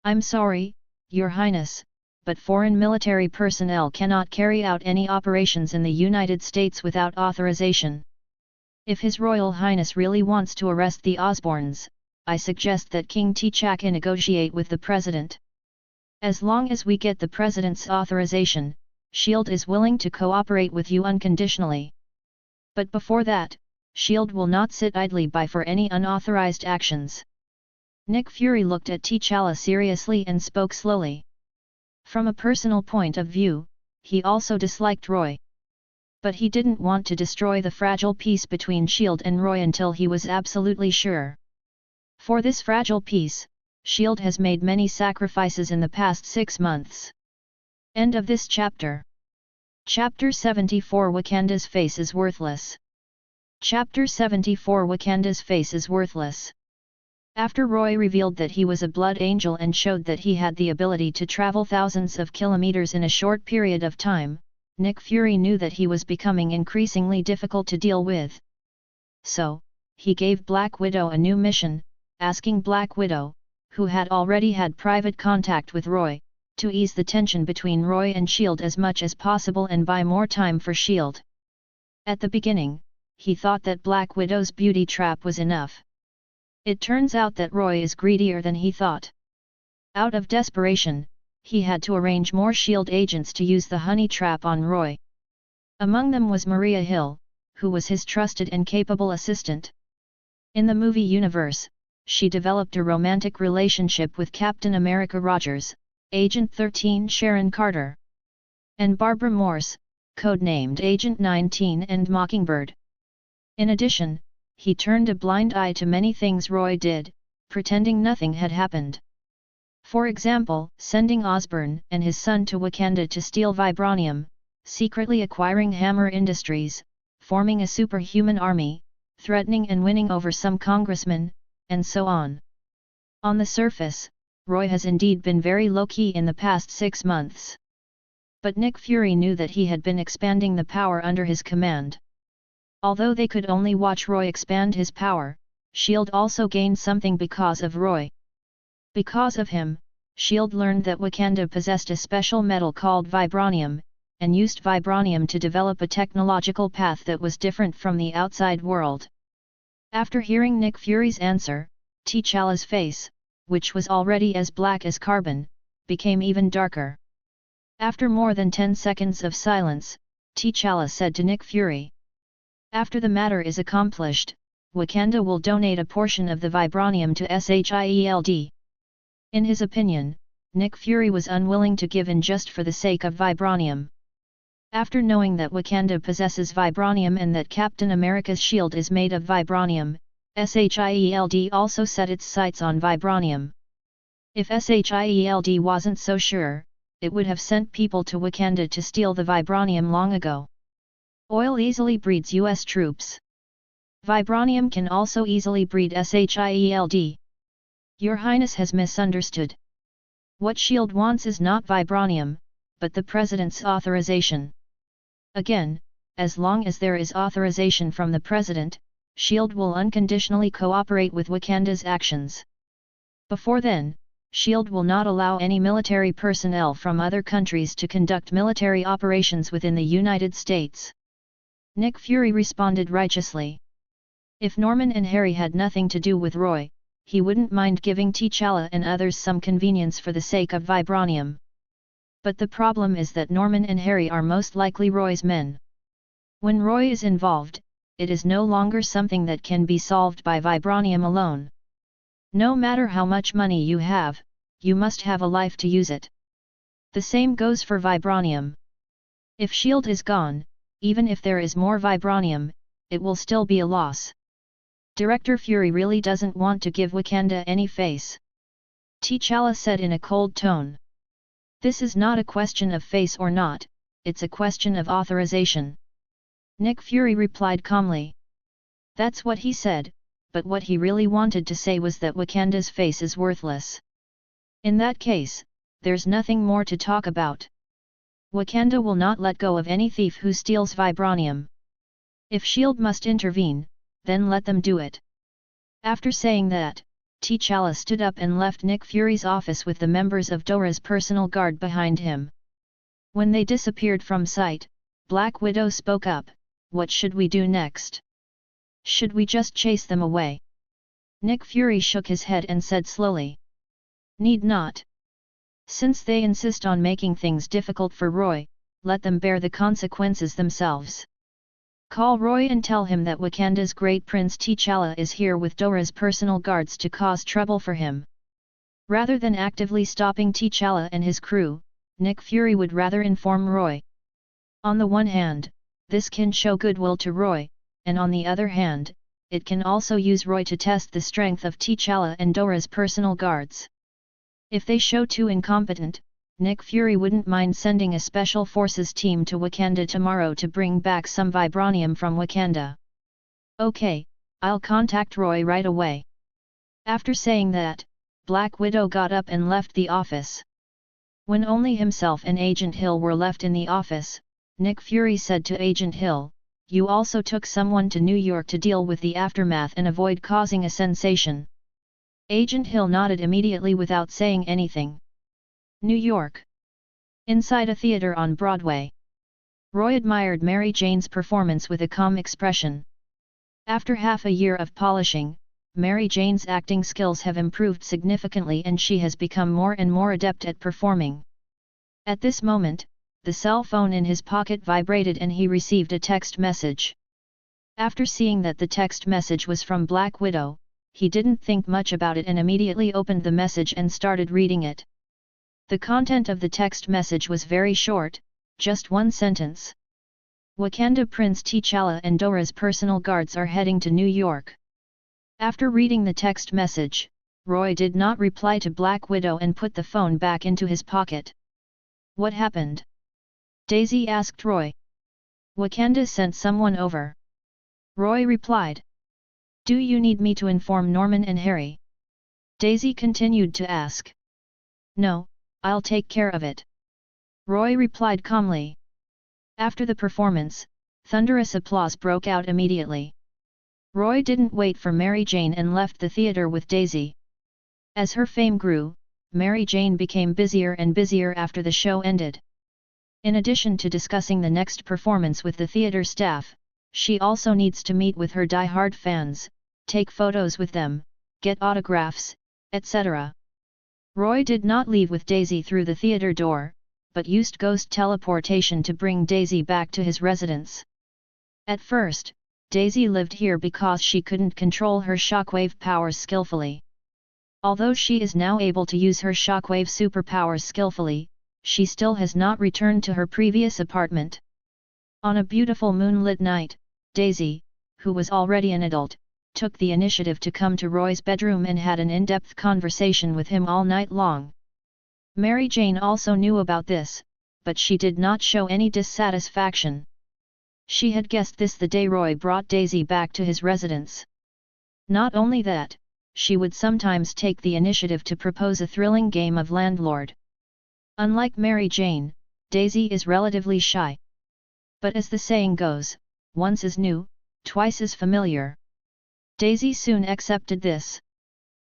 "I'm sorry, Your Highness, but foreign military personnel cannot carry out any operations in the United States without authorization. If His Royal Highness really wants to arrest the Osborns, I suggest that King T'Chaka negotiate with the President. As long as we get the President's authorization, S.H.I.E.L.D. is willing to cooperate with you unconditionally. But before that, S.H.I.E.L.D. will not sit idly by for any unauthorized actions." Nick Fury looked at T'Challa seriously and spoke slowly. From a personal point of view, he also disliked Roy. But he didn't want to destroy the fragile peace between S.H.I.E.L.D. and Roy until he was absolutely sure. For this fragile peace, S.H.I.E.L.D. has made many sacrifices in the past 6 months. End of this chapter. Chapter 74 Wakanda's face is worthless. Chapter 74 Wakanda's face is worthless. After Roy revealed that he was a blood angel and showed that he had the ability to travel thousands of kilometers in a short period of time, Nick Fury knew that he was becoming increasingly difficult to deal with. So, he gave Black Widow a new mission, asking Black Widow, who had already had private contact with Roy, to ease the tension between Roy and S.H.I.E.L.D. as much as possible and buy more time for S.H.I.E.L.D. At the beginning, he thought that Black Widow's beauty trap was enough. It turns out that Roy is greedier than he thought. Out of desperation, he had to arrange more S.H.I.E.L.D. agents to use the honey trap on Roy. Among them was Maria Hill, who was his trusted and capable assistant. In the movie universe, she developed a romantic relationship with Captain America Rogers, Agent 13 Sharon Carter, and Barbara Morse, codenamed Agent 19 and Mockingbird. In addition, he turned a blind eye to many things Roy did, pretending nothing had happened. For example, sending Osborn and his son to Wakanda to steal vibranium, secretly acquiring Hammer Industries, forming a superhuman army, threatening and winning over some congressmen, and so on. On the surface, Roy has indeed been very low-key in the past 6 months. But Nick Fury knew that he had been expanding the power under his command. Although they could only watch Roy expand his power, S.H.I.E.L.D. also gained something because of Roy. Because of him, S.H.I.E.L.D. learned that Wakanda possessed a special metal called vibranium, and used vibranium to develop a technological path that was different from the outside world. After hearing Nick Fury's answer, T'Challa's face, which was already as black as carbon, became even darker. After more than 10 seconds of silence, T'Challa said to Nick Fury, "After the matter is accomplished, Wakanda will donate a portion of the vibranium to S.H.I.E.L.D." In his opinion, Nick Fury was unwilling to give in just for the sake of vibranium. After knowing that Wakanda possesses vibranium and that Captain America's shield is made of vibranium, S.H.I.E.L.D. also set its sights on vibranium. If S.H.I.E.L.D. wasn't so sure, it would have sent people to Wakanda to steal the vibranium long ago. Oil easily breeds US troops. Vibranium can also easily breed S.H.I.E.L.D. Your Highness has misunderstood. What S.H.I.E.L.D. wants is not vibranium, but the President's authorization. Again, as long as there is authorization from the President, S.H.I.E.L.D. will unconditionally cooperate with Wakanda's actions. Before then, S.H.I.E.L.D. will not allow any military personnel from other countries to conduct military operations within the United States. Nick Fury responded righteously. If Norman and Harry had nothing to do with Roy, he wouldn't mind giving T'Challa and others some convenience for the sake of vibranium. But the problem is that Norman and Harry are most likely Roy's men. When Roy is involved, it is no longer something that can be solved by vibranium alone. No matter how much money you have, you must have a life to use it. The same goes for vibranium. If S.H.I.E.L.D. is gone, even if there is more vibranium, it will still be a loss. Director Fury really doesn't want to give Wakanda any face. T'Challa said in a cold tone. This is not a question of face or not, it's a question of authorization. Nick Fury replied calmly. That's what he said, but what he really wanted to say was that Wakanda's face is worthless. In that case, there's nothing more to talk about. Wakanda will not let go of any thief who steals vibranium. If S.H.I.E.L.D. must intervene, then let them do it. After saying that, T'Challa stood up and left Nick Fury's office with the members of Dora's personal guard behind him. When they disappeared from sight, Black Widow spoke up, "What should we do next? Should we just chase them away?" Nick Fury shook his head and said slowly. "Need not. Since they insist on making things difficult for Roy, let them bear the consequences themselves. Call Roy and tell him that Wakanda's great prince T'Challa is here with Dora's personal guards to cause trouble for him." Rather than actively stopping T'Challa and his crew, Nick Fury would rather inform Roy. On the one hand, this can show goodwill to Roy, and on the other hand, it can also use Roy to test the strength of T'Challa and Dora's personal guards. If they show too incompetent, Nick Fury wouldn't mind sending a special forces team to Wakanda tomorrow to bring back some vibranium from Wakanda. "Okay, I'll contact Roy right away." After saying that, Black Widow got up and left the office. When only himself and Agent Hill were left in the office, Nick Fury said to Agent Hill, "You also took someone to New York to deal with the aftermath and avoid causing a sensation." Agent Hill nodded immediately without saying anything. New York. Inside a theater on Broadway. Roy admired Mary Jane's performance with a calm expression. After half a year of polishing, Mary Jane's acting skills have improved significantly and she has become more and more adept at performing. At this moment, the cell phone in his pocket vibrated and he received a text message. After seeing that the text message was from Black Widow, he didn't think much about it and immediately opened the message and started reading it. The content of the text message was very short, just one sentence. Wakanda Prince T'Challa and Dora's personal guards are heading to New York. After reading the text message, Roy did not reply to Black Widow and put the phone back into his pocket. What happened? Daisy asked Roy. Wakanda sent someone over. Roy replied. Do you need me to inform Norman and Harry? Daisy continued to ask. No, I'll take care of it. Roy replied calmly. After the performance, thunderous applause broke out immediately. Roy didn't wait for Mary Jane and left the theater with Daisy. As her fame grew, Mary Jane became busier and busier after the show ended. In addition to discussing the next performance with the theater staff, she also needs to meet with her die-hard fans, take photos with them, get autographs, etc. Roy did not leave with Daisy through the theater door, but used ghost teleportation to bring Daisy back to his residence. At first, Daisy lived here because she couldn't control her shockwave powers skillfully. Although she is now able to use her shockwave superpowers skillfully, she still has not returned to her previous apartment. On a beautiful moonlit night, Daisy, who was already an adult, took the initiative to come to Roy's bedroom and had an in-depth conversation with him all night long. Mary Jane also knew about this, but she did not show any dissatisfaction. She had guessed this the day Roy brought Daisy back to his residence. Not only that, she would sometimes take the initiative to propose a thrilling game of landlord. Unlike Mary Jane, Daisy is relatively shy. But as the saying goes, once is new, twice is familiar. Daisy soon accepted this.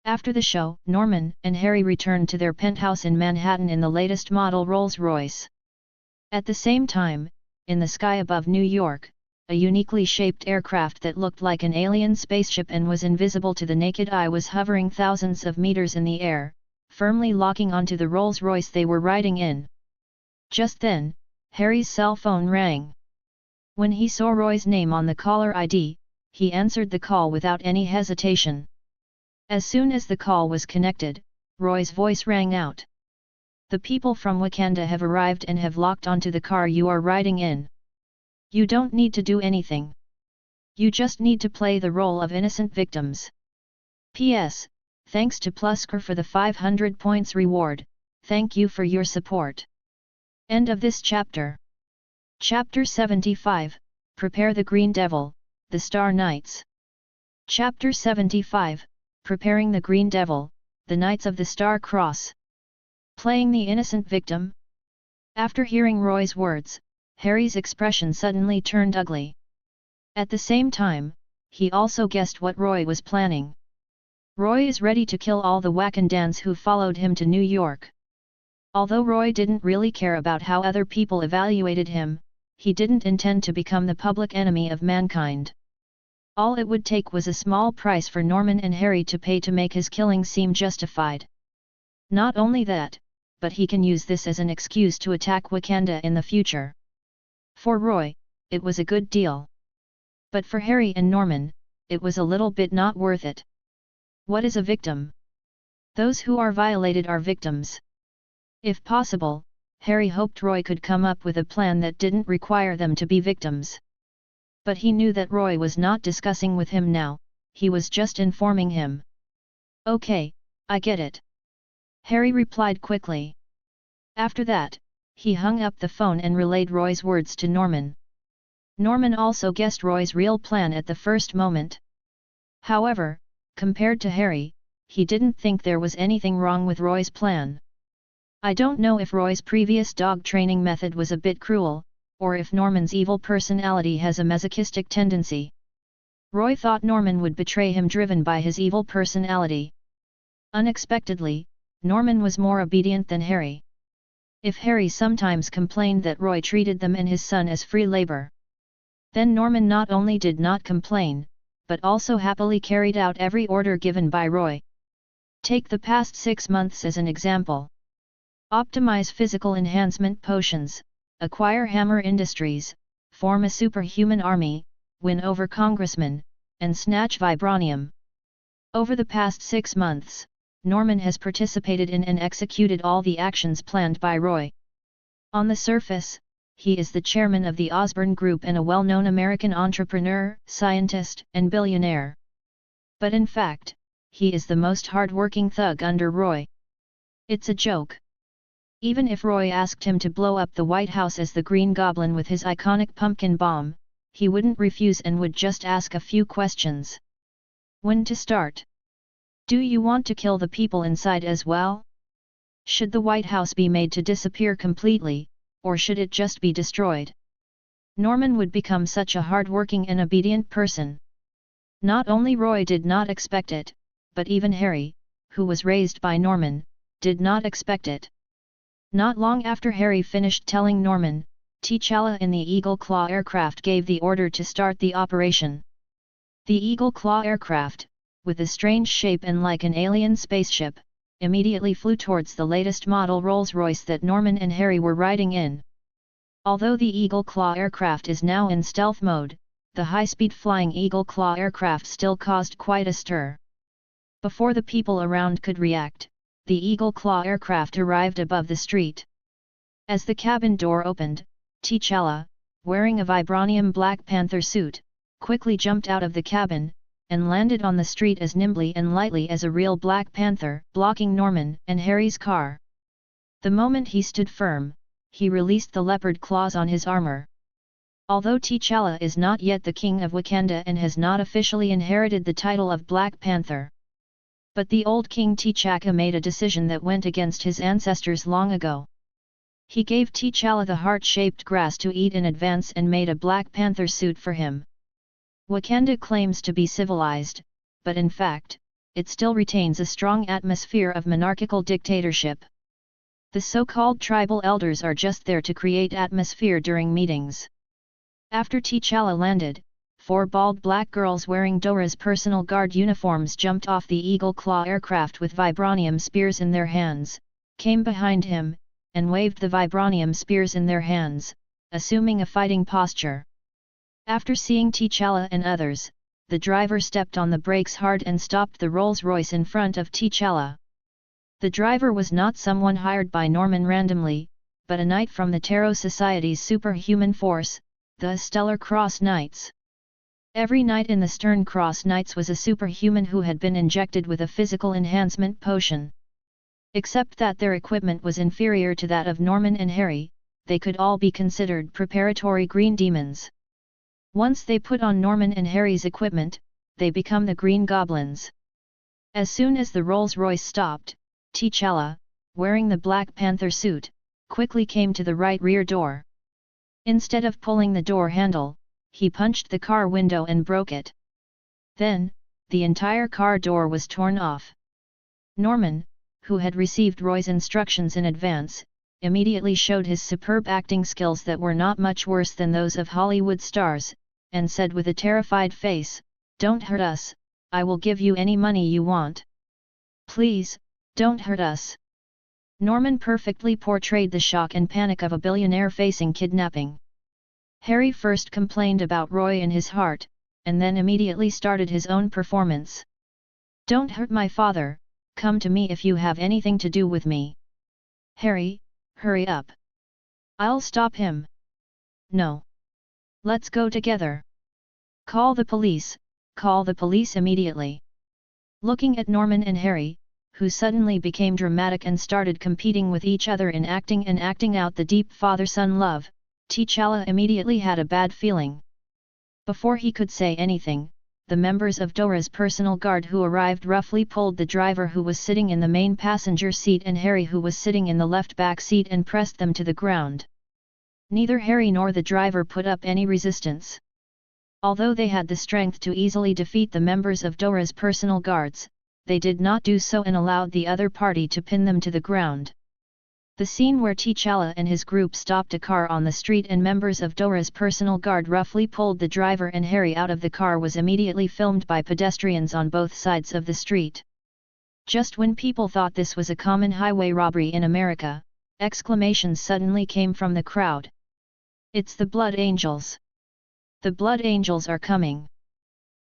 After the show, Norman and Harry returned to their penthouse in Manhattan in the latest model Rolls-Royce. At the same time, in the sky above New York, a uniquely shaped aircraft that looked like an alien spaceship and was invisible to the naked eye was hovering thousands of meters in the air, firmly locking onto the Rolls-Royce they were riding in. Just then, Harry's cell phone rang. When he saw Roy's name on the caller ID, he answered the call without any hesitation. As soon as the call was connected, Roy's voice rang out. The people from Wakanda have arrived and have locked onto the car you are riding in. You don't need to do anything. You just need to play the role of innocent victims. P.S. Thanks to Plusker for the 500 points reward, thank you for your support. End of this chapter. Chapter 75, Prepare the Green Devil, the Star Knights. Chapter 75, Preparing the Green Devil, the Knights of the Star Cross. Playing the innocent victim? After hearing Roy's words, Harry's expression suddenly turned ugly. At the same time, he also guessed what Roy was planning. Roy is ready to kill all the Wakandans who followed him to New York. Although Roy didn't really care about how other people evaluated him, he didn't intend to become the public enemy of mankind. All it would take was a small price for Norman and Harry to pay to make his killing seem justified. Not only that, but he can use this as an excuse to attack Wakanda in the future. For Roy, it was a good deal. But for Harry and Norman, it was a little bit not worth it. What is a victim? Those who are violated are victims. If possible, Harry hoped Roy could come up with a plan that didn't require them to be victims. But he knew that Roy was not discussing with him now, he was just informing him. Okay, I get it. Harry replied quickly. After that, he hung up the phone and relayed Roy's words to Norman. Norman also guessed Roy's real plan at the first moment. However, compared to Harry, he didn't think there was anything wrong with Roy's plan. I don't know if Roy's previous dog training method was a bit cruel, or if Norman's evil personality has a masochistic tendency. Roy thought Norman would betray him driven by his evil personality. Unexpectedly, Norman was more obedient than Harry. If Harry sometimes complained that Roy treated them and his son as free labor, then Norman not only did not complain, but also happily carried out every order given by Roy. Take the past 6 months as an example. Optimize physical enhancement potions, acquire Hammer Industries, form a superhuman army, win over congressmen, and snatch vibranium. Over the past 6 months, Norman has participated in and executed all the actions planned by Roy. On the surface, he is the chairman of the Osborne Group and a well-known American entrepreneur, scientist, and billionaire. But in fact, he is the most hard-working thug under Roy. It's a joke. Even if Roy asked him to blow up the White House as the Green Goblin with his iconic pumpkin bomb, he wouldn't refuse and would just ask a few questions. When to start? Do you want to kill the people inside as well? Should the White House be made to disappear completely, or should it just be destroyed? Norman would become such a hard-working and obedient person. Not only Roy did not expect it, but even Harry, who was raised by Norman, did not expect it. Not long after Harry finished telling Norman, T'Challa in the Eagle Claw aircraft gave the order to start the operation. The Eagle Claw aircraft, with a strange shape and like an alien spaceship, immediately flew towards the latest model Rolls-Royce that Norman and Harry were riding in. Although the Eagle Claw aircraft is now in stealth mode, the high-speed flying Eagle Claw aircraft still caused quite a stir. Before the people around could react, the Eagle Claw aircraft arrived above the street. As the cabin door opened, T'Challa, wearing a vibranium Black Panther suit, quickly jumped out of the cabin, and landed on the street as nimbly and lightly as a real Black Panther, blocking Norman and Harry's car. The moment he stood firm, he released the leopard claws on his armor. Although T'Challa is not yet the king of Wakanda and has not officially inherited the title of Black Panther, but the old King T'Chaka made a decision that went against his ancestors long ago. He gave T'Challa the heart-shaped grass to eat in advance and made a Black Panther suit for him. Wakanda claims to be civilized, but in fact, it still retains a strong atmosphere of monarchical dictatorship. The so-called tribal elders are just there to create atmosphere during meetings. After T'Challa landed, 4 bald black girls wearing Dora's personal guard uniforms jumped off the Eagle Claw aircraft with vibranium spears in their hands, came behind him, and waved the vibranium spears in their hands, assuming a fighting posture. After seeing T'Challa and others, the driver stepped on the brakes hard and stopped the Rolls-Royce in front of T'Challa. The driver was not someone hired by Norman randomly, but a knight from the Tarot Society's superhuman force, the Stellar Cross Knights. Every knight in the Stern Cross Knights was a superhuman who had been injected with a physical enhancement potion. Except that their equipment was inferior to that of Norman and Harry, they could all be considered preparatory green demons. Once they put on Norman and Harry's equipment, they become the Green Goblins. As soon as the Rolls-Royce stopped, T'Challa, wearing the Black Panther suit, quickly came to the right rear door. Instead of pulling the door handle, he punched the car window and broke it. Then, the entire car door was torn off. Norman, who had received Roy's instructions in advance, immediately showed his superb acting skills that were not much worse than those of Hollywood stars, and said with a terrified face, "Don't hurt us, I will give you any money you want. Please, don't hurt us." Norman perfectly portrayed the shock and panic of a billionaire facing kidnapping. Harry first complained about Roy in his heart, and then immediately started his own performance. "Don't hurt my father, come to me if you have anything to do with me." "Harry, hurry up. I'll stop him." "No. Let's go together. Call the police immediately." Looking at Norman and Harry, who suddenly became dramatic and started competing with each other in acting out the deep father-son love, T'Challa immediately had a bad feeling. Before he could say anything, the members of Dora's personal guard who arrived roughly pulled the driver who was sitting in the main passenger seat and Harry who was sitting in the left back seat and pressed them to the ground. Neither Harry nor the driver put up any resistance. Although they had the strength to easily defeat the members of Dora's personal guards, they did not do so and allowed the other party to pin them to the ground. The scene where T'Challa and his group stopped a car on the street and members of Dora's personal guard roughly pulled the driver and Harry out of the car was immediately filmed by pedestrians on both sides of the street. Just when people thought this was a common highway robbery in America, exclamations suddenly came from the crowd. "It's the Blood Angels! The Blood Angels are coming!"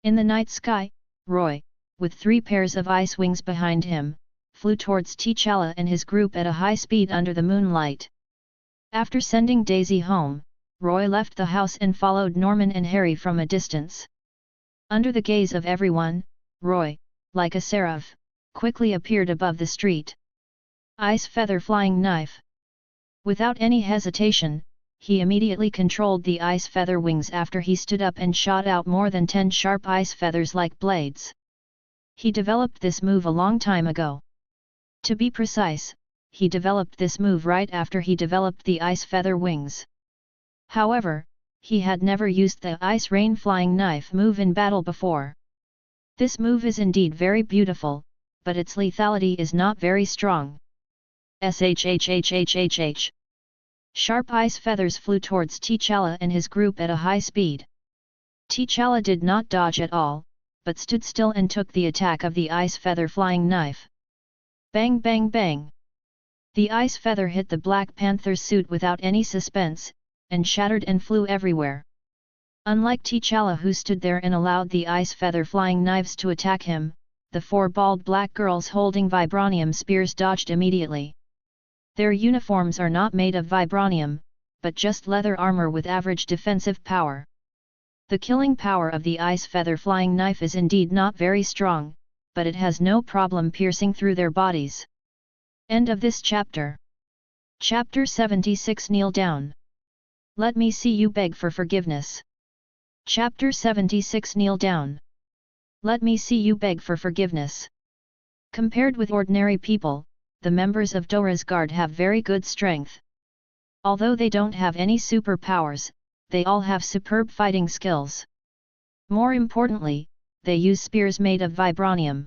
In the night sky, Roy, with 3 pairs of ice wings behind him, flew towards T'Challa and his group at a high speed under the moonlight. After sending Daisy home, Roy left the house and followed Norman and Harry from a distance. Under the gaze of everyone, Roy, like a seraph, quickly appeared above the street. Ice feather flying knife. Without any hesitation, he immediately controlled the ice feather wings after he stood up and shot out more than 10 sharp ice feathers like blades. He developed this move a long time ago. To be precise, he developed this move right after he developed the ice feather wings. However, he had never used the ice rain flying knife move in battle before. This move is indeed very beautiful, but its lethality is not very strong. Shhhhhhh. Sharp ice feathers flew towards T'Challa and his group at a high speed. T'Challa did not dodge at all, but stood still and took the attack of the ice feather flying knife. Bang bang bang! The ice feather hit the Black Panther's suit without any suspense, and shattered and flew everywhere. Unlike T'Challa, who stood there and allowed the ice feather flying knives to attack him, the 4 bald black girls holding vibranium spears dodged immediately. Their uniforms are not made of vibranium, but just leather armor with average defensive power. The killing power of the ice feather flying knife is indeed not very strong, but it has no problem piercing through their bodies. End of this chapter. Chapter 76. Kneel down. Let me see you beg for forgiveness. Chapter 76. Kneel down. Let me see you beg for forgiveness. Compared with ordinary people, the members of Dora's Guard have very good strength. Although they don't have any superpowers, they all have superb fighting skills. More importantly, they use spears made of vibranium.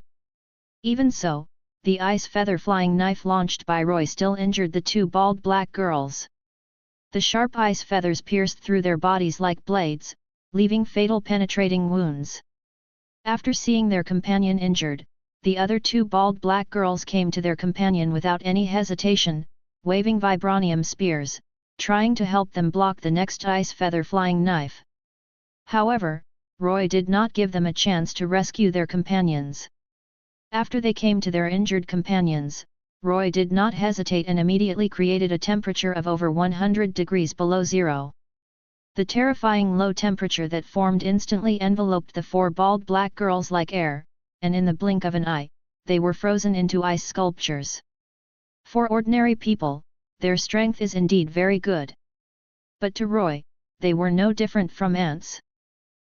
Even so, the ice feather flying knife launched by Roy still injured the 2 bald black girls. The sharp ice feathers pierced through their bodies like blades, leaving fatal penetrating wounds. After seeing their companion injured, the other 2 bald black girls came to their companion without any hesitation, waving vibranium spears, trying to help them block the next ice feather flying knife. However, Roy did not give them a chance to rescue their companions. After they came to their injured companions, Roy did not hesitate and immediately created a temperature of over 100 degrees below zero. The terrifying low temperature that formed instantly enveloped the 4 bald black girls like air, and in the blink of an eye, they were frozen into ice sculptures. For ordinary people, their strength is indeed very good. But to Roy, they were no different from ants.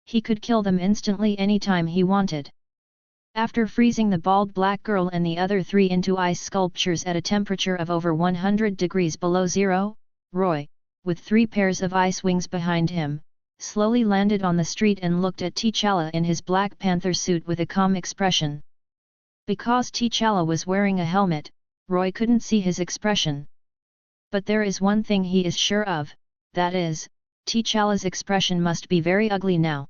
He could kill them instantly anytime he wanted. After freezing the bald black girl and the other 3 into ice sculptures at a temperature of over 100 degrees below zero, Roy, with 3 pairs of ice wings behind him, slowly landed on the street and looked at T'Challa in his Black Panther suit with a calm expression. Because T'Challa was wearing a helmet, Roy couldn't see his expression. But there is one thing he is sure of, that is, T'Challa's expression must be very ugly now.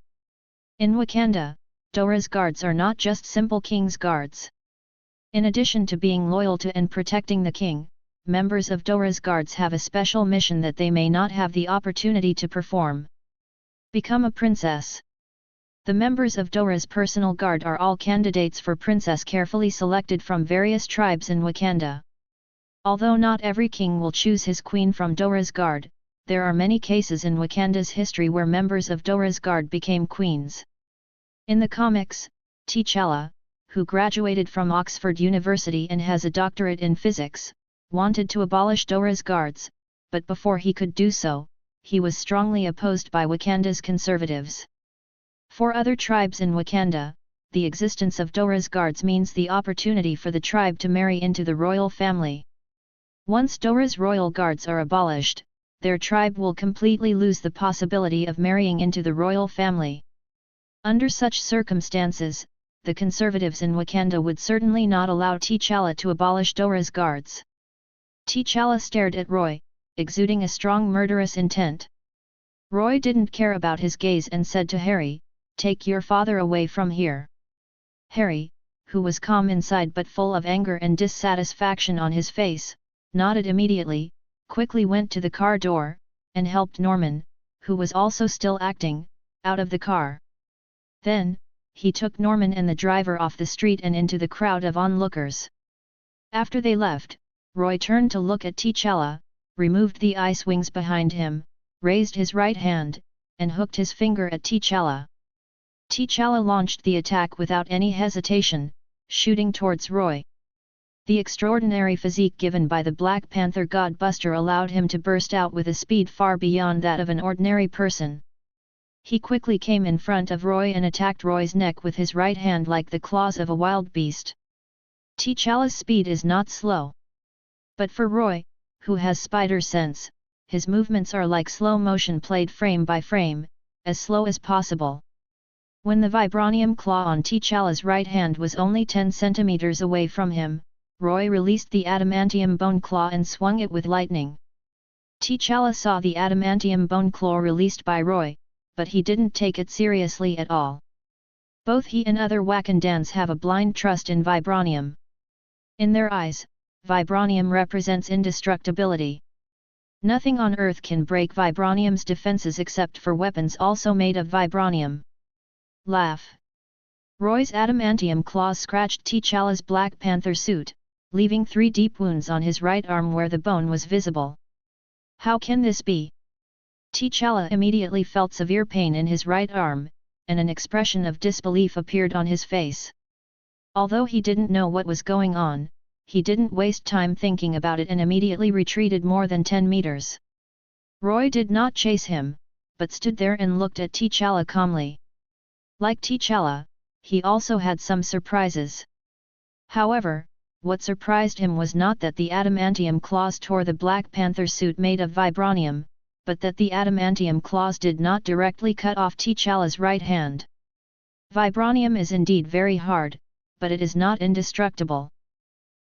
In Wakanda, Dora's guards are not just simple king's guards. In addition to being loyal to and protecting the king, members of Dora's guards have a special mission that they may not have the opportunity to perform. Become a princess. The members of Dora's personal guard are all candidates for princess carefully selected from various tribes in Wakanda. Although not every king will choose his queen from Dora's guard, there are many cases in Wakanda's history where members of Dora's guard became queens. In the comics, T'Challa, who graduated from Oxford University and has a doctorate in physics, wanted to abolish Dora's guards, but before he could do so, he was strongly opposed by Wakanda's conservatives. For other tribes in Wakanda, the existence of Dora's guards means the opportunity for the tribe to marry into the royal family. Once Dora's royal guards are abolished, their tribe will completely lose the possibility of marrying into the royal family. Under such circumstances, the conservatives in Wakanda would certainly not allow T'Challa to abolish Dora's guards. T'Challa stared at Roy, exuding a strong murderous intent. Roy didn't care about his gaze and said to Harry, "Take your father away from here." Harry, who was calm inside but full of anger and dissatisfaction on his face, nodded immediately, quickly went to the car door, and helped Norman, who was also still acting, out of the car. Then, he took Norman and the driver off the street and into the crowd of onlookers. After they left, Roy turned to look at T'Challa, removed the ice wings behind him, raised his right hand, and hooked his finger at T'Challa. T'Challa launched the attack without any hesitation, shooting towards Roy. The extraordinary physique given by the Black Panther God-Buster allowed him to burst out with a speed far beyond that of an ordinary person. He quickly came in front of Roy and attacked Roy's neck with his right hand like the claws of a wild beast. T'Challa's speed is not slow. But for Roy, who has spider sense, his movements are like slow motion played frame by frame, as slow as possible. When the vibranium claw on T'Challa's right hand was only 10 centimeters away from him, Roy released the adamantium bone claw and swung it with lightning. T'Challa saw the adamantium bone claw released by Roy, but he didn't take it seriously at all. Both he and other Wakandans have a blind trust in vibranium. In their eyes, vibranium represents indestructibility. Nothing on Earth can break vibranium's defenses except for weapons also made of vibranium. Laugh. Roy's adamantium claws scratched T'Challa's Black Panther suit, leaving 3 deep wounds on his right arm where the bone was visible. How can this be? T'Challa immediately felt severe pain in his right arm, and an expression of disbelief appeared on his face. Although he didn't know what was going on, he didn't waste time thinking about it and immediately retreated more than 10 meters. Roy did not chase him, but stood there and looked at T'Challa calmly. Like T'Challa, he also had some surprises. However, what surprised him was not that the adamantium claws tore the Black Panther suit made of vibranium, but that the adamantium claws did not directly cut off T'Challa's right hand. Vibranium is indeed very hard, but it is not indestructible.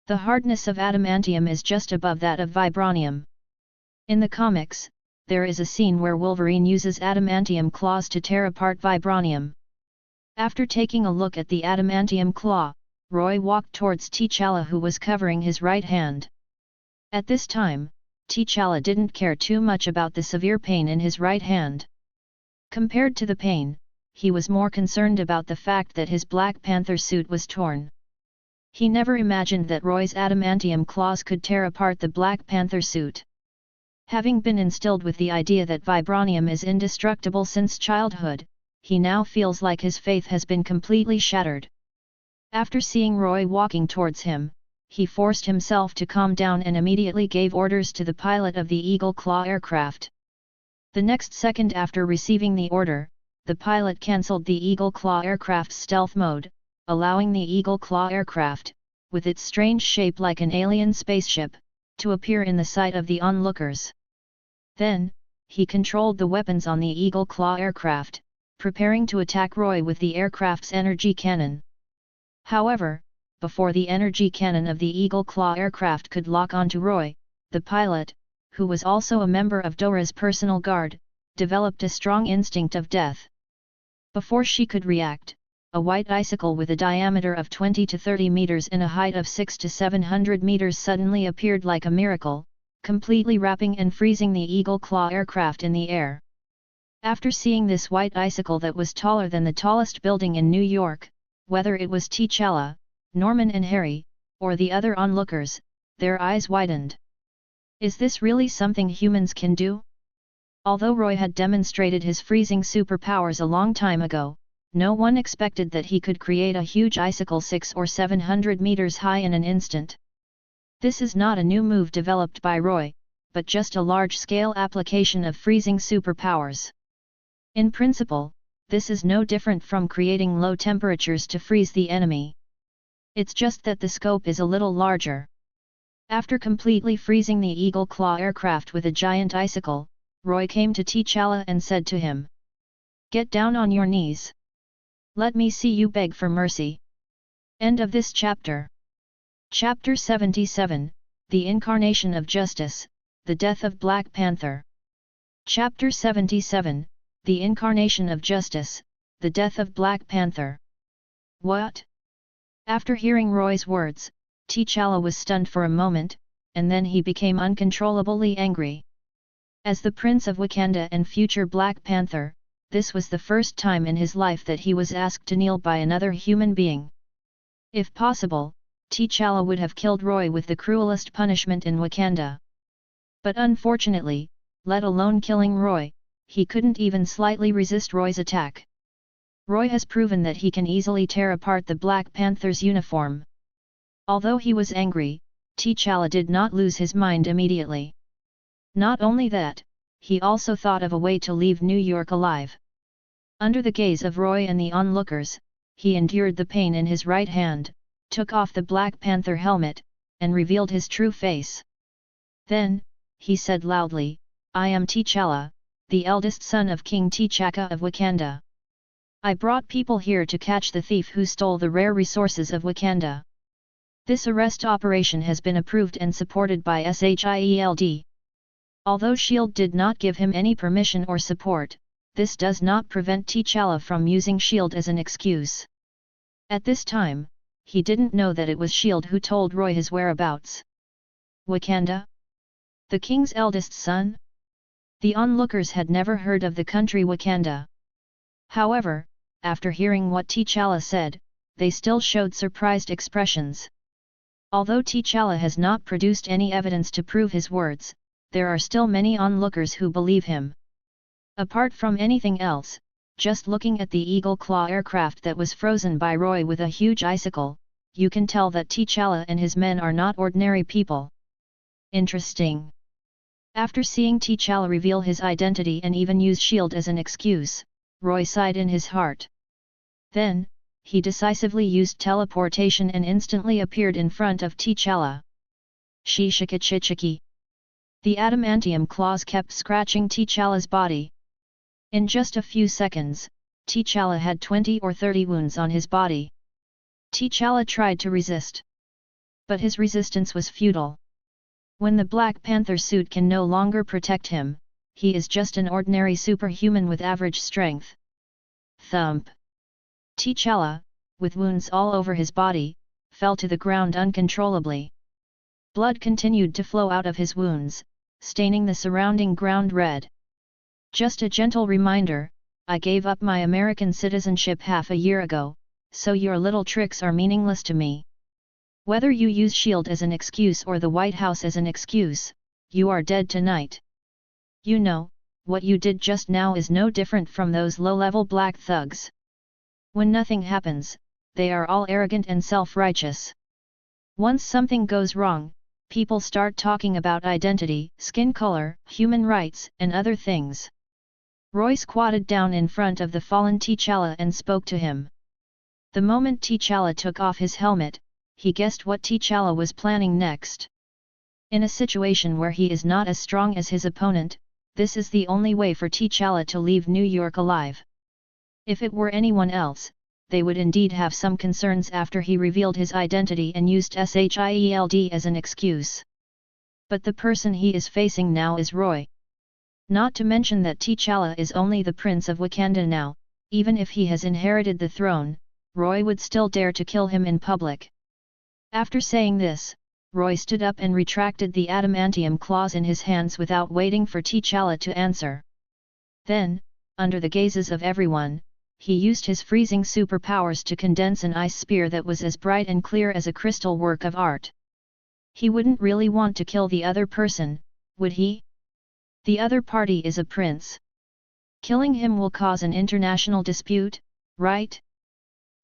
The hardness of adamantium is just above that of vibranium. In the comics, there is a scene where Wolverine uses adamantium claws to tear apart vibranium. After taking a look at the adamantium claw, Roy walked towards T'Challa who was covering his right hand. At this time, T'Challa didn't care too much about the severe pain in his right hand. Compared to the pain, he was more concerned about the fact that his Black Panther suit was torn. He never imagined that Roy's adamantium claws could tear apart the Black Panther suit. Having been instilled with the idea that vibranium is indestructible since childhood, he now feels like his faith has been completely shattered. After seeing Roy walking towards him, he forced himself to calm down and immediately gave orders to the pilot of the Eagle Claw aircraft. The next second after receiving the order, the pilot cancelled the Eagle Claw aircraft's stealth mode, allowing the Eagle Claw aircraft, with its strange shape like an alien spaceship, to appear in the sight of the onlookers. Then, he controlled the weapons on the Eagle Claw aircraft, preparing to attack Roy with the aircraft's energy cannon. However, before the energy cannon of the Eagle Claw aircraft could lock onto Roy, the pilot, who was also a member of Dora's personal guard, developed a strong instinct of death. Before she could react, a white icicle with a diameter of 20 to 30 meters and a height of 600 to 700 meters suddenly appeared like a miracle, completely wrapping and freezing the Eagle Claw aircraft in the air. After seeing this white icicle that was taller than the tallest building in New York, whether it was T'Challa, Norman and Harry, or the other onlookers, their eyes widened. Is this really something humans can do? Although Roy had demonstrated his freezing superpowers a long time ago, no one expected that he could create a huge icicle 600 or 700 meters high in an instant. This is not a new move developed by Roy, but just a large-scale application of freezing superpowers. In principle, this is no different from creating low temperatures to freeze the enemy. It's just that the scope is a little larger. After completely freezing the Eagle Claw aircraft with a giant icicle, Roy came to T'Challa and said to him, "Get down on your knees. Let me see you beg for mercy." End of this chapter. Chapter 77, The Incarnation of Justice, The Death of Black Panther. Chapter 77, The Incarnation of Justice, The Death of Black Panther. What? After hearing Roy's words, T'Challa was stunned for a moment, and then he became uncontrollably angry. As the Prince of Wakanda and future Black Panther, this was the first time in his life that he was asked to kneel by another human being. If possible, T'Challa would have killed Roy with the cruelest punishment in Wakanda. But unfortunately, let alone killing Roy, he couldn't even slightly resist Roy's attack. Roy has proven that he can easily tear apart the Black Panther's uniform. Although he was angry, T'Challa did not lose his mind immediately. Not only that, he also thought of a way to leave New York alive. Under the gaze of Roy and the onlookers, he endured the pain in his right hand, took off the Black Panther helmet, and revealed his true face. Then, he said loudly, "I am T'Challa, the eldest son of King T'Chaka of Wakanda. I brought people here to catch the thief who stole the rare resources of Wakanda. This arrest operation has been approved and supported by SHIELD. Although SHIELD did not give him any permission or support, this does not prevent T'Challa from using SHIELD as an excuse." At this time, he didn't know that it was SHIELD who told Roy his whereabouts. Wakanda? The king's eldest son? The onlookers had never heard of the country Wakanda. However, after hearing what T'Challa said, they still showed surprised expressions. Although T'Challa has not produced any evidence to prove his words, there are still many onlookers who believe him. Apart from anything else, just looking at the Eagle Claw aircraft that was frozen by Roy with a huge icicle, you can tell that T'Challa and his men are not ordinary people. Interesting. After seeing T'Challa reveal his identity and even use SHIELD as an excuse, Roy sighed in his heart. Then, he decisively used teleportation and instantly appeared in front of T'Challa. Shishikachichiki. The adamantium claws kept scratching T'Challa's body. In just a few seconds, T'Challa had 20 or 30 wounds on his body. T'Challa tried to resist. But his resistance was futile. When the Black Panther suit can no longer protect him, he is just an ordinary superhuman with average strength. Thump! T'Challa, with wounds all over his body, fell to the ground uncontrollably. Blood continued to flow out of his wounds, staining the surrounding ground red. Just a gentle reminder, I gave up my American citizenship half a year ago, so your little tricks are meaningless to me. Whether you use SHIELD as an excuse or the White House as an excuse, you are dead tonight. You know, what you did just now is no different from those low-level black thugs. When nothing happens, they are all arrogant and self-righteous. Once something goes wrong, people start talking about identity, skin color, human rights, and other things. Roy squatted down in front of the fallen T'Challa and spoke to him. The moment T'Challa took off his helmet, he guessed what T'Challa was planning next. In a situation where he is not as strong as his opponent, this is the only way for T'Challa to leave New York alive. If it were anyone else, they would indeed have some concerns after he revealed his identity and used SHIELD as an excuse. But the person he is facing now is Roy. Not to mention that T'Challa is only the Prince of Wakanda now, even if he has inherited the throne, Roy would still dare to kill him in public. After saying this, Roy stood up and retracted the adamantium claws in his hands without waiting for T'Challa to answer. Then, under the gazes of everyone, he used his freezing superpowers to condense an ice spear that was as bright and clear as a crystal work of art. He wouldn't really want to kill the other person, would he? The other party is a prince. Killing him will cause an international dispute, right?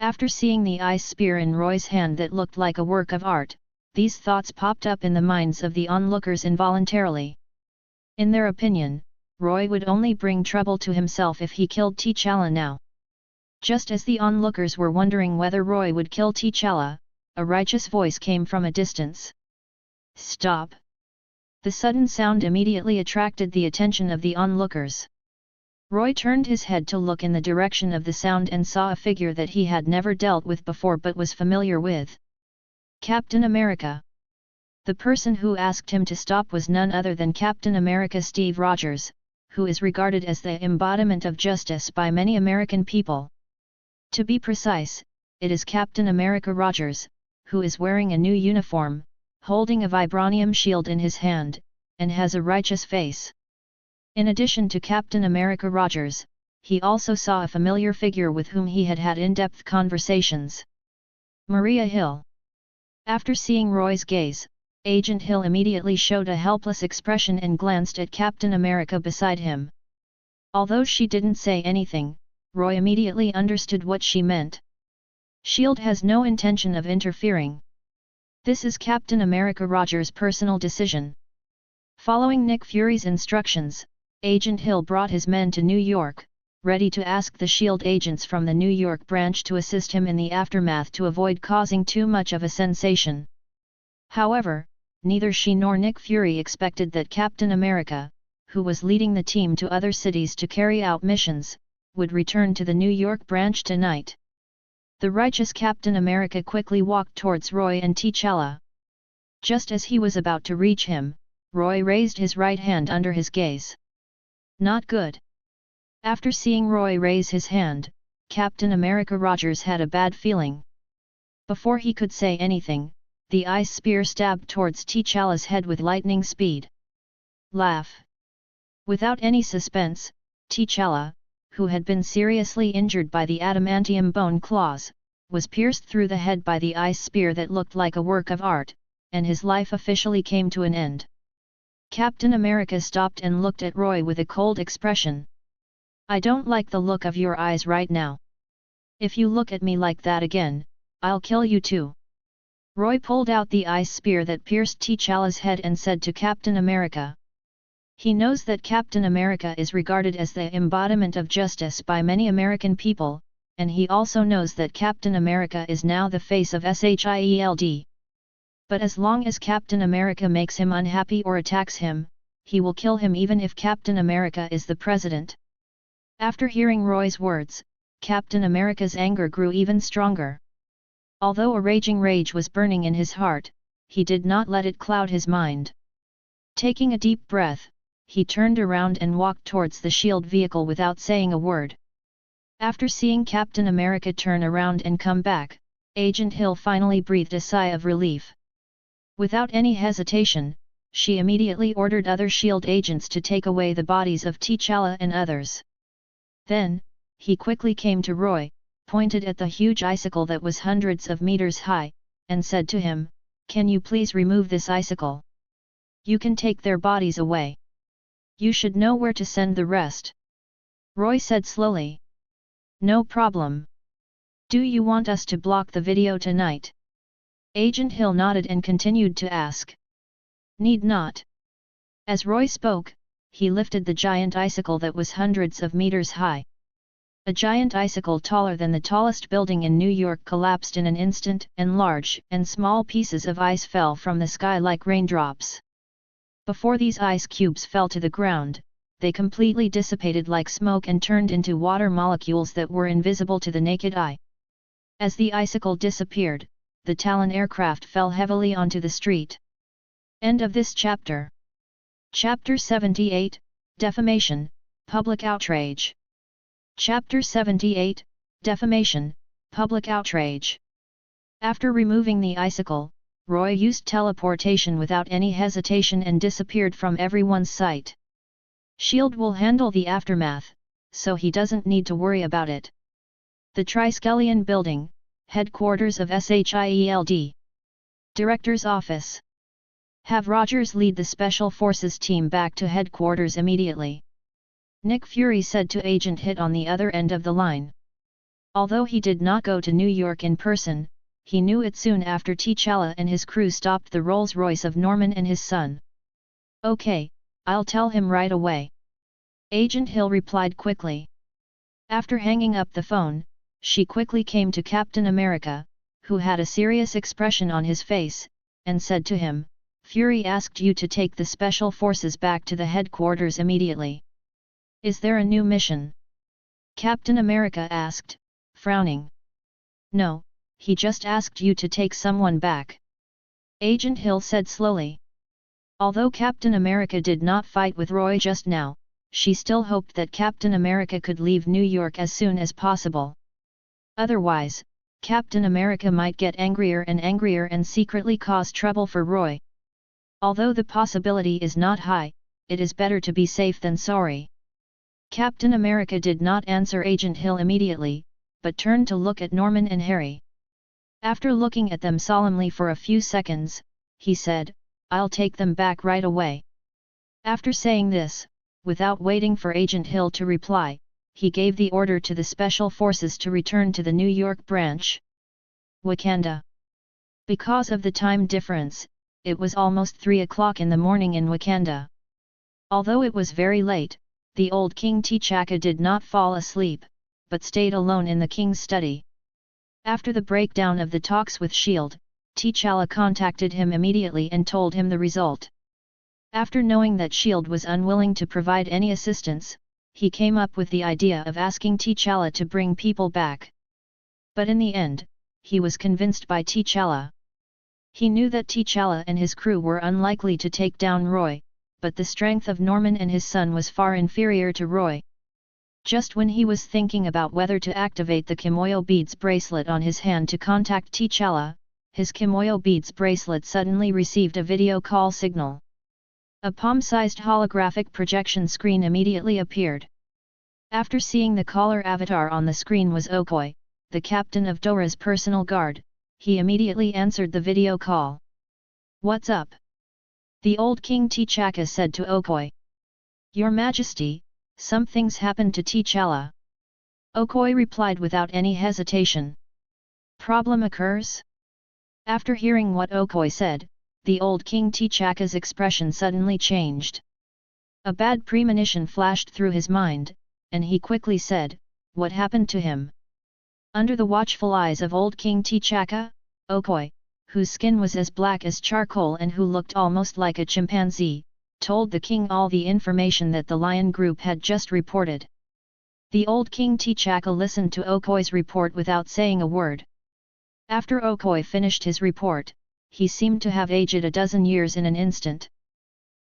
After seeing the ice spear in Roy's hand that looked like a work of art, these thoughts popped up in the minds of the onlookers involuntarily. In their opinion, Roy would only bring trouble to himself if he killed T'Challa now. Just as the onlookers were wondering whether Roy would kill T'Challa, a righteous voice came from a distance. Stop! The sudden sound immediately attracted the attention of the onlookers. Roy turned his head to look in the direction of the sound and saw a figure that he had never dealt with before but was familiar with. Captain America. The person who asked him to stop was none other than Captain America Steve Rogers, who is regarded as the embodiment of justice by many American people. To be precise, it is Captain America Rogers, who is wearing a new uniform, holding a vibranium shield in his hand, and has a righteous face. In addition to Captain America Rogers, he also saw a familiar figure with whom he had had in-depth conversations. Maria Hill. After seeing Roy's gaze, Agent Hill immediately showed a helpless expression and glanced at Captain America beside him. Although she didn't say anything, Roy immediately understood what she meant. S.H.I.E.L.D. has no intention of interfering. This is Captain America Rogers' personal decision. Following Nick Fury's instructions, Agent Hill brought his men to New York, ready to ask the S.H.I.E.L.D. agents from the New York branch to assist him in the aftermath to avoid causing too much of a sensation. However, neither she nor Nick Fury expected that Captain America, who was leading the team to other cities to carry out missions, would return to the New York branch tonight. The righteous Captain America quickly walked towards Roy and T'Challa. Just as he was about to reach him, Roy raised his right hand under his gaze. Not good. After seeing Roy raise his hand, Captain America Rogers had a bad feeling. Before he could say anything, the ice spear stabbed towards T'Challa's head with lightning speed. Laugh. Without any suspense, T'Challa, who had been seriously injured by the adamantium bone claws, was pierced through the head by the ice spear that looked like a work of art, and his life officially came to an end. Captain America stopped and looked at Roy with a cold expression. I don't like the look of your eyes right now. If you look at me like that again, I'll kill you too. Roy pulled out the ice spear that pierced T'Challa's head and said to Captain America. He knows that Captain America is regarded as the embodiment of justice by many American people, and he also knows that Captain America is now the face of S.H.I.E.L.D. But as long as Captain America makes him unhappy or attacks him, he will kill him even if Captain America is the president. After hearing Roy's words, Captain America's anger grew even stronger. Although a raging rage was burning in his heart, he did not let it cloud his mind. Taking a deep breath, he turned around and walked towards the S.H.I.E.L.D. vehicle without saying a word. After seeing Captain America turn around and come back, Agent Hill finally breathed a sigh of relief. Without any hesitation, she immediately ordered other S.H.I.E.L.D. agents to take away the bodies of T'Challa and others. Then, he quickly came to Roy, pointed at the huge icicle that was hundreds of meters high, and said to him, "Can you please remove this icicle? You can take their bodies away. You should know where to send the rest." Roy said slowly. "No problem. Do you want us to block the video tonight?" Agent Hill nodded and continued to ask. "Need not." As Roy spoke, he lifted the giant icicle that was hundreds of meters high. A giant icicle taller than the tallest building in New York collapsed in an instant, and large and small pieces of ice fell from the sky like raindrops. Before these ice cubes fell to the ground, they completely dissipated like smoke and turned into water molecules that were invisible to the naked eye. As the icicle disappeared, the Talon aircraft fell heavily onto the street. End of this chapter. Chapter 78, Defamation, Public Outrage. Chapter 78, Defamation, Public Outrage. After removing the icicle, Roy used teleportation without any hesitation and disappeared from everyone's sight. S.H.I.E.L.D. will handle the aftermath, so he doesn't need to worry about it. The Triskelion Building, headquarters of S.H.I.E.L.D. Director's Office. Have Rogers lead the Special Forces team back to headquarters immediately. Nick Fury said to Agent Hit on the other end of the line. Although he did not go to New York in person, he knew it soon after T'Challa and his crew stopped the Rolls-Royce of Norman and his son. "Okay, I'll tell him right away." Agent Hill replied quickly. After hanging up the phone, she quickly came to Captain America, who had a serious expression on his face, and said to him, "Fury asked you to take the Special Forces back to the headquarters immediately. Is there a new mission?" Captain America asked, frowning. "No, he just asked you to take someone back," Agent Hill said slowly. Although Captain America did not fight with Roy just now, she still hoped that Captain America could leave New York as soon as possible. Otherwise, Captain America might get angrier and secretly cause trouble for Roy. Although the possibility is not high, it is better to be safe than sorry. Captain America did not answer Agent Hill immediately, but turned to look at Norman and Harry. After looking at them solemnly for a few seconds, he said, "I'll take them back right away." After saying this, without waiting for Agent Hill to reply, he gave the order to the Special Forces to return to the New York branch. Wakanda. Because of the time difference, it was almost 3 o'clock in the morning in Wakanda. Although it was very late, the old King T'Chaka did not fall asleep, but stayed alone in the king's study. After the breakdown of the talks with S.H.I.E.L.D., T'Challa contacted him immediately and told him the result. After knowing that S.H.I.E.L.D. was unwilling to provide any assistance, he came up with the idea of asking T'Challa to bring people back. But in the end, he was convinced by T'Challa. He knew that T'Challa and his crew were unlikely to take down Roy, but the strength of Norman and his son was far inferior to Roy. Just when he was thinking about whether to activate the Kimoyo beads bracelet on his hand to contact T'Challa, his Kimoyo beads bracelet suddenly received a video call signal. A palm-sized holographic projection screen immediately appeared. After seeing the caller avatar on the screen was Okoye, the captain of Dora's personal guard, he immediately answered the video call. "What's up?" the old King T'Chaka said to Okoye. "Your Majesty, something's happened to T'Challa." Okoye replied without any hesitation. "Problem occurs?" After hearing what Okoye said, the old King T'Chaka's expression suddenly changed. A bad premonition flashed through his mind, and he quickly said, "What happened to him?" Under the watchful eyes of old King T'Chaka, Okoye, whose skin was as black as charcoal and who looked almost like a chimpanzee, told the king all the information that the Lion Group had just reported. The old King T'Chaka listened to Okoye's report without saying a word. After Okoye finished his report, he seemed to have aged a dozen years in an instant.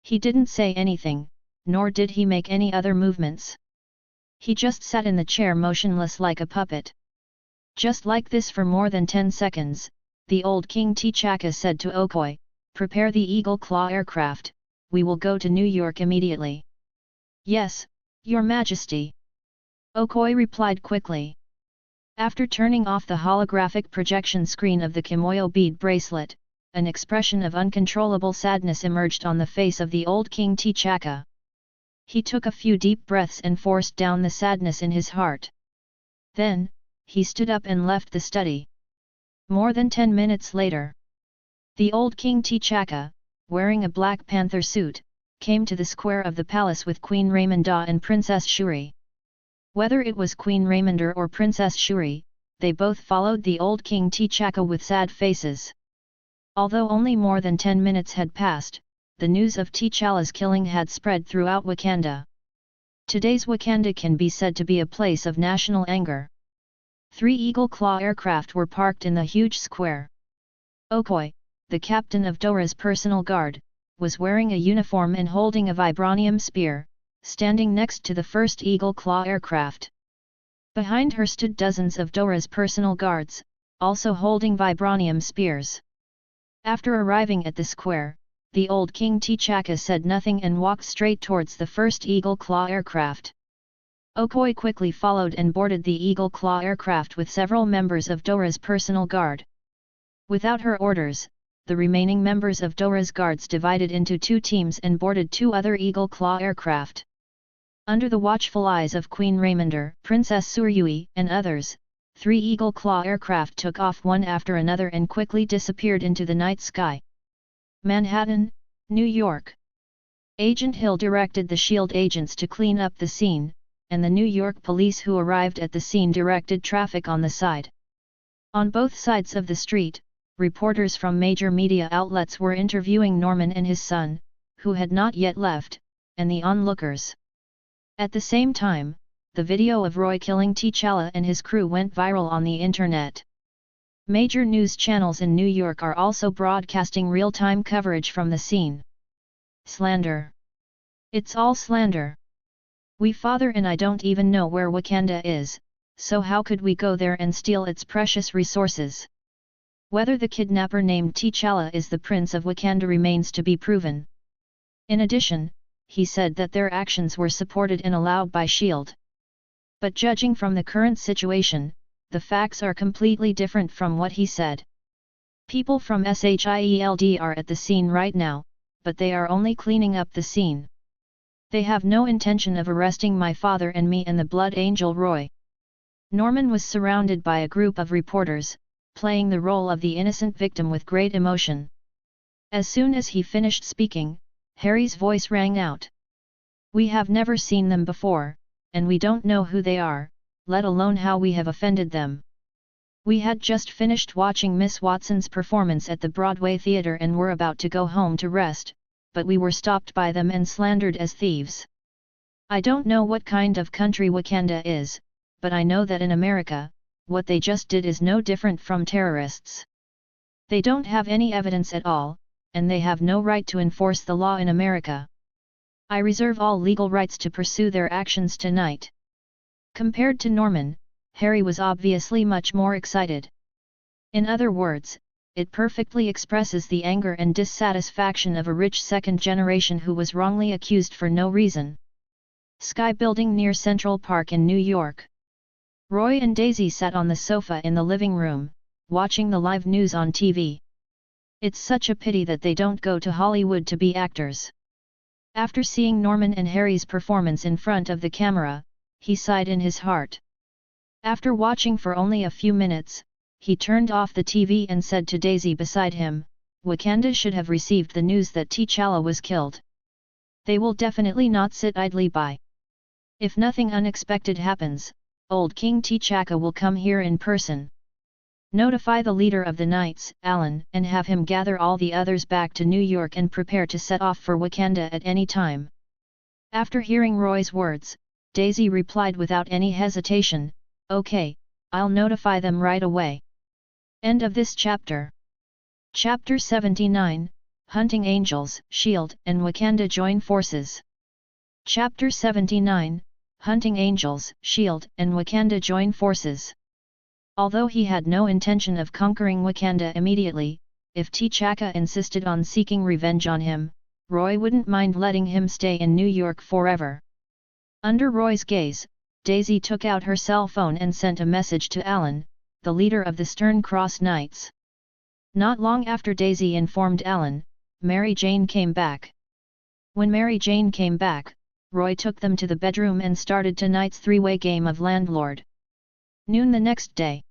He didn't say anything, nor did he make any other movements. He just sat in the chair motionless like a puppet. Just like this for more than 10 seconds, the old King T'Chaka said to Okoye, "Prepare the Eagle Claw aircraft, we will go to New York immediately." "Yes, Your Majesty," Okoye replied quickly. After turning off the holographic projection screen of the Kimoyo bead bracelet, an expression of uncontrollable sadness emerged on the face of the old King T'Chaka. He took a few deep breaths and forced down the sadness in his heart. Then, he stood up and left the study. More than 10 minutes later, the old King T'Chaka, wearing a Black Panther suit, came to the square of the palace with Queen Raymonda and Princess Shuri. Whether it was Queen Raymonda or Princess Shuri, they both followed the old King T'Chaka with sad faces. Although only more than 10 minutes had passed, the news of T'Challa's killing had spread throughout Wakanda. Today's Wakanda can be said to be a place of national anger. 3 Eagle Claw aircraft were parked in the huge square. Okoye, the captain of Dora's personal guard, was wearing a uniform and holding a vibranium spear, standing next to the first Eagle Claw aircraft. Behind her stood dozens of Dora's personal guards, also holding vibranium spears. After arriving at the square, the old King T'Chaka said nothing and walked straight towards the first Eagle Claw aircraft. Okoye quickly followed and boarded the Eagle Claw aircraft with several members of Dora's personal guard. Without her orders, the remaining members of Dora's guards divided into 2 teams and boarded 2 other Eagle Claw aircraft. Under the watchful eyes of Queen Raymonda, Princess Suryui, and others, 3 Eagle Claw aircraft took off one after another and quickly disappeared into the night sky. Manhattan, New York. Agent Hill directed the S.H.I.E.L.D. agents to clean up the scene, and the New York police who arrived at the scene directed traffic on the side. On both sides of the street, reporters from major media outlets were interviewing Norman and his son, who had not yet left, and the onlookers. At the same time, the video of Roy killing T'Challa and his crew went viral on the internet. Major news channels in New York are also broadcasting real-time coverage from the scene. Slander. It's all slander. We father and I don't even know where Wakanda is, so how could we go there and steal its precious resources? Whether the kidnapper named T'Challa is the Prince of Wakanda remains to be proven. In addition, he said that their actions were supported and allowed by S.H.I.E.L.D. But judging from the current situation, the facts are completely different from what he said. People from S.H.I.E.L.D. are at the scene right now, but they are only cleaning up the scene. They have no intention of arresting my father and me and the Blood Angel Roy. Norman was surrounded by a group of reporters, playing the role of the innocent victim with great emotion. As soon as he finished speaking, Harry's voice rang out. We have never seen them before, and we don't know who they are, let alone how we have offended them. We had just finished watching Miss Watson's performance at the Broadway Theatre and were about to go home to rest, but we were stopped by them and slandered as thieves. I don't know what kind of country Wakanda is, but I know that in America, what they just did is no different from terrorists. They don't have any evidence at all, and they have no right to enforce the law in America. I reserve all legal rights to pursue their actions tonight. Compared to Norman, Harry was obviously much more excited. In other words, it perfectly expresses the anger and dissatisfaction of a rich second generation who was wrongly accused for no reason. Sky Building near Central Park in New York. Roy and Daisy sat on the sofa in the living room, watching the live news on TV. It's such a pity that they don't go to Hollywood to be actors. After seeing Norman and Harry's performance in front of the camera, he sighed in his heart. After watching for only a few minutes, he turned off the TV and said to Daisy beside him, Wakanda should have received the news that T'Challa was killed. They will definitely not sit idly by. If nothing unexpected happens, old King T'Chaka will come here in person. Notify the leader of the Knights, Alan, and have him gather all the others back to New York and prepare to set off for Wakanda at any time. After hearing Roy's words, Daisy replied without any hesitation, Okay, I'll notify them right away. End of this chapter. Chapter 79, Hunting Angels, S.H.I.E.L.D. and Wakanda join forces. Chapter 79, Hunting Angels, S.H.I.E.L.D. and Wakanda join forces. Although he had no intention of conquering Wakanda immediately, if T'Chaka insisted on seeking revenge on him, Roy wouldn't mind letting him stay in New York forever. Under Roy's gaze, Daisy took out her cell phone and sent a message to Alan, the leader of the Stern Cross Knights. Not long after Daisy informed Alan, Mary Jane came back. When Mary Jane came back, Roy took them to the bedroom and started tonight's three-way game of landlord. Noon the next day.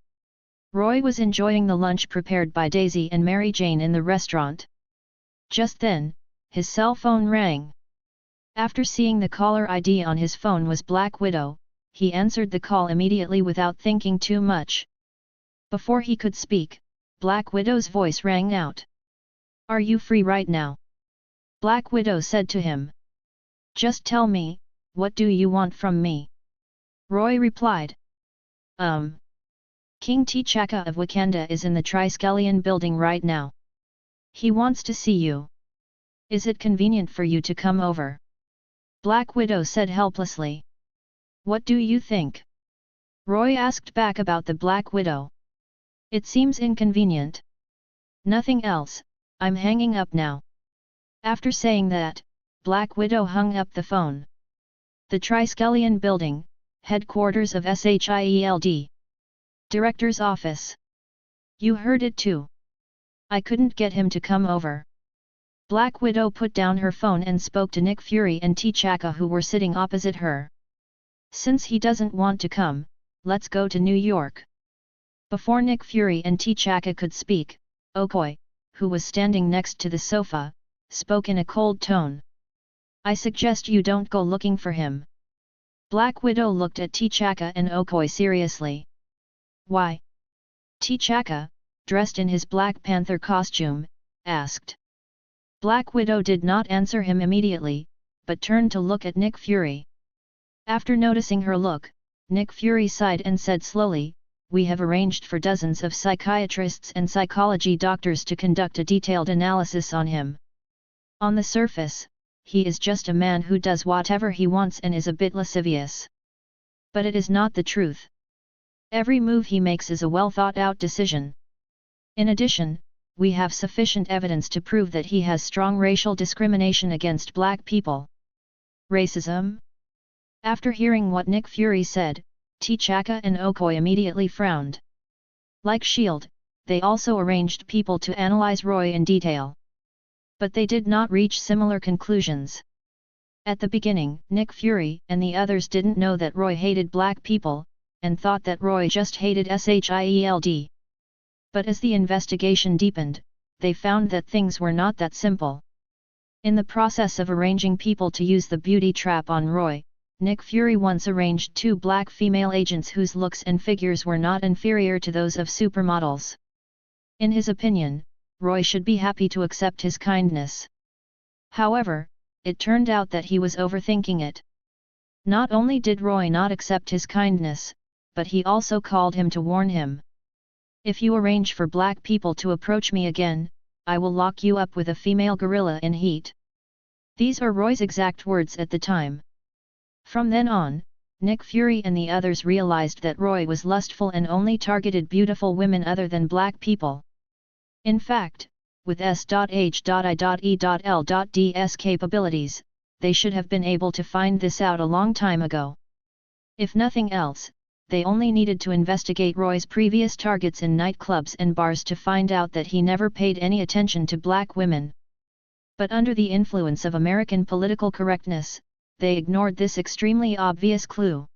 Roy was enjoying the lunch prepared by Daisy and Mary Jane in the restaurant. Just then, his cell phone rang. After seeing the caller ID on his phone was Black Widow, he answered the call immediately without thinking too much. Before he could speak, Black Widow's voice rang out. Are you free right now? Black Widow said to him. Just tell me, what do you want from me? Roy replied. King T'Chaka of Wakanda is in the Triskelion building right now. He wants to see you. Is it convenient for you to come over? Black Widow said helplessly. What do you think? Roy asked back about the Black Widow. It seems inconvenient. Nothing else, I'm hanging up now. After saying that, Black Widow hung up the phone. The Triskelion building, headquarters of S.H.I.E.L.D. Director's office. You heard it too. I couldn't get him to come over. Black Widow put down her phone and spoke to Nick Fury and T'Chaka who were sitting opposite her. Since he doesn't want to come, let's go to New York. Before Nick Fury and T'Chaka could speak, Okoye, who was standing next to the sofa, spoke in a cold tone. I suggest you don't go looking for him. Black Widow looked at T'Chaka and Okoye seriously. Why? T'Chaka, dressed in his Black Panther costume, asked. Black Widow did not answer him immediately, but turned to look at Nick Fury. After noticing her look, Nick Fury sighed and said slowly, We have arranged for dozens of psychiatrists and psychology doctors to conduct a detailed analysis on him. On the surface, he is just a man who does whatever he wants and is a bit lascivious. But it is not the truth. Every move he makes is a well-thought-out decision. In addition, we have sufficient evidence to prove that he has strong racial discrimination against black people. Racism? After hearing what Nick Fury said, T'Chaka and Okoye immediately frowned. Like S.H.I.E.L.D., they also arranged people to analyze Roy in detail. But they did not reach similar conclusions. At the beginning, Nick Fury and the others didn't know that Roy hated black people, and thought that Roy just hated S.H.I.E.L.D. But as the investigation deepened, they found that things were not that simple. In the process of arranging people to use the beauty trap on Roy, Nick Fury once arranged 2 black female agents whose looks and figures were not inferior to those of supermodels. In his opinion, Roy should be happy to accept his kindness. However, it turned out that he was overthinking it. Not only did Roy not accept his kindness, but he also called him to warn him. If you arrange for black people to approach me again, I will lock you up with a female gorilla in heat. These are Roy's exact words at the time. From then on, Nick Fury and the others realized that Roy was lustful and only targeted beautiful women other than black people. In fact, with S.H.I.E.L.D's capabilities, they should have been able to find this out a long time ago. If nothing else, they only needed to investigate Roy's previous targets in nightclubs and bars to find out that he never paid any attention to black women. But under the influence of American political correctness, they ignored this extremely obvious clue.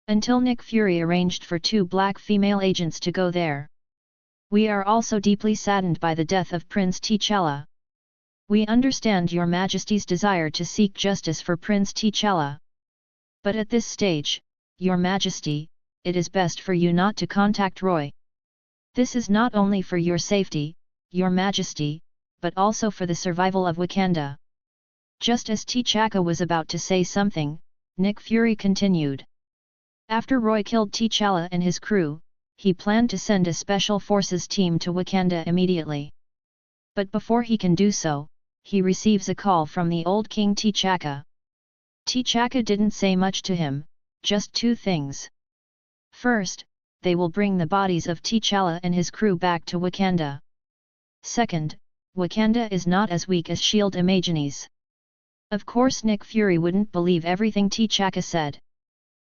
Until Nick Fury arranged for 2 black female agents to go there. We are also deeply saddened by the death of Prince T'Challa. We understand Your Majesty's desire to seek justice for Prince T'Challa. But at this stage, Your Majesty, it is best for you not to contact Roy. This is not only for your safety, Your Majesty, but also for the survival of Wakanda. Just as T'Chaka was about to say something, Nick Fury continued. After Roy killed T'Challa and his crew, he planned to send a special forces team to Wakanda immediately. But before he can do so, he receives a call from the old king T'Chaka. T'Chaka didn't say much to him, just 2 things. First, they will bring the bodies of T'Challa and his crew back to Wakanda. Second, Wakanda is not as weak as S.H.I.E.L.D. imagines. Of course Nick Fury wouldn't believe everything T'Chaka said.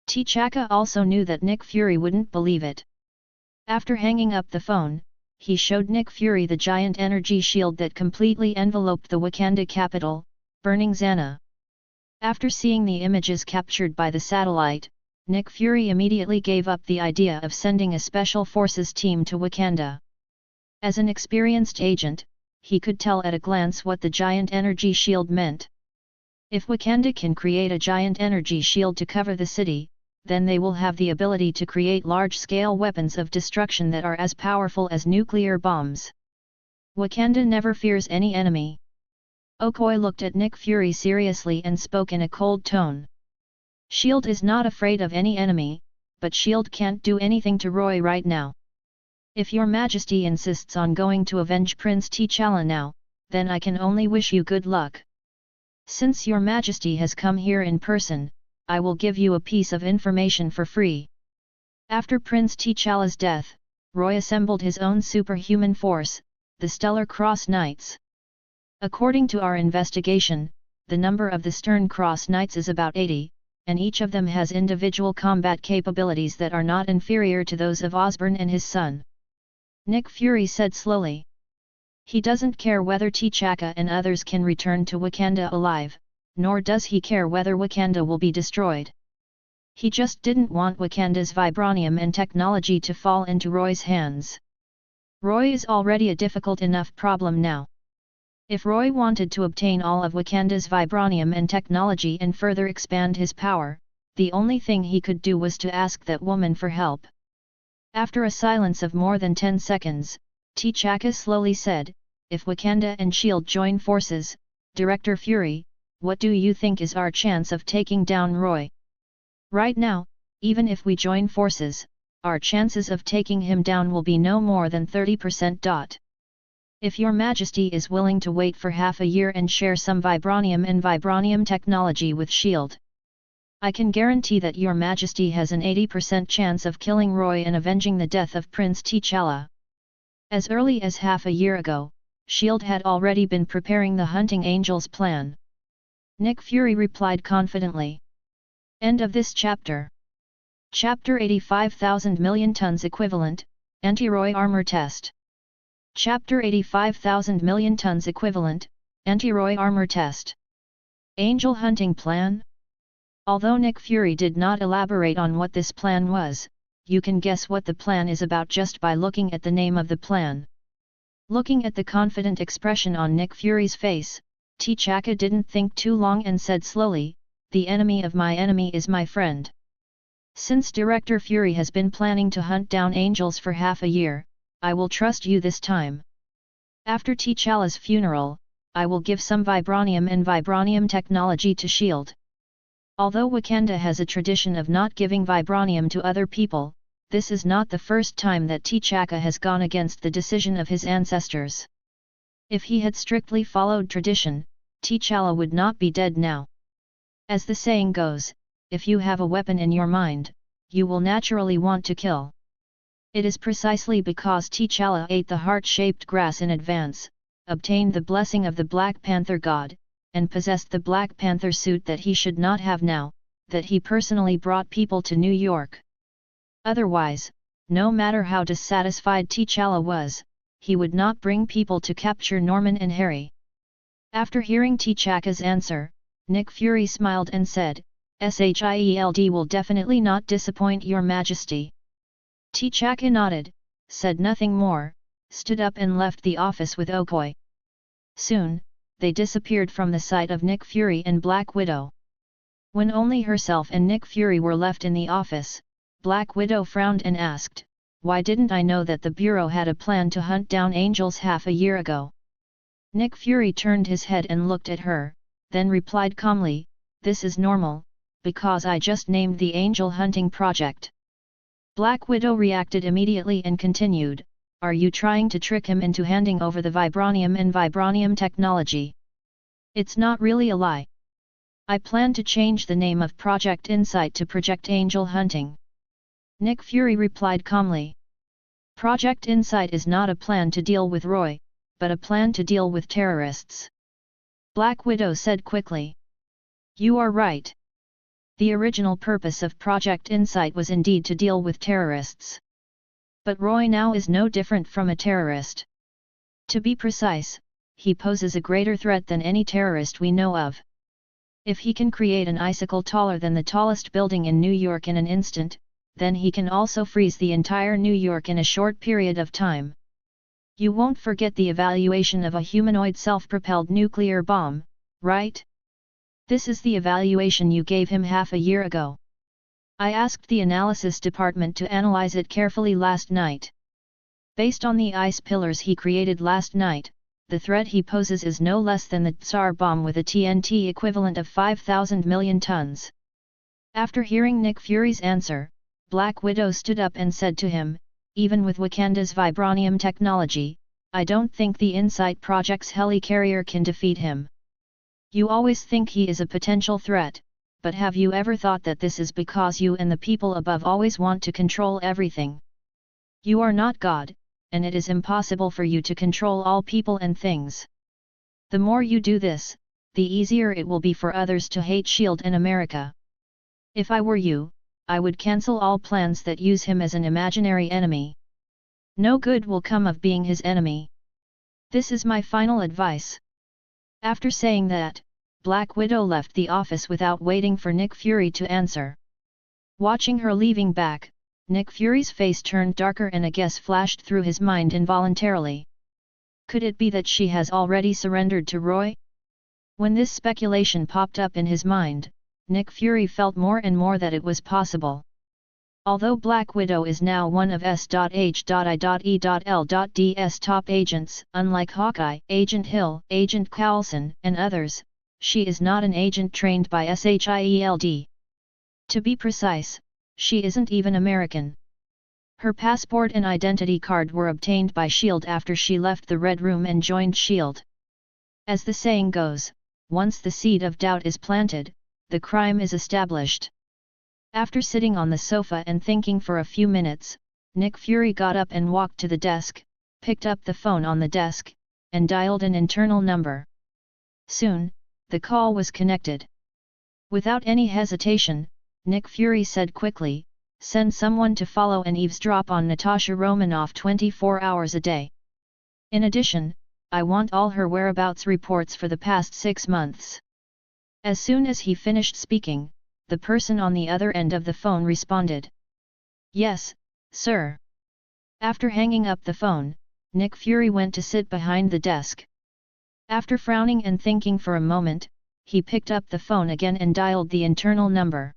T'Chaka also knew that Nick Fury wouldn't believe it. After hanging up the phone, he showed Nick Fury the giant energy shield that completely enveloped the Wakanda capital, burning Xana. After seeing the images captured by the satellite, Nick Fury immediately gave up the idea of sending a special forces team to Wakanda. As an experienced agent, he could tell at a glance what the giant energy shield meant. If Wakanda can create a giant energy shield to cover the city, then they will have the ability to create large-scale weapons of destruction that are as powerful as nuclear bombs. Wakanda never fears any enemy. Okoye looked at Nick Fury seriously and spoke in a cold tone. S.H.I.E.L.D. is not afraid of any enemy, but S.H.I.E.L.D. can't do anything to Roy right now. If Your Majesty insists on going to avenge Prince T'Challa now, then I can only wish you good luck. Since Your Majesty has come here in person, I will give you a piece of information for free. After Prince T'Challa's death, Roy assembled his own superhuman force, the Stellar Cross Knights. According to our investigation, the number of the Stern Cross Knights is about 80, and each of them has individual combat capabilities that are not inferior to those of Osborn and his son. Nick Fury said slowly. He doesn't care whether T'Chaka and others can return to Wakanda alive, nor does he care whether Wakanda will be destroyed. He just didn't want Wakanda's vibranium and technology to fall into Roy's hands. Roy is already a difficult enough problem now. If Roy wanted to obtain all of Wakanda's vibranium and technology and further expand his power, the only thing he could do was to ask that woman for help. After a silence of more than 10 seconds, T'Chaka slowly said, "If Wakanda and S.H.I.E.L.D. join forces, Director Fury, what do you think is our chance of taking down Roy? Right now, even if we join forces, our chances of taking him down will be no more than 30%. If Your Majesty is willing to wait for half a year and share some vibranium and vibranium technology with S.H.I.E.L.D., I can guarantee that Your Majesty has an 80% chance of killing Roy and avenging the death of Prince T'Challa." As early as half a year ago, S.H.I.E.L.D. had already been preparing the Hunting Angels plan. Nick Fury replied confidently. End of this chapter. Chapter 85,000 million tons equivalent, anti-Roy armor test. Chapter 85,000 million tons equivalent, anti-Roy armor test. Angel hunting plan? Although Nick Fury did not elaborate on what this plan was, you can guess what the plan is about just by looking at the name of the plan. Looking at the confident expression on Nick Fury's face, T'Chaka didn't think too long and said slowly, "The enemy of my enemy is my friend." Since Director Fury has been planning to hunt down angels for half a year, I will trust you this time. After T'Challa's funeral, I will give some vibranium and vibranium technology to S.H.I.E.L.D. Although Wakanda has a tradition of not giving vibranium to other people, this is not the first time that T'Chaka has gone against the decision of his ancestors. If he had strictly followed tradition, T'Challa would not be dead now. As the saying goes, if you have a weapon in your mind, you will naturally want to kill. It is precisely because T'Challa ate the heart-shaped grass in advance, obtained the blessing of the Black Panther god, and possessed the Black Panther suit that he should not have now, that he personally brought people to New York. Otherwise, no matter how dissatisfied T'Challa was, he would not bring people to capture Norman and Harry. After hearing T'Chaka's answer, Nick Fury smiled and said, "S.H.I.E.L.D. will definitely not disappoint your majesty." T'Chaka nodded, said nothing more, stood up and left the office with Okoye. Soon, they disappeared from the sight of Nick Fury and Black Widow. When only herself and Nick Fury were left in the office, Black Widow frowned and asked, "Why didn't I know that the Bureau had a plan to hunt down angels half a year ago?" Nick Fury turned his head and looked at her, then replied calmly, "This is normal, because I just named the angel hunting project." Black Widow reacted immediately and continued, "Are you trying to trick him into handing over the vibranium and vibranium technology? It's not really a lie. I plan to change the name of Project Insight to Project Angel Hunting." Nick Fury replied calmly. Project Insight is not a plan to deal with Roy, but a plan to deal with terrorists. Black Widow said quickly. "You are right. The original purpose of Project Insight was indeed to deal with terrorists. But Roy now is no different from a terrorist. To be precise, he poses a greater threat than any terrorist we know of. If he can create an icicle taller than the tallest building in New York in an instant, then he can also freeze the entire New York in a short period of time. You won't forget the evaluation of a humanoid self-propelled nuclear bomb, right? This is the evaluation you gave him half a year ago. I asked the analysis department to analyze it carefully last night. Based on the ice pillars he created last night, the threat he poses is no less than the Tsar bomb with a TNT equivalent of 5,000 million tons." After hearing Nick Fury's answer, Black Widow stood up and said to him, "Even with Wakanda's vibranium technology, I don't think the Insight Project's helicarrier can defeat him. You always think he is a potential threat, but have you ever thought that this is because you and the people above always want to control everything? You are not God, and it is impossible for you to control all people and things. The more you do this, the easier it will be for others to hate S.H.I.E.L.D. and America. If I were you, I would cancel all plans that use him as an imaginary enemy. No good will come of being his enemy. This is my final advice." After saying that, Black Widow left the office without waiting for Nick Fury to answer. Watching her leaving back, Nick Fury's face turned darker and a guess flashed through his mind involuntarily. Could it be that she has already surrendered to Roy? When this speculation popped up in his mind, Nick Fury felt more and more that it was possible. Although Black Widow is now one of S.H.I.E.L.D's top agents, unlike Hawkeye, Agent Hill, Agent Coulson, and others, she is not an agent trained by S.H.I.E.L.D. To be precise, she isn't even American. Her passport and identity card were obtained by S.H.I.E.L.D. after she left the Red Room and joined S.H.I.E.L.D. As the saying goes, once the seed of doubt is planted, the crime is established. After sitting on the sofa and thinking for a few minutes, Nick Fury got up and walked to the desk, picked up the phone on the desk, and dialed an internal number. Soon, the call was connected. Without any hesitation, Nick Fury said quickly, "Send someone to follow and eavesdrop on Natasha Romanoff 24 hours a day. In addition, I want all her whereabouts reports for the past 6 months." As soon as he finished speaking, the person on the other end of the phone responded, "Yes, sir." After hanging up the phone, Nick Fury went to sit behind the desk. After frowning and thinking for a moment, he picked up the phone again and dialed the internal number.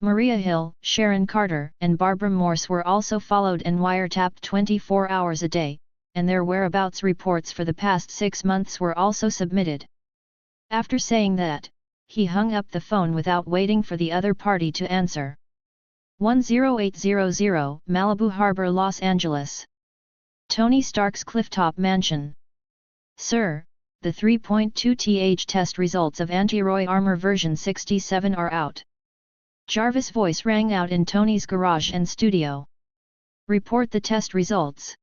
Maria Hill, Sharon Carter, and Barbara Morse were also followed and wiretapped 24 hours a day, and their whereabouts reports for the past 6 months were also submitted. After saying that, he hung up the phone without waiting for the other party to answer. 10800 Malibu Harbor, Los Angeles. Tony Stark's Clifftop Mansion. Sir, the 3.2th test results of Anti-Roy Armor version 67 are out. Jarvis' voice rang out in Tony's garage and studio. Report the test results.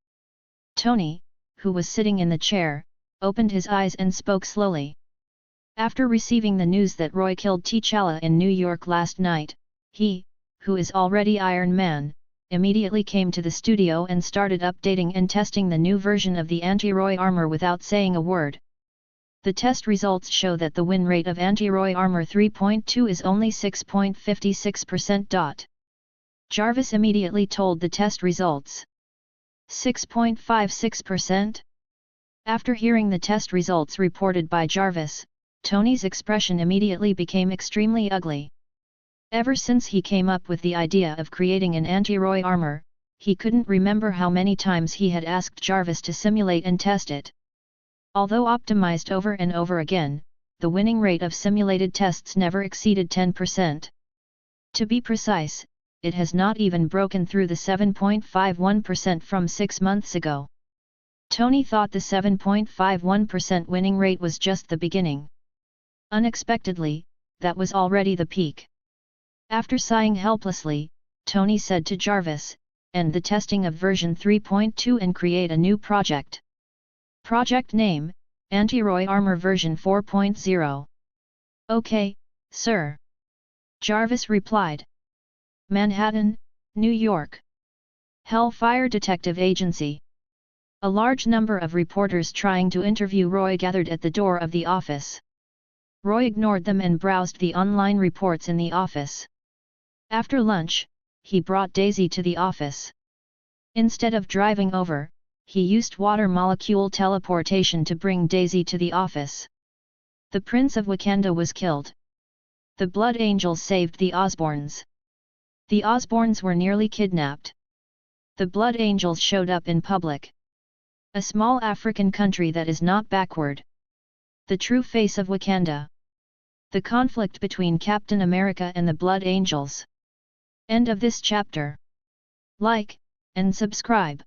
Tony, who was sitting in the chair, opened his eyes and spoke slowly. After receiving the news that Roy killed T'Challa in New York last night, he, who is already Iron Man, immediately came to the studio and started updating and testing the new version of the Anti-Roy armor without saying a word. The test results show that the win rate of Anti-Roy Armor 3.2 is only 6.56%. Jarvis immediately told the test results. 6.56%? After hearing the test results reported by Jarvis, Tony's expression immediately became extremely ugly. Ever since he came up with the idea of creating an Anti-Roy armor, he couldn't remember how many times he had asked Jarvis to simulate and test it. Although optimized over and over again, the winning rate of simulated tests never exceeded 10%. To be precise, it has not even broken through the 7.51% from 6 months ago. Tony thought the 7.51% winning rate was just the beginning. Unexpectedly, that was already the peak. After sighing helplessly, Tony said to Jarvis, "End the testing of version 3.2 and create a new project. Project name, Anti-Roy Armor version 4.0. Okay, sir." Jarvis replied. Manhattan, New York. Hellfire Detective Agency. A large number of reporters trying to interview Roy gathered at the door of the office. Roy ignored them and browsed the online reports in the office. After lunch, he brought Daisy to the office. Instead of driving over, he used water molecule teleportation to bring Daisy to the office. The Prince of Wakanda was killed. The Blood Angels saved the Osborns. The Osborns were nearly kidnapped. The Blood Angels showed up in public. A small African country that is not backward. The true face of Wakanda. The conflict between Captain America and the Blood Angels. End of this chapter. Like and subscribe.